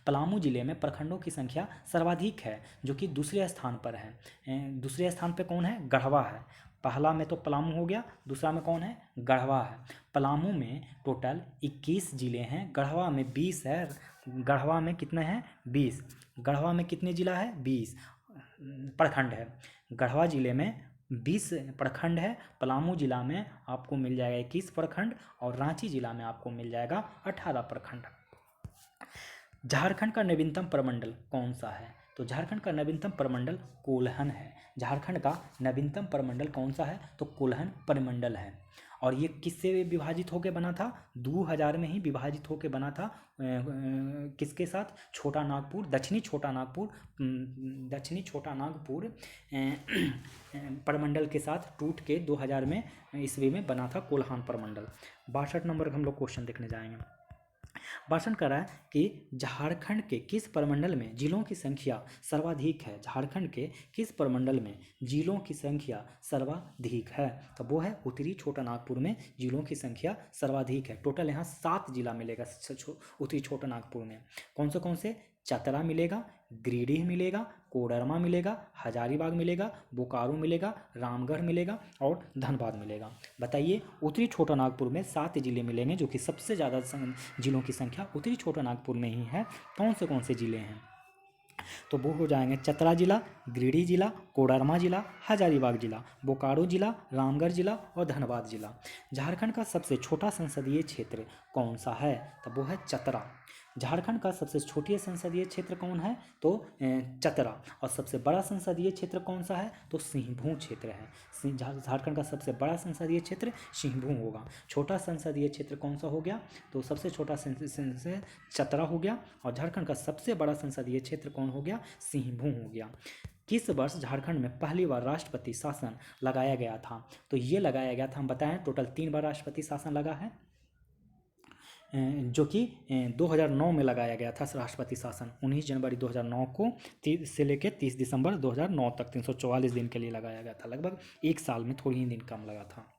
पलामू जिले में प्रखंडों की संख्या सर्वाधिक है, जो कि दूसरे स्थान पर है। दूसरे स्थान पर कौन है? गढ़वा है। पहला में तो पलामू हो गया, दूसरा में कौन है, गढ़वा है। पलामू में टोटल 21 जिले हैं, गढ़वा में 20 है। गढ़वा में कितने हैं, 20। गढ़वा में कितने जिला है, 20 प्रखंड है। गढ़वा जिले में 20 प्रखंड है। पलामू जिला में आपको मिल जाएगा 21 प्रखंड और रांची जिला में आपको मिल जाएगा 18 प्रखंड। झारखंड का नवीनतम प्रमंडल कौन सा है, तो झारखंड का नवीनतम प्रमंडल कोल्हन है। झारखंड का नवीनतम प्रमंडल कौन सा है, तो कोल्हन प्रमंडल है। और ये किससे विभाजित होकर बना था, 2000 में ही विभाजित होकर बना था। किसके साथ, छोटा नागपुर, दक्षिणी छोटा नागपुर प्रमंडल के साथ टूट के 2000 में ईस्वी में बना था कोल्हान प्रमंडल। 62 नंबर का हम लोग क्वेश्चन देखने जाएंगे। भाषण कर रहा है कि झारखंड के किस प्रमंडल में जिलों की संख्या सर्वाधिक है। झारखंड के किस प्रमंडल में जिलों की संख्या सर्वाधिक है, तो वो है उत्तरी छोटा नागपुर में जिलों की संख्या सर्वाधिक है। टोटल यहाँ 7 जिला मिलेगा उत्तरी छोटा नागपुर में। कौन से, चतरा मिलेगा, गिरिडीह मिलेगा, कोडरमा मिलेगा, हजारीबाग मिलेगा, बोकारो मिलेगा, रामगढ़ मिलेगा और धनबाद मिलेगा। बताइए, उत्तरी छोटा नागपुर में 7 जिले मिलेंगे, जो कि सबसे ज़्यादा जिलों की संख्या उत्तरी छोटा नागपुर में ही है। कौन से जिले हैं, तो वो हो जाएंगे चतरा जिला, गिरिडीह जिला, कोडरमा जिला, हजारीबाग जिला, बोकारो जिला, रामगढ़ जिला और धनबाद जिला। झारखंड का सबसे छोटा संसदीय क्षेत्र कौन सा है, तो वो है चतरा। झारखंड का सबसे छोटी संसदीय क्षेत्र कौन है, तो चतरा। और सबसे बड़ा संसदीय क्षेत्र कौन सा है, तो सिंहभूम क्षेत्र है। झारखंड का सबसे बड़ा संसदीय क्षेत्र सिंहभूम होगा। छोटा संसदीय क्षेत्र कौन सा हो गया, तो सबसे छोटा संसदीय चतरा हो गया। और झारखंड का सबसे बड़ा संसदीय क्षेत्र कौन हो गया, सिंहभूम हो गया। किस वर्ष झारखंड में पहली बार राष्ट्रपति शासन लगाया गया था, तो ये लगाया गया था, हम बताएं टोटल 3 बार राष्ट्रपति शासन लगा है, जो कि 2009 में लगाया गया था राष्ट्रपति शासन। 19 जनवरी 2009 को से लेकर 30 दिसंबर 2009 तक 344 दिन के लिए लगाया गया था। लगभग 1 साल में थोड़ी ही दिन कम लगा था।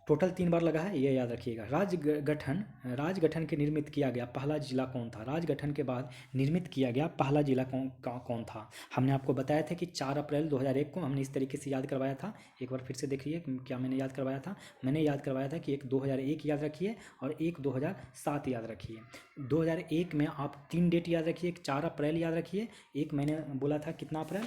टोटल 3 बार लगा है, ये याद रखिएगा। राजगठन के निर्मित किया गया पहला जिला कौन था। राजगठन के बाद निर्मित किया गया पहला जिला कौन था। हमने आपको बताया था कि 4 अप्रैल 2001 को हमने इस तरीके से याद करवाया था। एक बार फिर से देखिए क्या मैंने याद करवाया था। मैंने याद करवाया था कि एक 2001 याद रखिए और एक 2007 याद रखिए। 2001 में आप 3 डेट याद रखिए, एक 4 अप्रैल याद रखिए, एक मैंने बोला था कितना अप्रैल,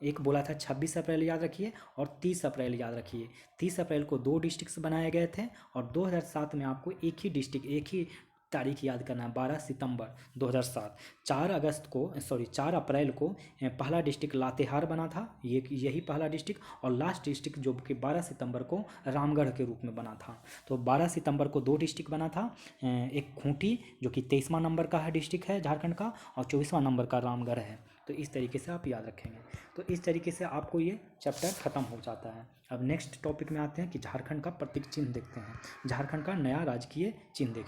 एक बोला था 26 अप्रैल याद रखिए और 30 अप्रैल याद रखिए। 30 अप्रैल को 2 डिस्ट्रिक्ट बनाए गए थे और 2007 में आपको एक ही डिस्ट्रिक्ट, एक ही तारीख याद करना है, 12 सितंबर 2007। 4 अप्रैल को पहला डिस्ट्रिक्ट लातेहार बना था, यही पहला डिस्ट्रिक्ट। और लास्ट डिस्ट्रिक्ट जो कि 12 सितंबर को रामगढ़ के रूप में बना था। तो 12 सितंबर को 2 डिस्ट्रिक्ट बना था, एक खूंटी जो कि 23वां नंबर का है डिस्ट्रिक्ट है झारखंड का, और 24वां नंबर का रामगढ़ है। तो इस तरीके से आप याद रखेंगे। तो इस तरीके से आपको ये चैप्टर ख़त्म हो जाता है। अब नेक्स्ट टॉपिक में आते हैं कि झारखंड का प्रतीक चिन्ह देखते हैं। झारखंड का नया राजकीय चिन्ह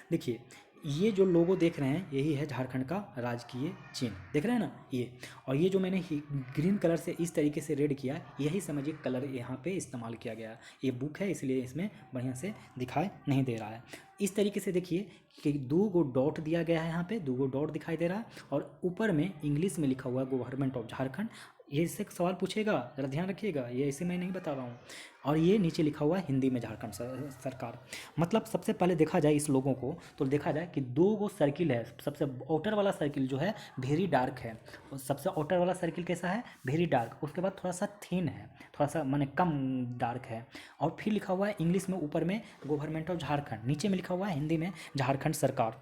देखिए, ये जो लोगो देख रहे हैं यही है झारखंड का राजकीय चिन्ह, देख रहे हैं ना ये। और ये जो मैंने ग्रीन कलर से इस तरीके से रेड किया, यही समझिए कलर यहाँ पे इस्तेमाल किया गया है। ये बुक है इसलिए इसमें बढ़िया से दिखाई नहीं दे रहा है। इस तरीके से देखिए कि 2 डॉट दिया गया है, यहाँ पे 2 डॉट दिखाई दे रहा है और ऊपर में इंग्लिश में लिखा हुआ है गवर्नमेंट ऑफ झारखंड। ये इससे सवाल पूछेगा, जरा ध्यान रखिएगा, ये ऐसे मैं नहीं बता रहा हूँ। और ये नीचे लिखा हुआ है हिंदी में झारखंड सरकार। मतलब सबसे पहले देखा जाए इस लोगों को तो देखा जाए कि 2 सर्किल है। सबसे आउटर वाला सर्किल जो है वेरी डार्क है, सबसे आउटर वाला सर्किल कैसा है, वेरी डार्क। उसके बाद थोड़ा सा थिन है, थोड़ा सा माने कम डार्क है। और फिर लिखा हुआ है इंग्लिश में ऊपर में गवर्नमेंट ऑफ झारखंड, नीचे में लिखा हुआ है हिंदी में झारखंड सरकार।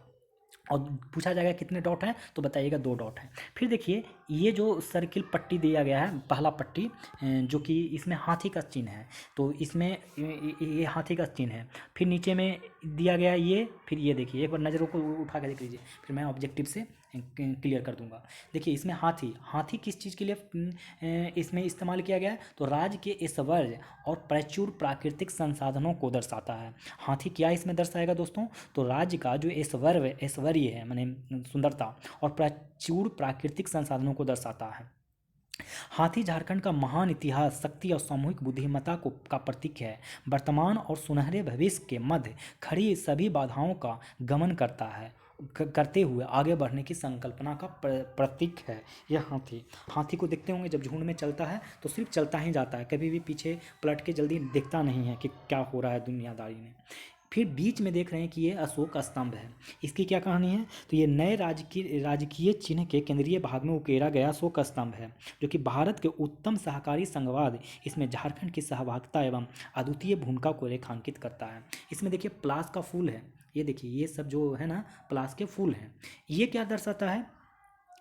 और पूछा जाएगा कितने डॉट हैं, तो बताइएगा 2 डॉट हैं। फिर देखिए ये जो सर्किल पट्टी दिया गया है, पहला पट्टी जो कि इसमें हाथी का चिन्ह है, तो इसमें ये हाथी का चिन्ह है। फिर नीचे में दिया गया है ये, फिर ये देखिए, एक बार नज़रों को उठा के देख लीजिए, फिर मैं ऑब्जेक्टिव से क्लियर कर दूंगा। देखिए इसमें हाथी किस चीज़ के लिए इसमें इस्तेमाल किया गया है, तो राज्य के ऐश्वर्य और प्रचुर प्राकृतिक संसाधनों को दर्शाता है। हाथी क्या इसमें दर्शाएगा दोस्तों, तो राज्य का जो ऐश्वर्य है माने सुंदरता और प्रचुर प्राकृतिक संसाधनों को दर्शाता है। हाथी झारखंड का महान इतिहास, शक्ति और सामूहिक बुद्धिमत्ता का प्रतीक है। वर्तमान और सुनहरे भविष्य के मध्य खड़ी सभी बाधाओं का गमन करता है करते हुए आगे बढ़ने की संकल्पना का प्रतीक है यह हाथी। हाथी को देखते होंगे जब झुंड में चलता है तो सिर्फ चलता ही जाता है, कभी भी पीछे पलट के जल्दी देखता नहीं है कि क्या हो रहा है दुनियादारी में। फिर बीच में देख रहे हैं कि ये अशोक स्तंभ है। इसकी क्या कहानी है, तो ये नए राजकीय चिन्ह के केंद्रीय भाग में उकेरा गया अशोक स्तंभ है, जो कि भारत के उत्तम सहकारी संघवाद, इसमें झारखंड की सहभागिता एवं अद्वितीय भूमिका को रेखांकित करता है। इसमें देखिए प्लास का फूल है, ये देखिए ये सब जो है ना प्लास के फूल हैं। ये क्या दर्शाता है,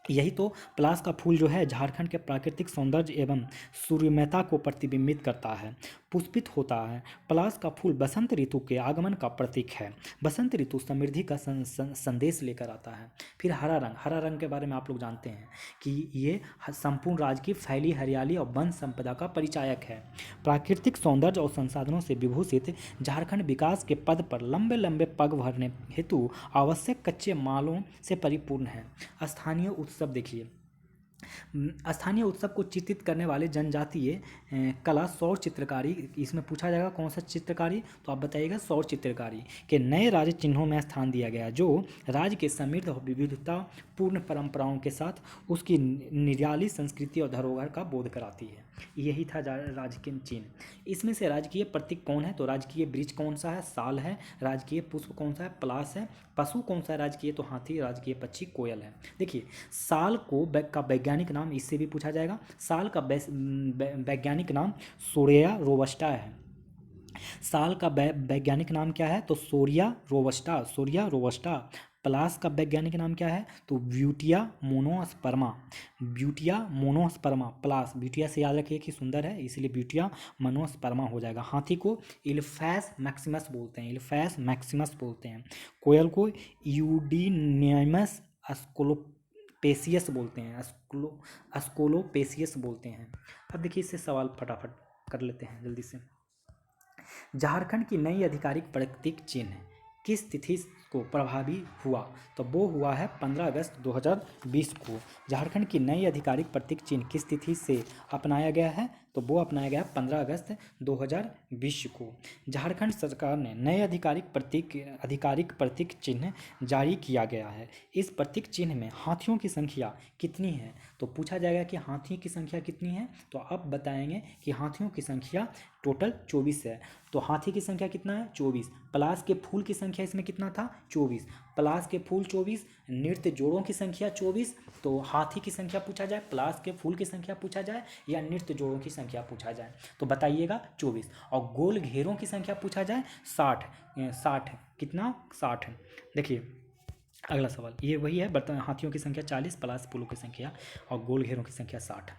यही तो प्लास का फूल जो है झारखंड के प्राकृतिक सौंदर्य एवं सूर्यमयता को प्रतिबिंबित करता है, पुष्पित होता है। प्लास का फूल बसंत ऋतु के आगमन का प्रतीक है। बसंत ऋतु समृद्धि का संदेश लेकर आता है। फिर हरा रंग के बारे में आप लोग जानते हैं कि ये संपूर्ण राज्य की फैली हरियाली और वन संपदा का परिचायक है। प्राकृतिक सौंदर्य और संसाधनों से विभूषित झारखंड विकास के पद पर लंबे लंबे पग भरने हेतु आवश्यक कच्चे मालों से परिपूर्ण है। स्थानीय उत्सव देखिए, स्थानीय उत्सव को चित्रित करने वाले जनजातीय कला सौर चित्रकारी, इसमें पूछा जाएगा कौन सा चित्रकारी, तो आप बताइएगा सौर चित्रकारी के नए राज्य चिन्हों में स्थान दिया गया, जो राज्य के समृद्ध और विविधता पूर्ण परंपराओं के साथ उसकी निराली संस्कृति और धरोहर का बोध कराती है। यही था राजकीय चिन्ह। इसमें से राजकीय प्रतीक कौन है, तो राजकीय वृक्ष कौन सा है, साल है। राजकीय पुष्प कौन सा है, पलाश है। पशु कौन सा है राजकीय, तो हाथी। राजकीय पक्षी कोयल है। देखिए साल को का वैज्ञानिक नाम, इससे भी पूछा जाएगा, साल का वैज्ञानिक नाम सोरेया रोबस्टा है। साल का वैज्ञानिक नाम क्या है, तो सोरिया रोबस्टा। प्लास का वैज्ञानिक नाम क्या है, तो ब्यूटिया मोनोस्पर्मा। प्लास ब्यूटिया से याद रखिए कि सुंदर है, इसलिए ब्यूटिया मोनोस्पर्मा हो जाएगा। हाथी को इल्फैस मैक्सिमस बोलते हैं। कोयल को यूडीनियमस अस्कोलोपेसियस बोलते हैं। अब देखिए इससे सवाल फटाफट कर लेते हैं जल्दी से। झारखंड की नई आधिकारिक प्रतीक चिन्ह किस तिथि को प्रभावी हुआ, तो वो हुआ है 15 अगस्त 2020 को। झारखंड की नई आधिकारिक प्रतीक चिन्ह किस तिथि से अपनाया गया है, तो वो अपनाया गया 15 अगस्त 2020 को। झारखंड सरकार ने नए आधिकारिक प्रतीक चिन्ह जारी किया गया है। इस प्रतीक चिन्ह में हाथियों की संख्या कितनी है, तो पूछा जाएगा कि हाथियों की संख्या कितनी है, तो आप बताएंगे कि हाथियों की संख्या टोटल 24 है। तो हाथी की संख्या कितना है, 24। पलाश के फूल की संख्या इसमें कितना था, 24। पलाश के फूल 24, नृत्य जोड़ों की संख्या 24। तो हाथी की संख्या पूछा जाए, पलाश के फूल की संख्या पूछा जाए या नृत्य जोड़ों की संख्या पूछा जाए, तो बताइएगा 24। और गोल घेरों की संख्या पूछा जाए 60 कितना, 60। देखिए अगला सवाल ये वही है, बर्तन हाथियों की संख्या 40, पलाश फूलों की संख्या और गोल घेरों की संख्या 60।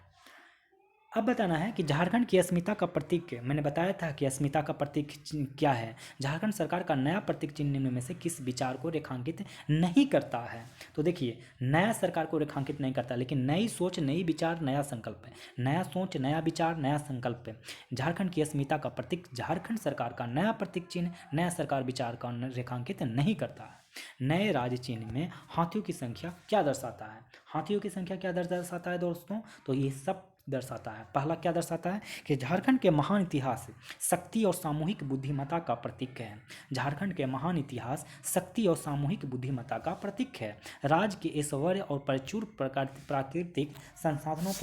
अब बताना है कि झारखंड की अस्मिता का प्रतीक, मैंने बताया था कि अस्मिता का प्रतीक क्या है। झारखंड सरकार का नया प्रतीक चिन्ह निम्न में से किस विचार को रेखांकित नहीं करता है, तो देखिए नया सरकार को रेखांकित नहीं करता, लेकिन नई सोच नई विचार नया संकल्प है। नया सोच नया विचार नया संकल्प है। झारखंड की अस्मिता का प्रतीक झारखंड सरकार का नया प्रतीक चिन्ह नया सरकार विचार का रेखांकित नहीं करता है। नए राज्य चिन्ह में हाथियों की संख्या क्या दर्शाता है, हाथियों की संख्या क्या दर्शाता है दोस्तों, तो ये सब दर्शाता है। पहला क्या दर्शाता है कि झारखंड के महान इतिहास शक्ति और सामूहिक बुद्धिमत्ता का प्रतीक है। झारखंड के महान इतिहास शक्ति और सामूहिक बुद्धिमत्ता का प्रतीक है। राज्य के ऐश्वर्य और प्रचुर प्राकृतिक संसाधनों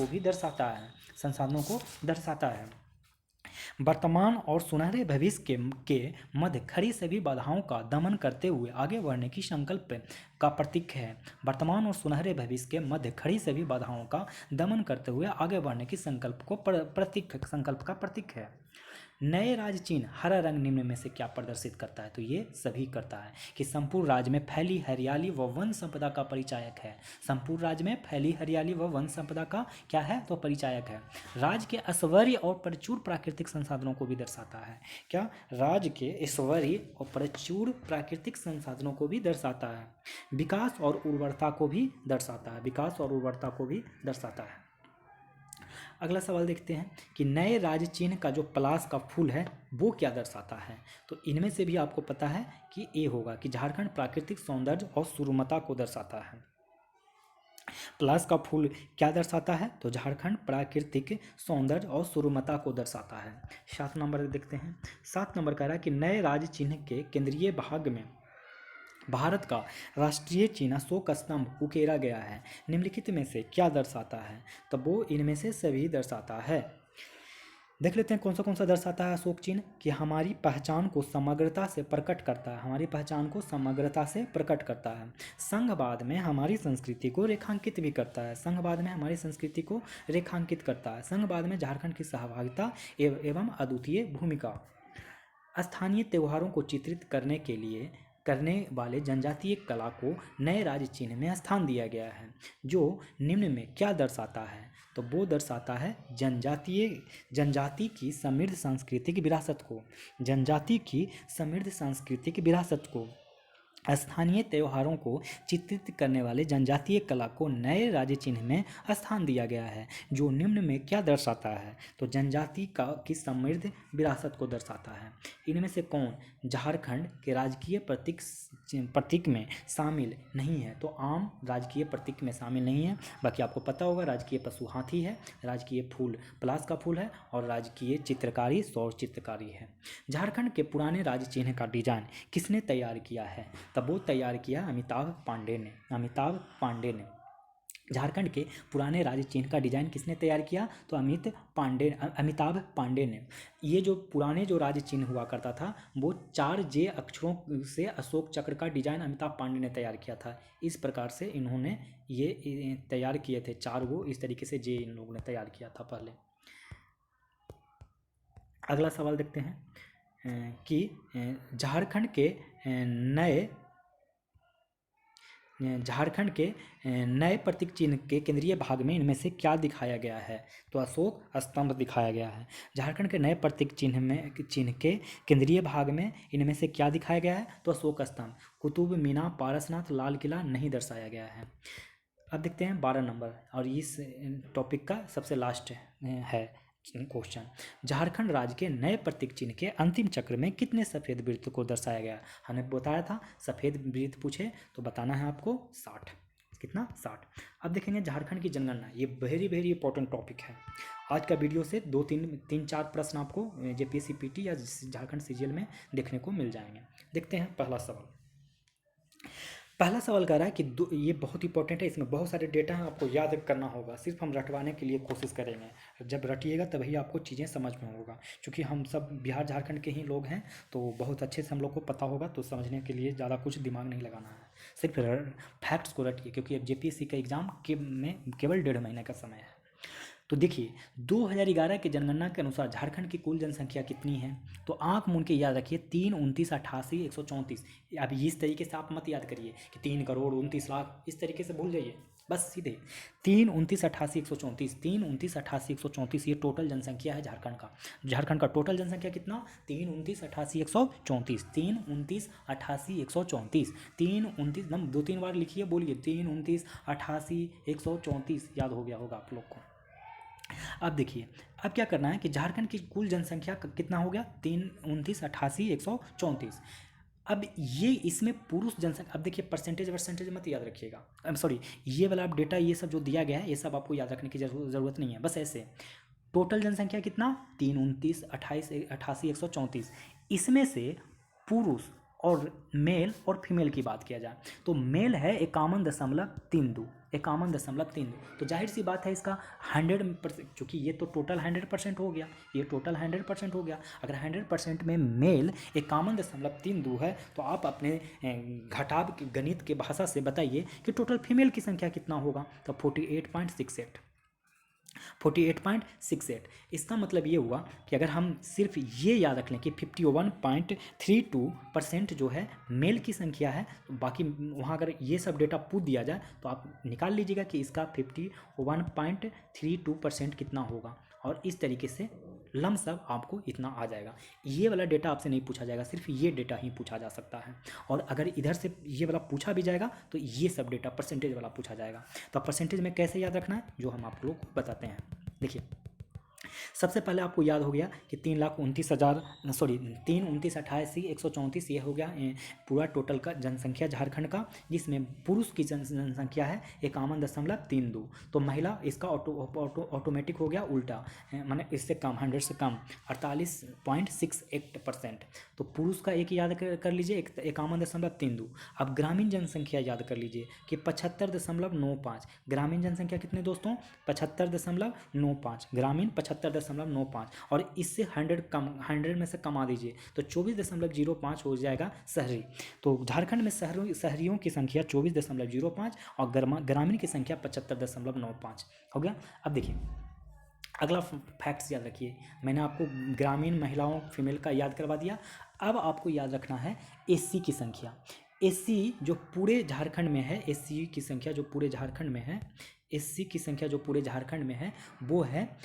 को दर्शाता है। वर्तमान और सुनहरे भविष्य के मध्य खड़ी सभी बाधाओं का दमन करते हुए आगे बढ़ने की संकल्प का प्रतीक है। वर्तमान और सुनहरे भविष्य के मध्य खड़ी सभी बाधाओं का दमन करते हुए आगे बढ़ने की संकल्प का प्रतीक है। नए राज्य चिन्ह हरा रंग निम्न में से क्या प्रदर्शित करता है, तो ये सभी करता है कि संपूर्ण राज्य में फैली हरियाली व वन संपदा का परिचायक है। संपूर्ण राज्य में फैली हरियाली व वन संपदा का क्या है, तो परिचायक है। राज्य के ऐश्वर्य और प्रचुर प्राकृतिक संसाधनों को भी दर्शाता है। क्या, राज्य के ऐश्वर्य और प्रचुर प्राकृतिक संसाधनों को भी दर्शाता है। विकास और उर्वरता को भी दर्शाता है। अगला सवाल देखते हैं कि नए राज्य चिन्ह का जो पलाश का फूल है वो क्या दर्शाता है, तो इनमें से भी आपको पता है कि ए होगा कि झारखंड प्राकृतिक सौंदर्य और सुरमता को दर्शाता है। पलाश का फूल क्या दर्शाता है, तो झारखंड प्राकृतिक सौंदर्य और सुरमता को दर्शाता है। 7 नंबर देखते हैं। 7 नंबर कह रहा है कि नए राज्य चिन्ह के केंद्रीय भाग में भारत का राष्ट्रीय चिन्ह अशोक स्तंभ उकेरा गया है, निम्नलिखित में से क्या दर्शाता है? तो वो इनमें से सभी दर्शाता है। देख लेते हैं कौन सा दर्शाता है अशोक चिन्ह, कि हमारी पहचान को समग्रता से प्रकट करता है, हमारी पहचान को समग्रता से प्रकट करता है। संघवाद में हमारी संस्कृति को रेखांकित भी करता है, संघवाद में हमारी संस्कृति को रेखांकित करता है। संघवाद में झारखंड की सहभागिता एवं अद्वितीय भूमिका। स्थानीय त्योहारों को चित्रित करने वाले जनजातीय कला को नए राज्य चिन्ह में स्थान दिया गया है, जो निम्न में क्या दर्शाता है? तो वो दर्शाता है जनजाति की समृद्ध सांस्कृतिक विरासत को, जनजाति की समृद्ध सांस्कृतिक विरासत को। स्थानीय त्योहारों को चित्रित करने वाले जनजातीय कला को नए राज्य चिन्ह में स्थान दिया गया है, जो निम्न में क्या दर्शाता है? तो जनजाति की समृद्ध विरासत को दर्शाता है। इनमें से कौन झारखंड के राजकीय प्रतीक में शामिल नहीं है? तो आम राजकीय प्रतीक में शामिल नहीं है। बाकी आपको पता होगा राजकीय पशु हाथी है, राजकीय फूल पलाश का फूल है और राजकीय चित्रकारी सौर चित्रकारी है। झारखंड के पुराने राज्य चिन्ह का डिजाइन किसने तैयार किया है? तब वो तैयार किया अमिताभ पांडे ने। झारखंड के पुराने राज्य चिन्ह का डिजाइन किसने तैयार किया? तो अमिताभ पांडे ने। ये जो पुराने जो राज्य चिन्ह हुआ करता था वो 4 जे अक्षरों से अशोक चक्र का डिजाइन अमिताभ पांडे ने तैयार किया था। इस प्रकार से इन्होंने ये तैयार किए थे 4 वो, इस तरीके से जे इन लोगों ने तैयार किया था पहले। अगला सवाल देखते हैं कि झारखंड के नए प्रतीक चिन्ह के केंद्रीय भाग में इनमें से क्या दिखाया गया है? तो अशोक स्तंभ दिखाया गया है। झारखंड के नए प्रतीक चिन्ह के केंद्रीय भाग में इनमें से क्या दिखाया गया है? तो अशोक स्तंभ। कुतुब मीनार, पारसनाथ, लाल किला नहीं दर्शाया गया है। अब देखते हैं 12 नंबर, और इस टॉपिक का सबसे लास्ट है क्वेश्चन। झारखंड राज्य के नए प्रतीक चिन्ह के अंतिम चक्र में कितने सफ़ेद वृत्त को दर्शाया गया? हमने बताया था सफ़ेद वृत्त पूछे तो बताना है आपको 60। कितना? 60। अब देखेंगे झारखंड की जनगणना, ये वेरी इंपॉर्टेंट टॉपिक है। आज का वीडियो से 2-3-4 प्रश्न आपको जेपीएससी पीटी या झारखंड सीजीएल में देखने को मिल जाएंगे। देखते हैं पहला सवाल कह रहा है कि ये बहुत इंपॉर्टेंट है, इसमें बहुत सारे डेटा हैं, आपको याद करना होगा। सिर्फ हम रटवाने के लिए कोशिश करेंगे, जब रटिएगा तभी आपको चीज़ें समझ में होगा। क्योंकि हम सब बिहार झारखंड के ही लोग हैं तो बहुत अच्छे से हम लोग को पता होगा, तो समझने के लिए ज़्यादा कुछ दिमाग नहीं लगाना है, सिर्फ फैक्ट्स को रटिए। क्योंकि अब जेपीएससी का एग्ज़ाम में केवल 1.5 महीने का समय है। तो देखिए 2011 की जनगणना के अनुसार झारखंड की कुल जनसंख्या कितनी है? तो आंख मूंद के याद रखिए 3, 29, 88, 134। अब इस तरीके से आप मत याद करिए कि 3 करोड़ 29 लाख, इस तरीके से भूल जाइए। बस सीधे 3, 29, 88, 134, 3, 29, 88, 134 ये टोटल जनसंख्या है झारखंड का। झारखंड का टोटल जनसंख्या कितना? 3, 29, 88, 134, 3, 29, 88, 134, 3, 29, 2-3 बार लिखिए, बोलिए 3, 29, 88, 134। याद हो गया होगा आप लोग को। अब देखिए अब क्या करना है कि झारखंड की कुल जनसंख्या कितना हो गया? 3, 29, 88, 134। अब ये इसमें पुरुष जनसंख्या, अब देखिए परसेंटेज मत याद रखिएगा, सॉरी ये वाला डेटा ये सब जो दिया गया है ये सब आपको याद रखने की ज़रूरत नहीं है। बस ऐसे टोटल जनसंख्या कितना? 3, 29, 28, 88, 134। इसमें से पुरुष और मेल और फीमेल की बात किया जाए तो मेल है 51.32, 51.32। तो जाहिर सी बात है इसका 100%, क्योंकि ये तो टोटल 100% हो गया, ये टोटल 100% हो गया। अगर 100% में मेल 51.32 है तो आप अपने घटाव गणित के भाषा से बताइए कि टोटल फीमेल की संख्या कितना होगा? तो 48.68। 48.68। इसका मतलब ये हुआ कि अगर हम सिर्फ ये याद रख लें कि 51.32% जो है मेल की संख्या है, तो बाकी वहाँ अगर ये सब डेटा पूछ दिया जाए तो आप निकाल लीजिएगा कि इसका 51.32% कितना होगा, और इस तरीके से लमसम आपको इतना आ जाएगा। ये वाला डेटा आपसे नहीं पूछा जाएगा, सिर्फ ये डेटा ही पूछा जा सकता है। और अगर इधर से ये वाला पूछा भी जाएगा तो ये सब डेटा परसेंटेज वाला पूछा जाएगा। तो परसेंटेज में कैसे याद रखना है जो हम आप लोग को बताते हैं। देखिए सबसे पहले आपको याद हो गया कि 3,29,000 सॉरी 3,29,88,134 ये हो गया पूरा टोटल का जनसंख्या झारखंड का, जिसमें पुरुष की जनसंख्या है 51.32। तो महिला इसका ऑटोमेटिक हो गया उल्टा, माने इससे कम 100 से कम 48.68%। तो पुरुष का एक याद कर लीजिए 51.32। अब ग्रामीण जनसंख्या याद कर लीजिए कि 75.95। ग्रामीण जनसंख्या कितने दोस्तों 75.95, ग्रामीण 75.95, और इससे 100 में से कमा दीजिए तो 24.05 हो जाएगा शहरी। तो झारखंड में शहरियों की संख्या 24.05 और ग्रामीण की संख्या 75.95 हो गया। अब देखिए अगला फैक्ट्स याद रखिए, मैंने आपको ग्रामीण महिलाओं फीमेल का याद करवा दिया। अब आपको याद रखना है एससी की संख्या। एससी जो पूरे झारखंड में है, एससी की संख्या जो पूरे झारखंड में है, एससी की संख्या जो पूरे झारखंड में है वो है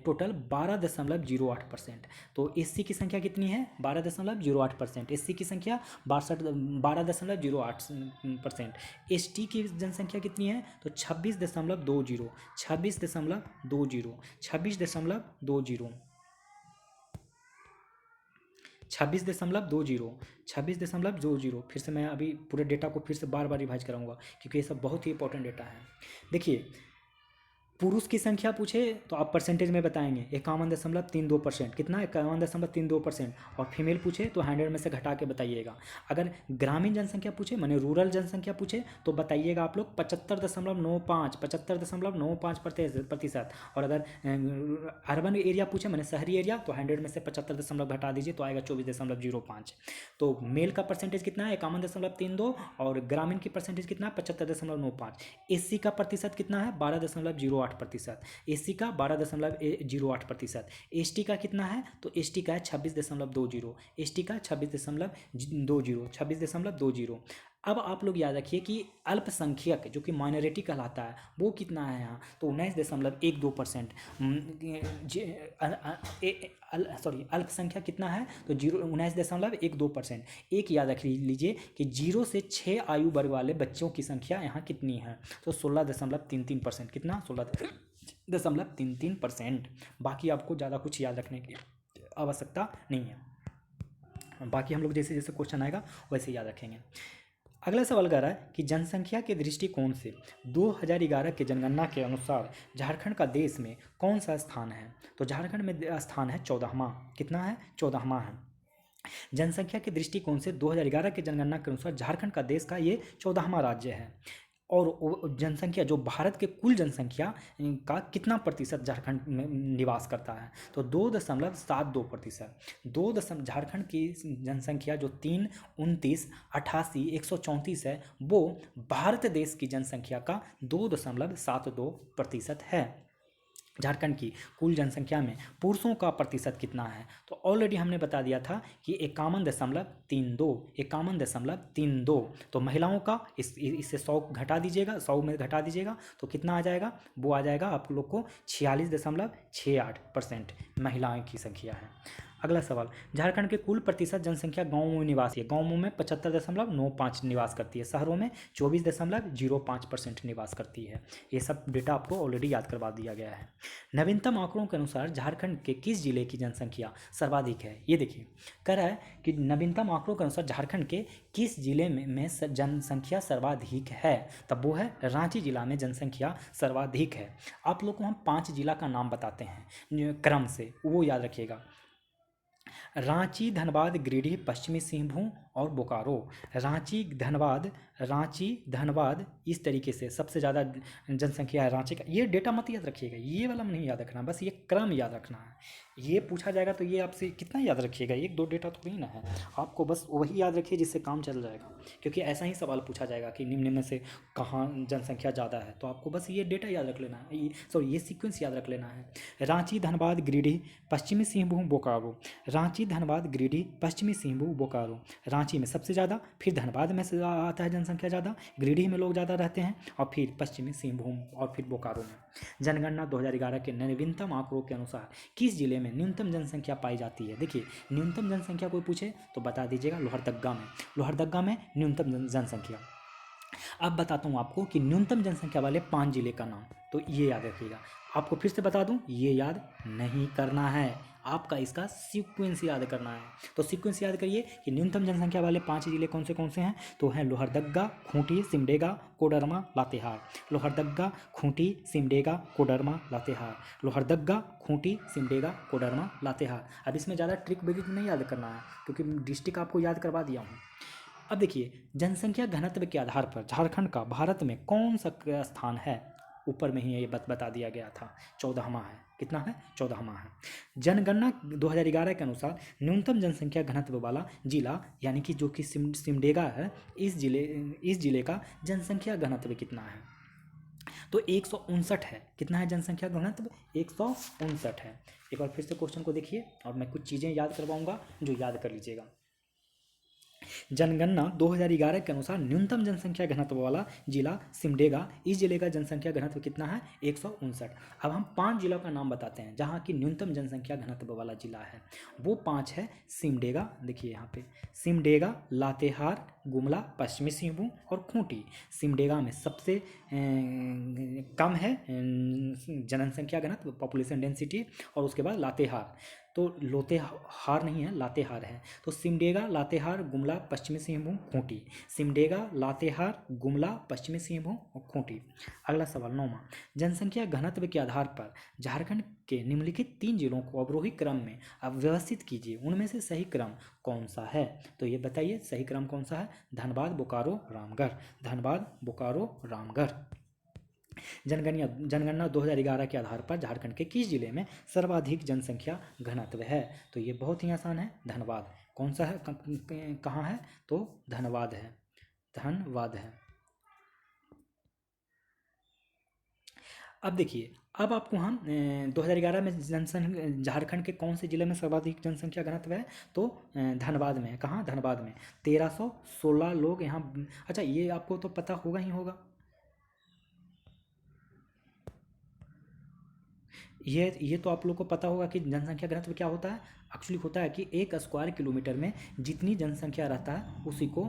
टोटल 12.08%। तो एससी की संख्या कितनी है 12.08%, एससी की संख्या 12.08%। एसटी की जनसंख्या कितनी है तो 26.20, 26.20, 26.20, 26.20। फिर से मैं अभी पूरे डेटा को फिर से बार बार रिवाइज कराऊंगा क्योंकि ये सब बहुत ही इंपॉर्टेंट डेटा है। देखिए पुरुष की संख्या पूछे तो आप परसेंटेज में बताएंगे 51.32%, कितना 51.32%, और फीमेल पूछे तो 100 में से घटा के बताइएगा। अगर ग्रामीण जनसंख्या पूछे माने रूरल जनसंख्या पूछे तो बताइएगा आप लोग 75.95%। और अगर अर्बन एरिया पूछे माने शहरी एरिया तो 100 में से 75 घटा दीजिए तो आएगा 24.05। तो मेल का परसेंटेज कितना है 51.32 और ग्रामीण की परसेंटेज कितना है 75.95। एससी का प्रतिशत कितना है 12.08%, एससी का 12.08%। एसटी का कितना है तो एसटी का है 26.20, एसटी का 26.20। अब आप लोग याद रखिए कि अल्पसंख्यक जो कि माइनॉरिटी कहलाता है वो कितना है यहाँ तो 19.12%। सॉरी अल्पसंख्यक कितना है तो 19.12%। एक याद रख लीजिए कि 0 से 6 आयु वर्ग वाले बच्चों की संख्या यहाँ कितनी है तो 16.33%। कितना 16.33%। बाकी आपको ज़्यादा कुछ याद रखने की आवश्यकता नहीं है, बाकी हम लोग जैसे जैसे क्वेश्चन आएगा वैसे याद रखेंगे। अगला सवाल कह रहा है कि जनसंख्या के दृष्टिकोण से 2011 की जनगणना के अनुसार झारखंड का देश में कौन सा स्थान है तो झारखंड में स्थान है 14वां। कितना है 14वां है। जनसंख्या के दृष्टिकोण से 2011 की जनगणना के अनुसार झारखंड का देश का ये 14वां राज्य है। और जनसंख्या जो भारत के कुल जनसंख्या का कितना प्रतिशत झारखंड में निवास करता है तो 2.72%। झारखंड की जनसंख्या जो 3,29,88,134 है वो भारत देश की जनसंख्या का 2.72% है। झारखंड की कुल जनसंख्या में पुरुषों का प्रतिशत कितना है तो ऑलरेडी हमने बता दिया था कि 51.32। तो महिलाओं का इससे 100 घटा दीजिएगा, 100 में घटा दीजिएगा तो कितना आ जाएगा वो आ जाएगा आप लोग को 46.68% महिलाओं की संख्या है। अगला सवाल, झारखंड के कुल प्रतिशत जनसंख्या गांवों में निवासी है। गांवों में 75.95 निवास करती है, शहरों में 24.05% निवास करती है। ये सब डेटा आपको ऑलरेडी याद करवा दिया गया है। नवीनतम आंकड़ों के अनुसार झारखंड के किस जिले की जनसंख्या सर्वाधिक है। ये देखिए कह रहा है कि नवीनतम आंकड़ों के अनुसार झारखंड के किस जिले में जनसंख्या सर्वाधिक है, तब वो है रांची जिला में जनसंख्या सर्वाधिक है। आप लोग को हम 5 जिला का नाम बताते हैं क्रम से, वो याद रखिएगा। रांची, धनबाद, गिरिडीह, पश्चिमी सिंहभूम और बोकारो। रांची धनबाद इस तरीके से सबसे ज़्यादा जनसंख्या है रांची का। ये डेटा मत याद रखिएगा, ये वाला नहीं याद रखना, बस ये क्रम याद रखना है। ये पूछा जाएगा तो ये आपसे कितना याद रखिएगा, 1-2 डेटा थोड़ी ना है, आपको बस वही याद रखिए जिससे काम चल जाएगा। क्योंकि ऐसा ही सवाल पूछा जाएगा कि निम्न में से कहाँ जनसंख्या ज़्यादा है, तो आपको बस ये डेटा याद रख लेना है, ये सीक्वेंस याद रख लेना है। रांची, धनबाद, गिरिडीह, पश्चिमी सिंहभूम, बोकारो। रांची, धनबाद, गिरिडीह, पश्चिमी सिंहभूम, बोकारो। रांची में सबसे ज़्यादा, फिर धनबाद में से आता है जनसंख्या ज़्यादा, गिरिडीह में लोग ज़्यादा रहते हैं और फिर पश्चिमी सिंहभूम और फिर बोकारो में। जनगणना 2011 के नवीनतम आंकड़ों के अनुसार किस जिले में न्यूनतम जनसंख्या पाई जाती है। देखिए न्यूनतम जनसंख्या कोई पूछे तो बता दीजिएगा लोहरदग्गा में, लोहरदग्गा में न्यूनतम जनसंख्या। अब बताता हूँ आपको कि न्यूनतम जनसंख्या वाले 5 जिले का नाम, तो ये याद रखिएगा। आपको फिर से बता दूं, ये याद नहीं करना है, आपका इसका सीक्वेंस याद करना है। तो सीक्वेंस याद करिए कि न्यूनतम जनसंख्या वाले 5 जिले कौन से हैं, तो हैं लोहरदगा, खूंटी, सिमडेगा, कोडरमा, लातेहार। लोहरदगा, खूंटी, सिमडेगा, कोडरमा, लातेहार। लोहरदगा, खूंटी, सिमडेगा, कोडरमा, लातेहार। अब इसमें ज़्यादा ट्रिक बेरिक नहीं याद करना है, क्योंकि डिस्ट्रिक्ट आपको याद करवा दिया हूँ। अब देखिए, जनसंख्या घनत्व के आधार पर झारखंड का भारत में कौन सा स्थान है, ऊपर में ही ये बता दिया गया था, 14वां है। कितना है? 14वां है। जनगणना 2011 के अनुसार न्यूनतम जनसंख्या घनत्व वाला जिला, यानी कि जो कि सिमडेगा है, इस जिले का जनसंख्या घनत्व कितना है, तो 159 है। कितना है जनसंख्या घनत्व? 159 है। एक बार फिर से क्वेश्चन को देखिए, और मैं कुछ चीज़ें याद करवाऊंगा जो याद कर लीजिएगा। जनगणना 2011 के अनुसार न्यूनतम जनसंख्या घनत्व वाला जिला सिमडेगा, इस जिले का जनसंख्या घनत्व कितना है? 159। अब हम 5 जिलों का नाम बताते हैं जहाँ की न्यूनतम जनसंख्या घनत्व वाला जिला है। वो 5 है सिमडेगा, देखिए यहाँ पे, सिमडेगा, लातेहार, गुमला, पश्चिमी सिंहभूम और खूंटी। सिमडेगा में सबसे कम है जनसंख्या घनत्व, पॉपुलेशन डेंसिटी, और उसके बाद लातेहार, तो लोतेहार नहीं है, लातेहार है। तो सिमडेगा, लातेहार, गुमला, पश्चिमी सिंहभूम, खूंटी। सिमडेगा, लातेहार, गुमला, पश्चिमी सिंहभूम और खूंटी। अगला सवाल 9वां, जनसंख्या घनत्व के आधार पर झारखंड के निम्नलिखित 3 जिलों को अवरोही क्रम में अब व्यवस्थित कीजिए, उनमें से सही क्रम कौन सा है, तो ये बताइए सही क्रम कौन सा है? धनबाद, बोकारो, रामगढ़। धनबाद, बोकारो, रामगढ़। जनगणना 2011 के आधार पर झारखंड के किस जिले में सर्वाधिक जनसंख्या घनत्व है, तो ये बहुत ही आसान है, धनबाद। कौन सा है, कहाँ है, तो धनबाद है, धनबाद है। अब देखिए, अब आपको हम 2011 में जनसंख्या झारखंड के कौन से जिले में सर्वाधिक जनसंख्या घनत्व है, तो धनबाद में है। कहाँ? धनबाद में। 1316 लोग यहाँ। अच्छा, ये आपको तो पता होगा ही होगा, ये तो आप लोग को पता होगा कि जनसंख्या घनत्व क्या होता है। एक्चुअली होता है कि 1 स्क्वायर किलोमीटर में जितनी जनसंख्या रहता है उसी को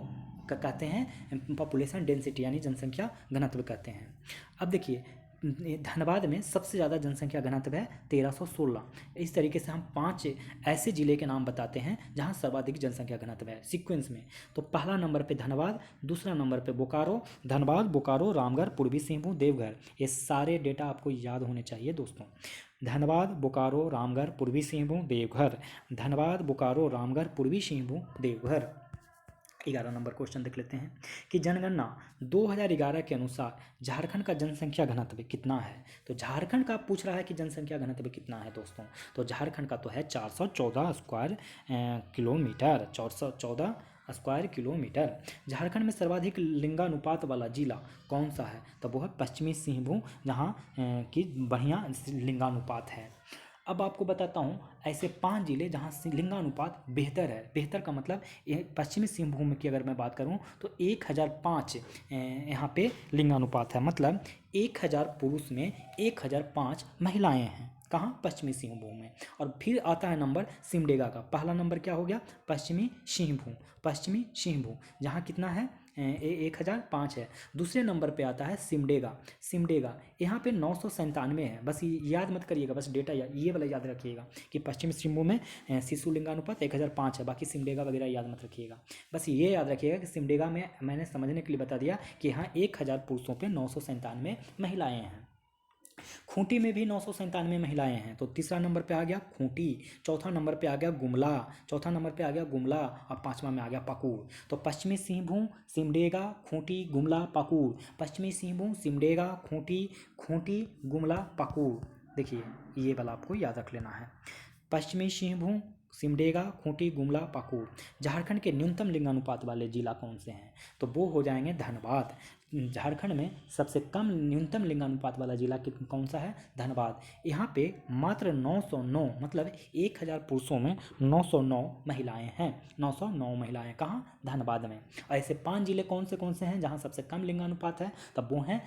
कहते हैं पॉपुलेशन डेंसिटी, यानी जनसंख्या घनत्व कहते हैं। अब देखिए, धनबाद में सबसे ज़्यादा जनसंख्या घनत्व है 1316। इस तरीके से हम 5 ऐसे ज़िले के नाम बताते हैं जहां सर्वाधिक जनसंख्या घनत्व है सीक्वेंस में। तो पहला नंबर पे धनबाद, दूसरा नंबर पे बोकारो, धनबाद, बोकारो, रामगढ़, पूर्वी सिंहभूम, देवघर। ये सारे डेटा आपको याद होने चाहिए दोस्तों। धनबाद, बोकारो, रामगढ़, पूर्वी सिंहभूम, देवघर। धनबाद, बोकारो, रामगढ़, पूर्वी सिंहभूम, देवघर। 11 नंबर क्वेश्चन देख लेते हैं कि जनगणना 2011 के अनुसार झारखंड का जनसंख्या घनत्व कितना है। तो झारखंड का पूछ रहा है कि जनसंख्या घनत्व कितना है दोस्तों, तो झारखंड का तो है 414 square kilometre, 414 square kilometre. Jharkhand में सर्वाधिक लिंगानुपात वाला जिला कौन सा है, तो वो है पश्चिमी सिंहभूम, जहाँ की बढ़िया लिंगानुपात है। अब आपको बताता हूँ ऐसे 5 जिले जहाँ से लिंगानुपात बेहतर है। बेहतर का मतलब पश्चिमी सिंहभूम की अगर मैं बात करूँ तो 1005 यहाँ पे लिंगानुपात है, मतलब 1000 पुरुष में 1005 महिलाएं हैं। कहाँ? पश्चिमी सिंहभूम में। और फिर आता है नंबर सिमडेगा का। पहला नंबर क्या हो गया? पश्चिमी सिंहभूम। पश्चिमी सिंहभूम जहाँ कितना है 1005 है। दूसरे नंबर पे आता है सिमडेगा। सिमडेगा यहाँ पे 997 है। बस ये याद मत करिएगा, बस डेटा ये वाला याद रखिएगा कि पश्चिमी सिंहभूम में शिशु लिंगानुपात 1005 है। बाकी सिमडेगा वगैरह याद मत रखिएगा, बस ये याद रखिएगा कि सिमडेगा में मैंने समझने के लिए बता दिया कि यहाँ 1000 पुरुषों पे 997 महिलाएं हैं। खूंटी में भी 997 महिलाएं हैं। तो तीसरा नंबर पे आ गया खूंटी, चौथा नंबर पे आ गया गुमला, चौथा नंबर पे आ गया गुमला, और पांचवा में आ गया पाकुड़। तो पश्चिमी सिंहभूम, सिमडेगा, खूंटी, गुमला, पाकुड़। पश्चिमी सिंहभूम, सिमडेगा, खूंटी, खूंटी, गुमला, पाकुड़। देखिए ये वाला आपको याद रख लेना है। पश्चिमी सिंहभूम, सिमडेगा, खूंटी, गुमला, पाकुड़। झारखंड के न्यूनतम लिंगानुपात वाले जिला कौन से हैं, तो वो हो जाएंगे धनबाद। झारखंड में सबसे कम न्यूनतम लिंगानुपात वाला जिला कौन सा है? धनबाद। यहाँ पे मात्र 909, मतलब 1000 पुरुषों में 909 महिलाएं हैं। 909 महिलाएं कहाँ? धनबाद में। और ऐसे 5 जिले कौन से हैं जहाँ सबसे कम लिंगानुपात है, तब वो हैं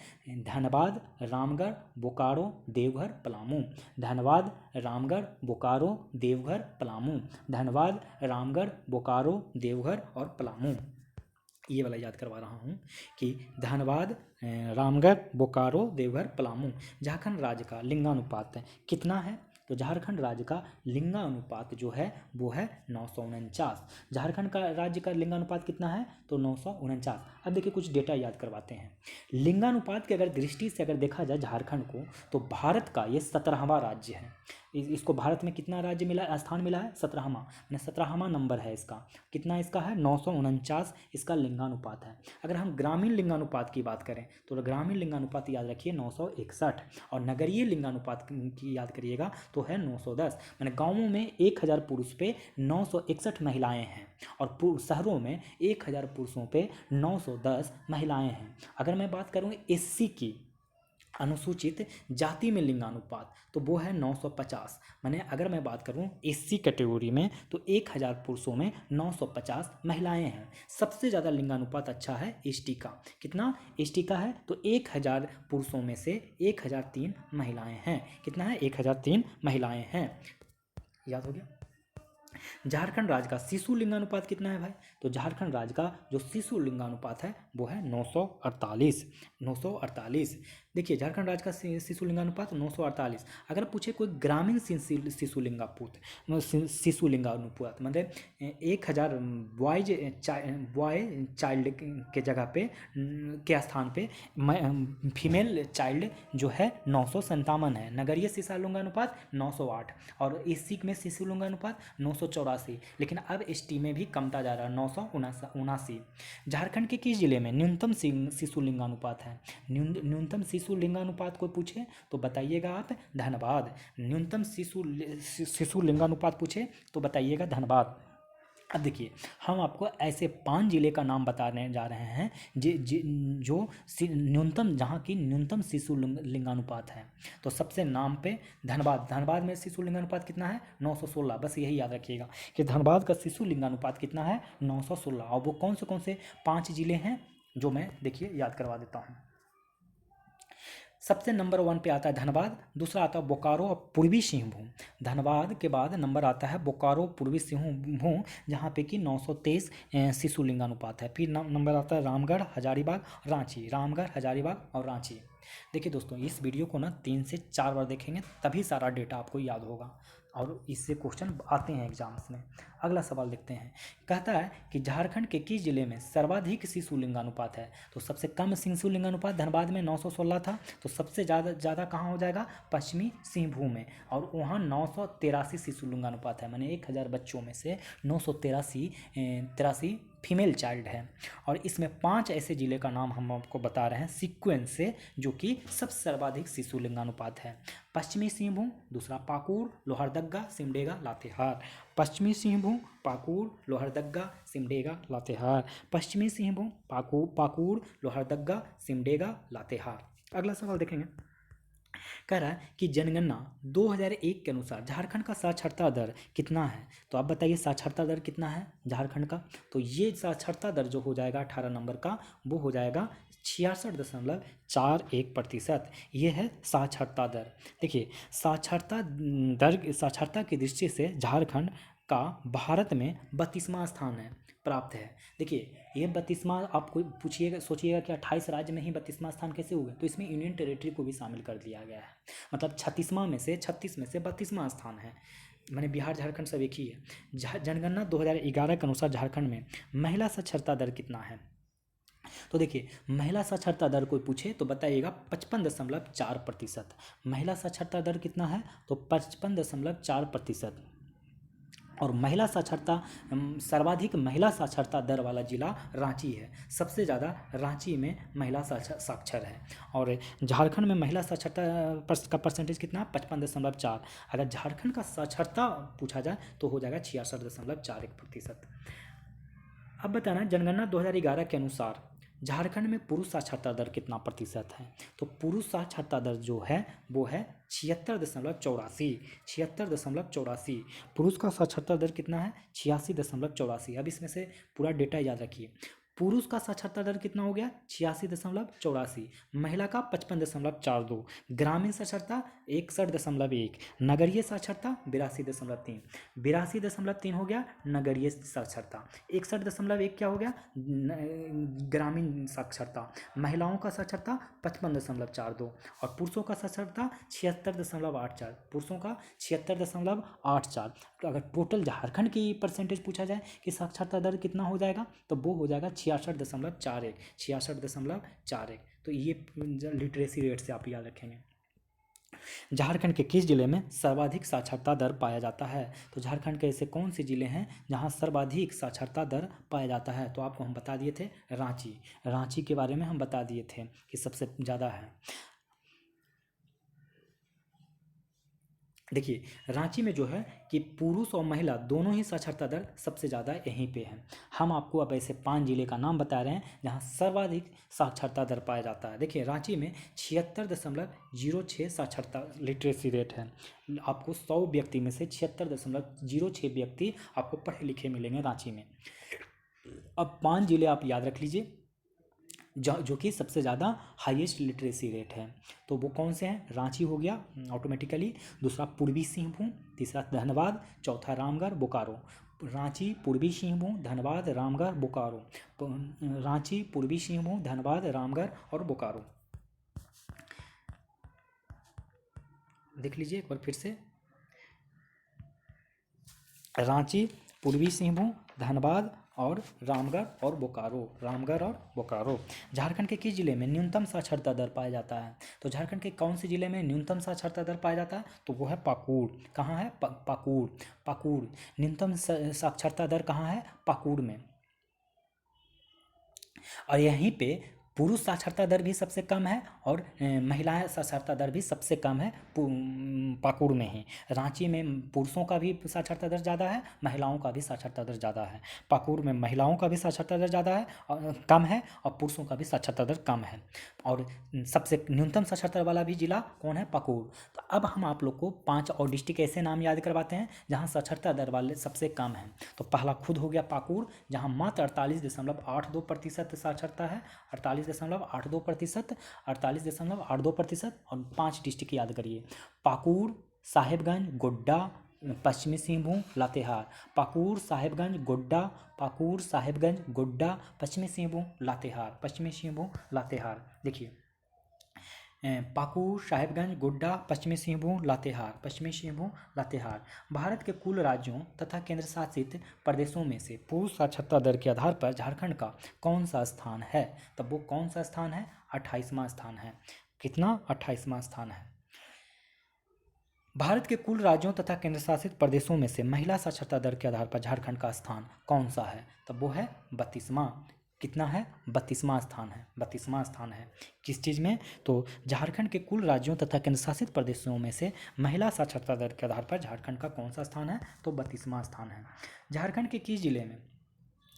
धनबाद, रामगढ़, बोकारो, देवघर, पलामू। धनबाद, रामगढ़, बोकारो, देवघर, पलामू। धनबाद, रामगढ़, बोकारो, देवघर और पलामू। ये वाला याद करवा रहा हूँ कि धनबाद, रामगढ़, बोकारो, देवघर, पलामू झारखंड राज्य का लिंगानुपात है कितना है? तो झारखंड राज्य का लिंगानुपात जो है वो है 949। झारखंड का राज्य का लिंगानुपात कितना है? तो 949। अब देखिए कुछ डेटा याद करवाते हैं। लिंगानुपात की अगर दृष्टि से अगर देखा जाए झारखंड को, तो भारत का ये 17वां राज्य है। इसको भारत में कितना राज्य मिला, स्थान मिला है? 17वां, यानी 17वां नंबर है इसका। कितना इसका है? 949 इसका लिंगानुपात है। अगर हम ग्रामीण लिंगानुपात की बात करें तो ग्रामीण लिंगानुपात याद रखिए 961, और नगरीय लिंगानुपात की याद करिएगा तो है 910। मैंने गाँवों में 1000 पुरुष पे 961 महिलाएं हैं, और शहरों में 1000 पुरुषों पे 910 महिलाएं हैं। अगर मैं बात करूँ एससी की, अनुसूचित जाति में लिंगानुपात, तो वो है 950। मैंने अगर मैं बात करूं एससी कैटेगरी में तो 1000 पुरुषों में 950 महिलाएं हैं। सबसे ज़्यादा लिंगानुपात अच्छा है एसटी का। कितना एसटी का है? तो 1000 पुरुषों में से 1003 महिलाएं हैं। कितना है? 1003 महिलाएं हैं। याद हो गया। झारखंड राज्य का शिशु लिंगानुपात कितना है भाई? तो झारखंड राज्य का जो शिशु लिंगानुपात है वो है 948। 948। देखिए झारखंड राज्य का शिशु लिंगानुपात 948। अगर पूछे कोई ग्रामीण शिशु लिंगानुपात मतलब 1000 बॉय चाइल्ड के जगह पे के स्थान पे फीमेल चाइल्ड जो है 957 है। नगरीय शिशु लिंगानुपात 908, और एससी में शिशु लिंगानुपात 984। लेकिन अब एसटी में भी कमता जा रहा है, 979। झारखंड के किस जिले में न्यूनतम शिशु लिंगानुपात है? न्यूनतम शिशु लिंगानुपात को पूछे तो बताइएगा आप धनबाद। न्यूनतम शिशु लिंगानुपात पूछे तो बताइएगा धनबाद। अब देखिए हम आपको ऐसे 5 जिले का नाम बताने जा रहे हैं जो न्यूनतम, जहाँ की न्यूनतम शिशु लिंगानुपात है। तो सबसे नाम पे धनबाद। धनबाद में शिशु लिंगानुपात कितना है? 916। बस यही याद रखिएगा कि धनबाद का शिशु लिंगानुपात कितना है? 916। और वो कौन से 5 जिले हैं जो मैं देखिए याद करवा देता हूँ। सबसे नंबर 1 पे आता है धनबाद, दूसरा आता है बोकारो और पूर्वी सिंहभूम। धनबाद के बाद नंबर आता है बोकारो, पूर्वी सिंहभूम, जहाँ पे कि 923 शिशु लिंगानुपात है। फिर नंबर आता है रामगढ़, हजारीबाग, रांची। रामगढ़, हजारीबाग और रांची। देखिए दोस्तों इस वीडियो को ना 3 से 4 बार देखेंगे तभी सारा डेटा आपको याद होगा, और इससे क्वेश्चन आते हैं एग्जाम्स में। अगला सवाल देखते हैं। कहता है कि झारखंड के किस जिले में सर्वाधिक शिशु लिंगानुपात है? तो सबसे कम शिशु लिंगानुपात धनबाद में 916 था, तो सबसे ज़्यादा कहाँ हो जाएगा? पश्चिमी सिंहभूम में, और वहाँ 983 शिशु लिंगानुपात है। मैंने 1000 बच्चों में से 983 फीमेल चाइल्ड है। और इसमें 5 ऐसे जिले का नाम हम आपको बता रहे हैं सीक्वेंस से, जो कि सबसे सर्वाधिक शिशु लिंगानुपात है। पश्चिमी सिंहभूम, दूसरा पाकुड़, लोहरदग्गा, सिमडेगा, लातेहार। पश्चिमी सिंहभूम, पाकुड़, लोहरदग्गा, सिमडेगा, लातेहार। पश्चिमी सिंहभूम, पाकुड़, लोहरदग्गा, सिमडेगा, लातेहार। अगला सवाल देखेंगे। कह रहा है कि जनगणना 2001 के अनुसार झारखंड का साक्षरता दर कितना है? तो आप बताइए साक्षरता दर कितना है झारखंड का? तो ये साक्षरता दर जो हो जाएगा 18 नंबर का, वो हो जाएगा 66.41%। ये है साक्षरता दर। देखिए साक्षरता की दृष्टि से झारखंड का भारत में 32वां स्थान है प्राप्त है। देखिए ये 32वां, आप कोई पूछिएगा सोचिएगा कि 28 राज्य में ही 32वां स्थान कैसे हुआ? तो इसमें यूनियन टेरिटरी को भी शामिल कर दिया गया है। मतलब 36 में से 32वां स्थान है। मैंने बिहार झारखंड सब एक ही है। जनगणना 2011 के अनुसार झारखंड में महिला साक्षरता दर कितना है? तो देखिए महिला साक्षरता दर कोई पूछे तो बताइएगा 55.4%। महिला साक्षरता दर कितना है? तो 55.4%। और महिला साक्षरता, सर्वाधिक महिला साक्षरता दर वाला जिला रांची है। सबसे ज़्यादा रांची में महिला साक्षर है। और झारखंड में महिला साक्षरता का परसेंटेज कितना? 55.4। अगर झारखंड का साक्षरता पूछा जाए तो हो जाएगा 66.41%। अब बताना जनगणना 2011 के अनुसार झारखंड में पुरुष साक्षरता दर कितना प्रतिशत है? तो पुरुष साक्षरता दर जो है वो है 76.84। 76.84। पुरुष का साक्षरता दर कितना है? 86.84। अब इसमें से पूरा डेटा याद रखिए। पुरुष का साक्षरता दर कितना हो गया 86.84, महिला का 55.42, ग्रामीण साक्षरता 61.1, नगरीय साक्षरता 82.3, 82.3 हो गया नगरीय साक्षरता, 61.1 क्या हो गया ग्रामीण साक्षरता, महिलाओं का साक्षरता 55.42 और पुरुषों का साक्षरता 76.84, पुरुषों का 76.84। तो अगर टोटल झारखंड की परसेंटेज पूछा जाए कि साक्षरता दर कितना हो जाएगा तो वो हो जाएगा 66.41, 66.41। तो ये लिटरेसी रेट से आप याद रखेंगे। झारखंड के किस जिले में सर्वाधिक साक्षरता दर पाया जाता है? तो झारखंड के ऐसे कौन से जिले हैं जहां सर्वाधिक साक्षरता दर पाया जाता है? तो आपको हम बता दिए थे रांची, रांची के बारे में हम बता दिए थे कि सबसे ज़्यादा है। देखिए रांची में जो है कि पुरुष और महिला दोनों ही साक्षरता दर सबसे ज़्यादा यहीं पे है। हम आपको अब ऐसे 5 जिले का नाम बता रहे हैं जहाँ सर्वाधिक साक्षरता दर पाया जाता है। देखिए रांची में 76.06 साक्षरता लिटरेसी रेट है। आपको 100 व्यक्ति में से 76.06 व्यक्ति आपको पढ़े लिखे मिलेंगे रांची में। अब 5 जिले आप याद रख लीजिए जो कि सबसे ज़्यादा हाईएस्ट लिटरेसी रेट है। तो वो कौन से हैं? रांची हो गया ऑटोमेटिकली, दूसरा पूर्वी सिंहभूम, तीसरा धनबाद, चौथा रामगढ़ बोकारो। रांची, पूर्वी सिंहभूम, धनबाद, रामगढ़, बोकारो। रांची, पूर्वी सिंहभूम, धनबाद, रामगढ़ और बोकारो। देख लीजिए एक बार फिर से, रांची, पूर्वी सिंहभूम, धनबाद और रामगढ़ और बोकारो, रामगढ़ और बोकारो। झारखंड के किस जिले में न्यूनतम साक्षरता दर पाया जाता है? तो झारखंड के कौन से जिले में न्यूनतम साक्षरता दर पाया जाता है? तो वो है पाकुड़। कहाँ है? पाकुड़। पाकुड़ न्यूनतम साक्षरता दर कहाँ है? पाकुड़ में। और यहीं पे पुरुष साक्षरता दर भी सबसे कम है और महिला साक्षरता दर भी सबसे कम है पाकुड़ में ही। रांची में पुरुषों का भी साक्षरता दर ज़्यादा है, महिलाओं का भी साक्षरता दर ज़्यादा है। पाकुड़ में महिलाओं का भी साक्षरता दर ज़्यादा है और कम है और पुरुषों का भी साक्षरता दर कम है। और सबसे न्यूनतम साक्षरता वाला भी जिला कौन है? पाकुड़। तो अब हम आप लोग को 5 और डिस्ट्रिक्ट ऐसे नाम याद करवाते हैं जहाँ साक्षरता दर वाले सबसे कम है। तो पहला खुद हो गया पाकुड़, जहाँ मात्र 48.82% साक्षरता है, 48.82%, 48.82%। और 5 डिस्ट्रिक्ट याद करिए: पाकुड़, साहेबगंज, गोड्डा, पश्चिमी सिंहभूम, लातेहार। पाकुड़, साहेबगंज, गोड्डा, पाकुड़, साहेबगंज, गोड्डा, पश्चिमी सिंहभूम, लातेहार, पश्चिमी सिंहभूम, लातेहार। देखिए पाकुड़, साहेबगंज, गोड्डा, पश्चिमी सिंहभूम, लातेहार, पश्चिमी सिंहभूम, लातेहार। भारत के कुल राज्यों तथा केंद्र शासित प्रदेशों में से पुरुष साक्षरता दर के आधार पर झारखंड का कौन सा स्थान है? तब वो कौन सा स्थान है? 28वां स्थान है। कितना? 28वां स्थान है। भारत के कुल राज्यों तथा केंद्र शासित प्रदेशों में से महिला साक्षरता दर के आधार पर झारखंड का स्थान कौन सा है? तब वो है 32वां। कितना है? 32वां स्थान है। 32वां स्थान है किस चीज़ में? तो झारखंड के कुल राज्यों तथा केंद्र शासित प्रदेशों में से महिला साक्षरता दर के आधार पर झारखंड का कौन सा स्थान है? तो 32वां स्थान है। झारखंड के किस जिले में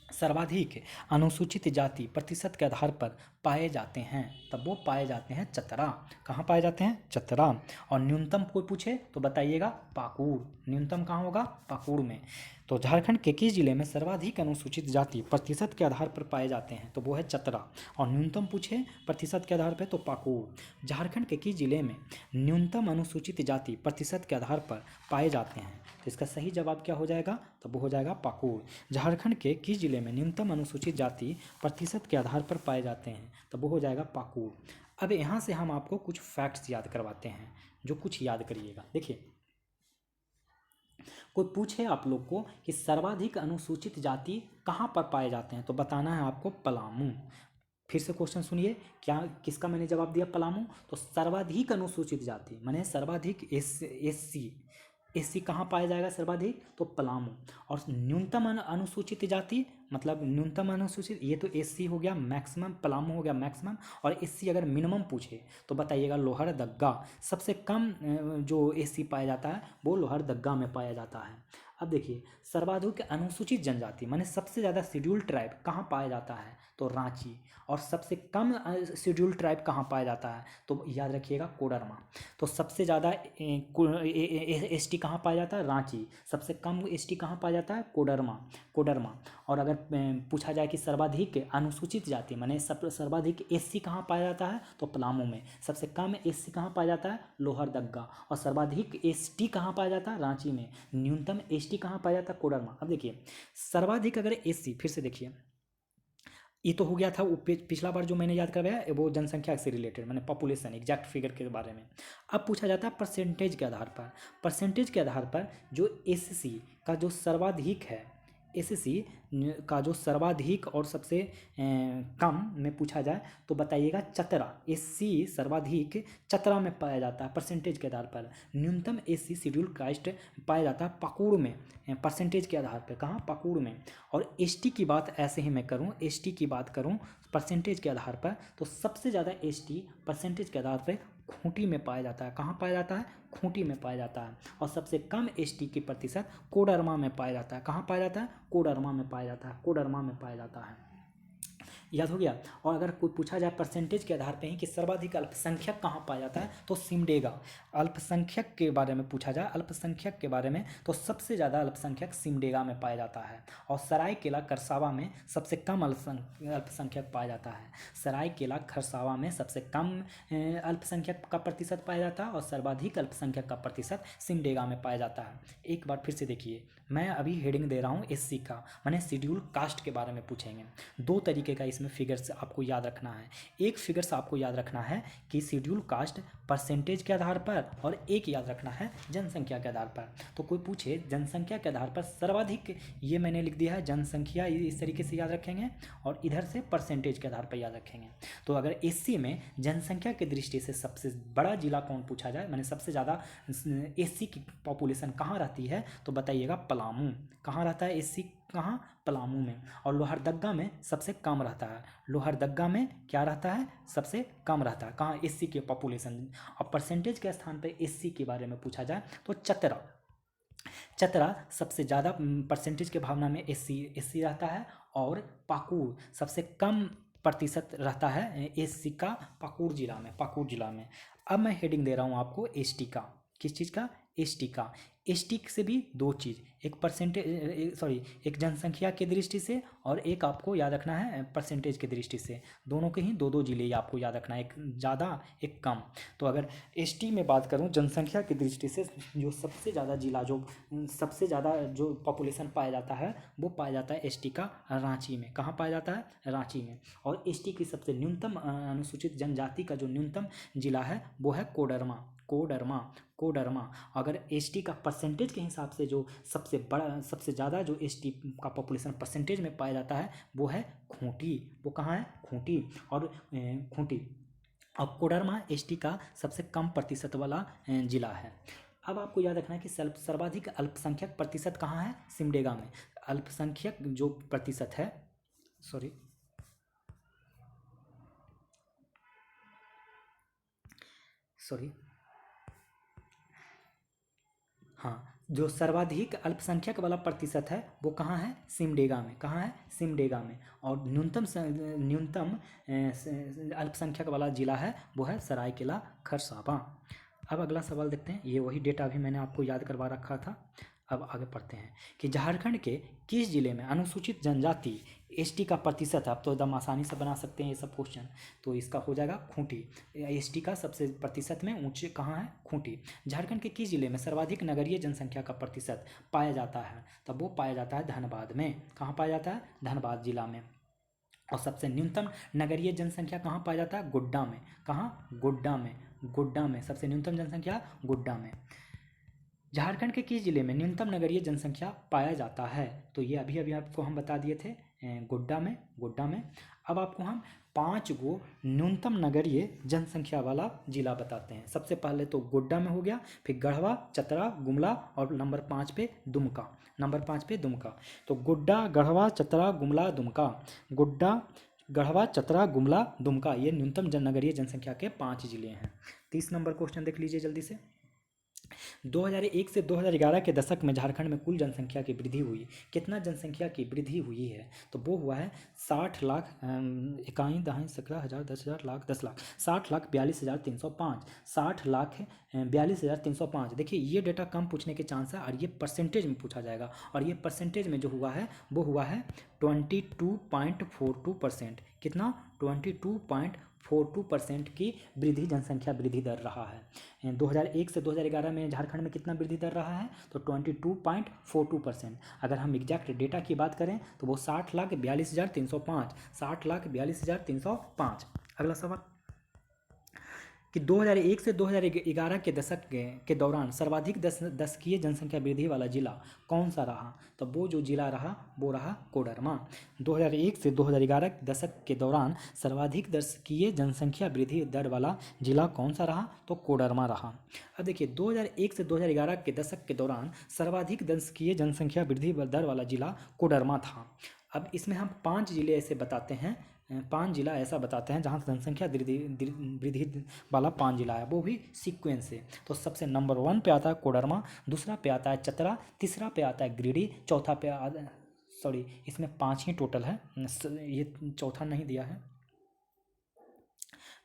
सर्वाधिक अनुसूचित जाति प्रतिशत के आधार पर पाए जाते हैं? तब वो पाए जाते हैं चतरा। कहाँ पाए जाते हैं? चतरा। और न्यूनतम कोई पूछे तो बताइएगा पाकुड़। न्यूनतम कहाँ होगा? पाकुड़ में। तो झारखंड के किस जिले में सर्वाधिक अनुसूचित जाति प्रतिशत के आधार पर पाए जाते हैं? तो वो है चतरा। और न्यूनतम पूछे प्रतिशत के आधार पर तो पाकुड़। झारखंड के किस जिले में न्यूनतम अनुसूचित जाति प्रतिशत के आधार पर पाए जाते हैं? तो इसका सही जवाब क्या हो जाएगा? तो वो हो जाएगा पाकुड़। झारखंड के किस जिले में न्यूनतम अनुसूचित जाति प्रतिशत के आधार पर पाए जाते हैं? तब वो हो जाएगा पाकुड़। अब यहाँ से हम आपको कुछ फैक्ट्स याद करवाते हैं जो कुछ याद करिएगा। देखिए कोई पूछे आप लोग को कि सर्वाधिक अनुसूचित जाति कहाँ पर पाए जाते हैं तो बताना है आपको पलामू। फिर से क्वेश्चन सुनिए, क्या किसका मैंने जवाब दिया? पलामू। तो सर्वाधिक अनुसूचित जाति माने सर्वाधिक एससी कहाँ पाया जाएगा सर्वाधिक? तो पलामू। और न्यूनतम अनुसूचित जाति मतलब न्यूनतम अनुसूचित, ये तो एससी हो गया मैक्सिमम, पलामू हो गया मैक्सिमम। और एससी अगर मिनिमम पूछे तो बताइएगा लोहरदग्गा। सबसे कम जो एससी पाया जाता है वो लोहरदग्गा में पाया जाता है। अब देखिए, सर्वाधिक अनुसूचित जनजाति माने सबसे ज़्यादा शेड्यूल ट्राइब कहाँ पाया जाता है, तो रांची। और सबसे कम शेड्यूल ट्राइब कहाँ पाया जाता है, तो याद रखिएगा कोडरमा। तो सबसे ज़्यादा एसटी कहाँ पाया जाता है, रांची। सबसे कम एसटी कहाँ पाया जाता है, कोडरमा। कोडरमा। और अगर पूछा जाए कि सर्वाधिक अनुसूचित जाति माने सर्वाधिक एससी कहाँ पाया जाता है, तो पलामू में। सबसे कम एससी कहाँ पाया जाता है, लोहरदग्गा। और सर्वाधिक एसटी कहाँ पाया जाता है, रांची में। न्यूनतम एसटी कहाँ पाया जाता है, कोडरमा। अब देखिए, सर्वाधिक अगर एससी, फिर से देखिए, ये तो हो गया था वो पिछला बार जो मैंने याद करवाया वो जनसंख्या से रिलेटेड मैंने पॉपुलेशन एग्जैक्ट फिगर के बारे में। अब पूछा जाता है परसेंटेज के आधार पर। परसेंटेज के आधार पर जो एससी का जो सर्वाधिक है, एससी का जो सर्वाधिक और सबसे कम में पूछा जाए तो बताइएगा चतरा। एससी सर्वाधिक चतरा में पाया जाता है परसेंटेज के आधार पर। न्यूनतम एससी शेड्यूल कास्ट पाया जाता है पाकुड़ में, परसेंटेज के आधार पर। कहाँ, पाकुड़ में। और एसटी की बात ऐसे ही मैं करूँ, एसटी की बात करूँ परसेंटेज के आधार पर, तो सबसे ज़्यादा एसटी परसेंटेज के आधार पर खूंटी में पाया जाता है। कहाँ पाया जाता है, खूंटी में पाया जाता है। और सबसे कम एसटी की प्रतिशत कोडरमा में पाया जाता है। कहाँ पाया जाता है, कोडरमा में पाया जाता है। कोडरमा में पाया जाता है। याद हो गया। और अगर कोई पूछा जाए परसेंटेज के आधार पे ही कि सर्वाधिक अल्पसंख्यक कहाँ पाया जाता है, तो सिमडेगा। अल्पसंख्यक के बारे में पूछा जाए, अल्पसंख्यक के बारे में, तो सबसे ज़्यादा अल्पसंख्यक सिमडेगा में पाया जाता है। और सरायकेला खरसावा में सबसे कम अल्पसंख्यक पाया जाता है। सरायकेला खरसावा में सबसे कम अल्पसंख्यक का प्रतिशत पाया जाता है और सर्वाधिक अल्पसंख्यक का प्रतिशत सिमडेगा में पाया जाता है। एक बार फिर से देखिए, मैं अभी हेडिंग दे रहा हूँ एससी का, मैंने शेड्यूल कास्ट के बारे में पूछेंगे। दो तरीके का इसमें फिगर्स आपको याद रखना है। एक फिगर्स आपको याद रखना है कि शेड्यूल कास्ट परसेंटेज के आधार पर, और एक याद रखना है जनसंख्या के आधार पर। तो कोई पूछे जनसंख्या के आधार पर सर्वाधिक, ये मैंने लिख दिया है जनसंख्या, इस तरीके से याद रखेंगे, और इधर से परसेंटेज के आधार पर याद रखेंगे। तो अगर एससी में जनसंख्या की दृष्टि से सबसे बड़ा जिला कौन पूछा जाए, मैंने सबसे ज़्यादा एससी की पॉपुलेशन कहाँ रहती है, तो बताइएगा पलामू। कहाँ रहता है एससी, कहाँ, पलामू में। और लोहरदग्गा में सबसे कम रहता है। लोहरदग्गा में क्या रहता है, सबसे कम रहता है। कहाँ, एससी के पॉपुलेशन। और परसेंटेज के स्थान पे एससी के बारे में पूछा जाए तो चतरा। चतरा सबसे ज़्यादा परसेंटेज के भावना में एससी रहता है। और पाकुड़ सबसे कम प्रतिशत रहता है एससी का पाकुड़ जिला में, पाकुड़ जिला में। अब मैं हेडिंग दे रहा हूँ आपको एसटी का। किस चीज़ का, एसटी का। एसटी से भी दो चीज़, एक परसेंटेज एक जनसंख्या की दृष्टि से, और एक आपको याद रखना है परसेंटेज की दृष्टि से। दोनों के ही दो दो जिले आपको याद रखना है, एक ज़्यादा एक कम। तो अगर एसटी में बात करूं जनसंख्या की दृष्टि से, जो सबसे ज़्यादा जिला, जो सबसे ज़्यादा जो पॉपुलेशन पाया जाता है, वो पाया जाता है एसटी का रांची में। कहाँ पाया जाता है, रांची में। और एसटी की सबसे न्यूनतम अनुसूचित जनजाति का जो न्यूनतम जिला है वो है कोडरमा। कोडरमा, कोडरमा। अगर एसटी का परसेंटेज के हिसाब से जो सबसे बड़ा, सबसे ज़्यादा जो एसटी का पॉपुलेशन परसेंटेज में पाया जाता है वो है खूंटी। वो कहाँ है, खूंटी। और खूंटी। और कोडरमा एसटी का सबसे कम प्रतिशत वाला जिला है। अब आपको याद रखना है कि सर्वाधिक अल्पसंख्यक प्रतिशत कहाँ है, सिमडेगा में। अल्पसंख्यक जो प्रतिशत है, सॉरी हाँ, जो सर्वाधिक अल्पसंख्यक वाला प्रतिशत है वो कहाँ है, सिमडेगा में। कहाँ है, सिमडेगा में। और न्यूनतम अल्पसंख्यक वाला जिला है वो है सरायकेला खरसावां। अब अगला सवाल देखते हैं, ये वही डेटा भी मैंने आपको याद करवा रखा था। अब आगे पढ़ते हैं कि झारखंड के किस जिले में अनुसूचित जनजाति एसटी का प्रतिशत है। आप तो एकदम आसानी से बना सकते हैं ये सब क्वेश्चन। तो इसका हो जाएगा खूंटी। एसटी का सबसे प्रतिशत में ऊंचे कहाँ है, खूंटी। झारखंड के किस जिले में सर्वाधिक नगरीय जनसंख्या का प्रतिशत पाया जाता है, तब वो पाया जाता है धनबाद में। कहाँ पाया जाता है, धनबाद जिला में। और सबसे न्यूनतम नगरीय जनसंख्या कहाँ पाया जाता है, गोड्डा में। कहाँ, गोड्डा में। गोड्डा में सबसे न्यूनतम जनसंख्या गोड्डा में। झारखंड के किस जिले में न्यूनतम नगरीय जनसंख्या पाया जाता है, तो ये अभी अभी आपको हम बता दिए थे, गोड्डा में, गोड्डा में। अब आपको हम 5 गो न्यूनतम नगरीय जनसंख्या वाला जिला बताते हैं। सबसे पहले तो गोड्डा में हो गया, फिर गढ़वा, चतरा, गुमला, और नंबर 5 पे दुमका। नंबर 5 पे दुमका। तो गोड्डा, गढ़वा, चतरा, गुमला, दुमका। गोड्डा, गढ़वा, चतरा, गुमला, दुमका, ये न्यूनतम नगरीय जनसंख्या के 5 जिले हैं। 30 नंबर क्वेश्चन देख लीजिए जल्दी से। 2001 से 2011 के दशक में झारखंड में कुल जनसंख्या की वृद्धि हुई। कितना जनसंख्या की वृद्धि हुई है? तो वो हुआ है 60 लाख, इकाई दहाई सकरा हज़ार 10,000 लाख 10 लाख, 60,42,305, 60,42,305। देखिए ये डेटा कम पूछने के चांस है और ये परसेंटेज में पूछा जाएगा, और ये परसेंटेज में जो हुआ है वो हुआ है 22.42%। कितना? 22.42% की वृद्धि, जनसंख्या वृद्धि दर रहा है। 2001 से 2011 में झारखंड में कितना वृद्धि दर रहा है? तो 22.42%। अगर हम एग्जैक्ट डेटा की बात करें तो वो 60,42,305, 60,42,305। अगला सवाल कि 2001 से 2011 के दशक के दौरान सर्वाधिक दशकीय जनसंख्या वृद्धि वाला जिला कौन सा रहा? तो वो जो जिला रहा वो रहा कोडरमा। 2001 से 2011 के दशक के दौरान सर्वाधिक दशकीय जनसंख्या वृद्धि दर वाला जिला कौन सा रहा? तो कोडरमा रहा। अब देखिए 2001 से 2011 के दशक के दौरान सर्वाधिक दशकीय जनसंख्या वृद्धि दर वाला जिला कोडरमा था। अब इसमें हम 5 जिले ऐसे बताते हैं, 5 जिला ऐसा बताते हैं जहाँ जनसंख्या वृद्धि वाला 5 जिला है, वो भी सीक्वेंस से। तो सबसे नंबर 1 पे आता है कोडरमा, दूसरा पे आता है चतरा, तीसरा पे आता है गिरिडीह, चौथा पे सॉरी इसमें 5 ही टोटल है, ये चौथा नहीं दिया है,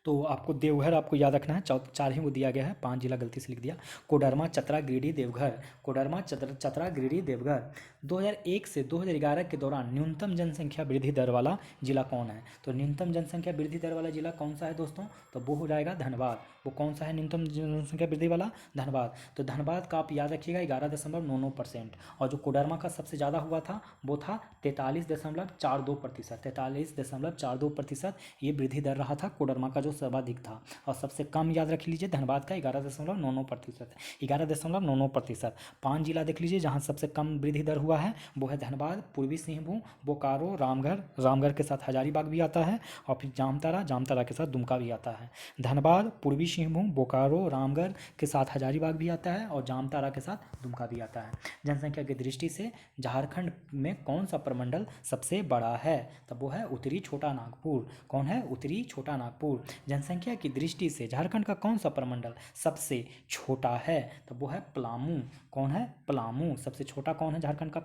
तो आपको देवघर आपको याद रखना है, 4 ही वो दिया गया है, 5 जिला गलती से लिख दिया। कोडरमा, चतरा, गिरिडीह, देवघर। कोडरमा, चतरा, गिरिडीह, देवघर। 2001 से 2011 के दौरान न्यूनतम जनसंख्या वृद्धि दर वाला जिला कौन है? तो न्यूनतम जनसंख्या वृद्धि दर वाला जिला कौन सा है दोस्तों? तो वो हो जाएगा धनबाद। वो कौन सा है न्यूनतम जनसंख्या वृद्धि वाला? धनबाद। तो धनबाद का आप याद रखिएगा 11.99%, और जो कोडरमा का सबसे ज़्यादा हुआ था वो था 43.42%। 43.42% ये वृद्धि दर रहा था कोडरमा का, जो सर्वाधिक था। और सबसे कम याद रख लीजिए धनबाद का 11.99%, 11.99%। 5 जिला देख लीजिए जहाँ सबसे कम वृद्धि दर हुआ है, वो है धनबाद, पूर्वी सिंहभूम, बोकारो, रामगढ़ के साथ हजारीबाग भी आता है, और फिर जामताड़ा के साथ दुमका भी आता है। धनबाद, पूर्वी सिंहभूम, बोकारो, रामगढ़ के साथ हजारीबाग भी आता है, और जामताड़ा के साथ दुमका भी आता है। जनसंख्या की दृष्टि से झारखंड में कौन सा प्रमंडल सबसे बड़ा है? तब वो है उत्तरी छोटा नागपुर। कौन है? उत्तरी छोटा नागपुर। जनसंख्या की दृष्टि से झारखंड का कौन सा प्रमंडल सबसे छोटा है? तो वो है पलामू। कौन है? पलामू। सबसे छोटा कौन है झारखंड का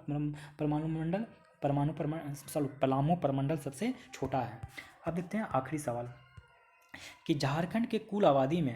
परमाणु मंडल? पलामू प्रमंडल सबसे छोटा है। अब देखते हैं आखिरी सवाल कि झारखंड के कुल आबादी में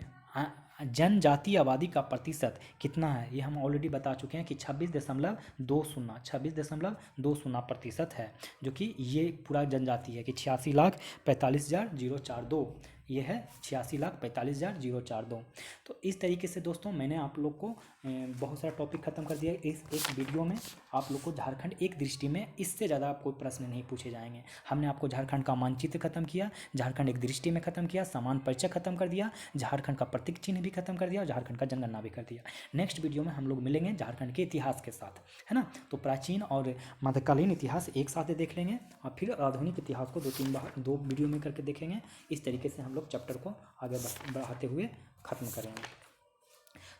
जनजातीय आबादी का प्रतिशत कितना है? ये हम ऑलरेडी बता चुके हैं कि 26.20% है, जो कि ये पूरा जनजाति है कि 86,45,042 ये है 86,45,042। तो इस तरीके से दोस्तों मैंने आप लोग को बहुत सारा टॉपिक खत्म कर दिया इस एक वीडियो में। आप लोग को झारखंड एक दृष्टि में, इससे ज़्यादा आपको प्रश्न नहीं पूछे जाएंगे। हमने आपको झारखंड का मानचित्र खत्म किया, झारखंड एक दृष्टि में खत्म किया, समान परिचय खत्म कर दिया, झारखंड का प्रतीक चिन्ह भी खत्म कर दिया, और झारखंड का जनगणना भी कर दिया। नेक्स्ट वीडियो में हम लोग मिलेंगे झारखंड के इतिहास के साथ, है ना। तो प्राचीन और मध्यकालीन इतिहास एक साथ देख लेंगे, और फिर आधुनिक इतिहास को 2-3 बार 2 वीडियो में करके देखेंगे। इस तरीके से हम लोग चैप्टर को आगे बढ़ाते हुए ख़त्म करेंगे।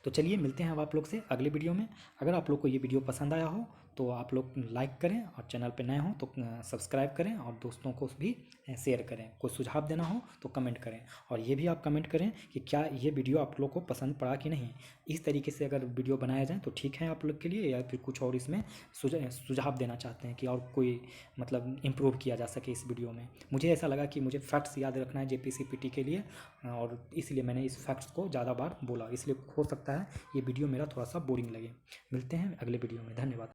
तो चलिए मिलते हैं अब आप लोग से अगले वीडियो में। अगर आप लोग को ये वीडियो पसंद आया हो तो आप लोग लाइक करें, और चैनल पे नए हो तो सब्सक्राइब करें, और दोस्तों को भी शेयर करें। कोई सुझाव देना हो तो कमेंट करें, और ये भी आप कमेंट करें कि क्या ये वीडियो आप लोग को पसंद पड़ा कि नहीं। इस तरीके से अगर वीडियो बनाया जाए तो ठीक है आप लोग के लिए, या फिर कुछ और इसमें सुझाव देना चाहते हैं कि और कोई मतलब इम्प्रूव किया जा सके इस वीडियो में। मुझे ऐसा लगा कि मुझे फैक्ट्स याद रखना है JPC-PT के लिए, और इसलिए मैंने इस फैक्ट्स को ज़्यादा बार बोला, इसलिए हो सकता है ये वीडियो मेरा थोड़ा सा बोरिंग लगे। मिलते हैं अगले वीडियो में। धन्यवाद।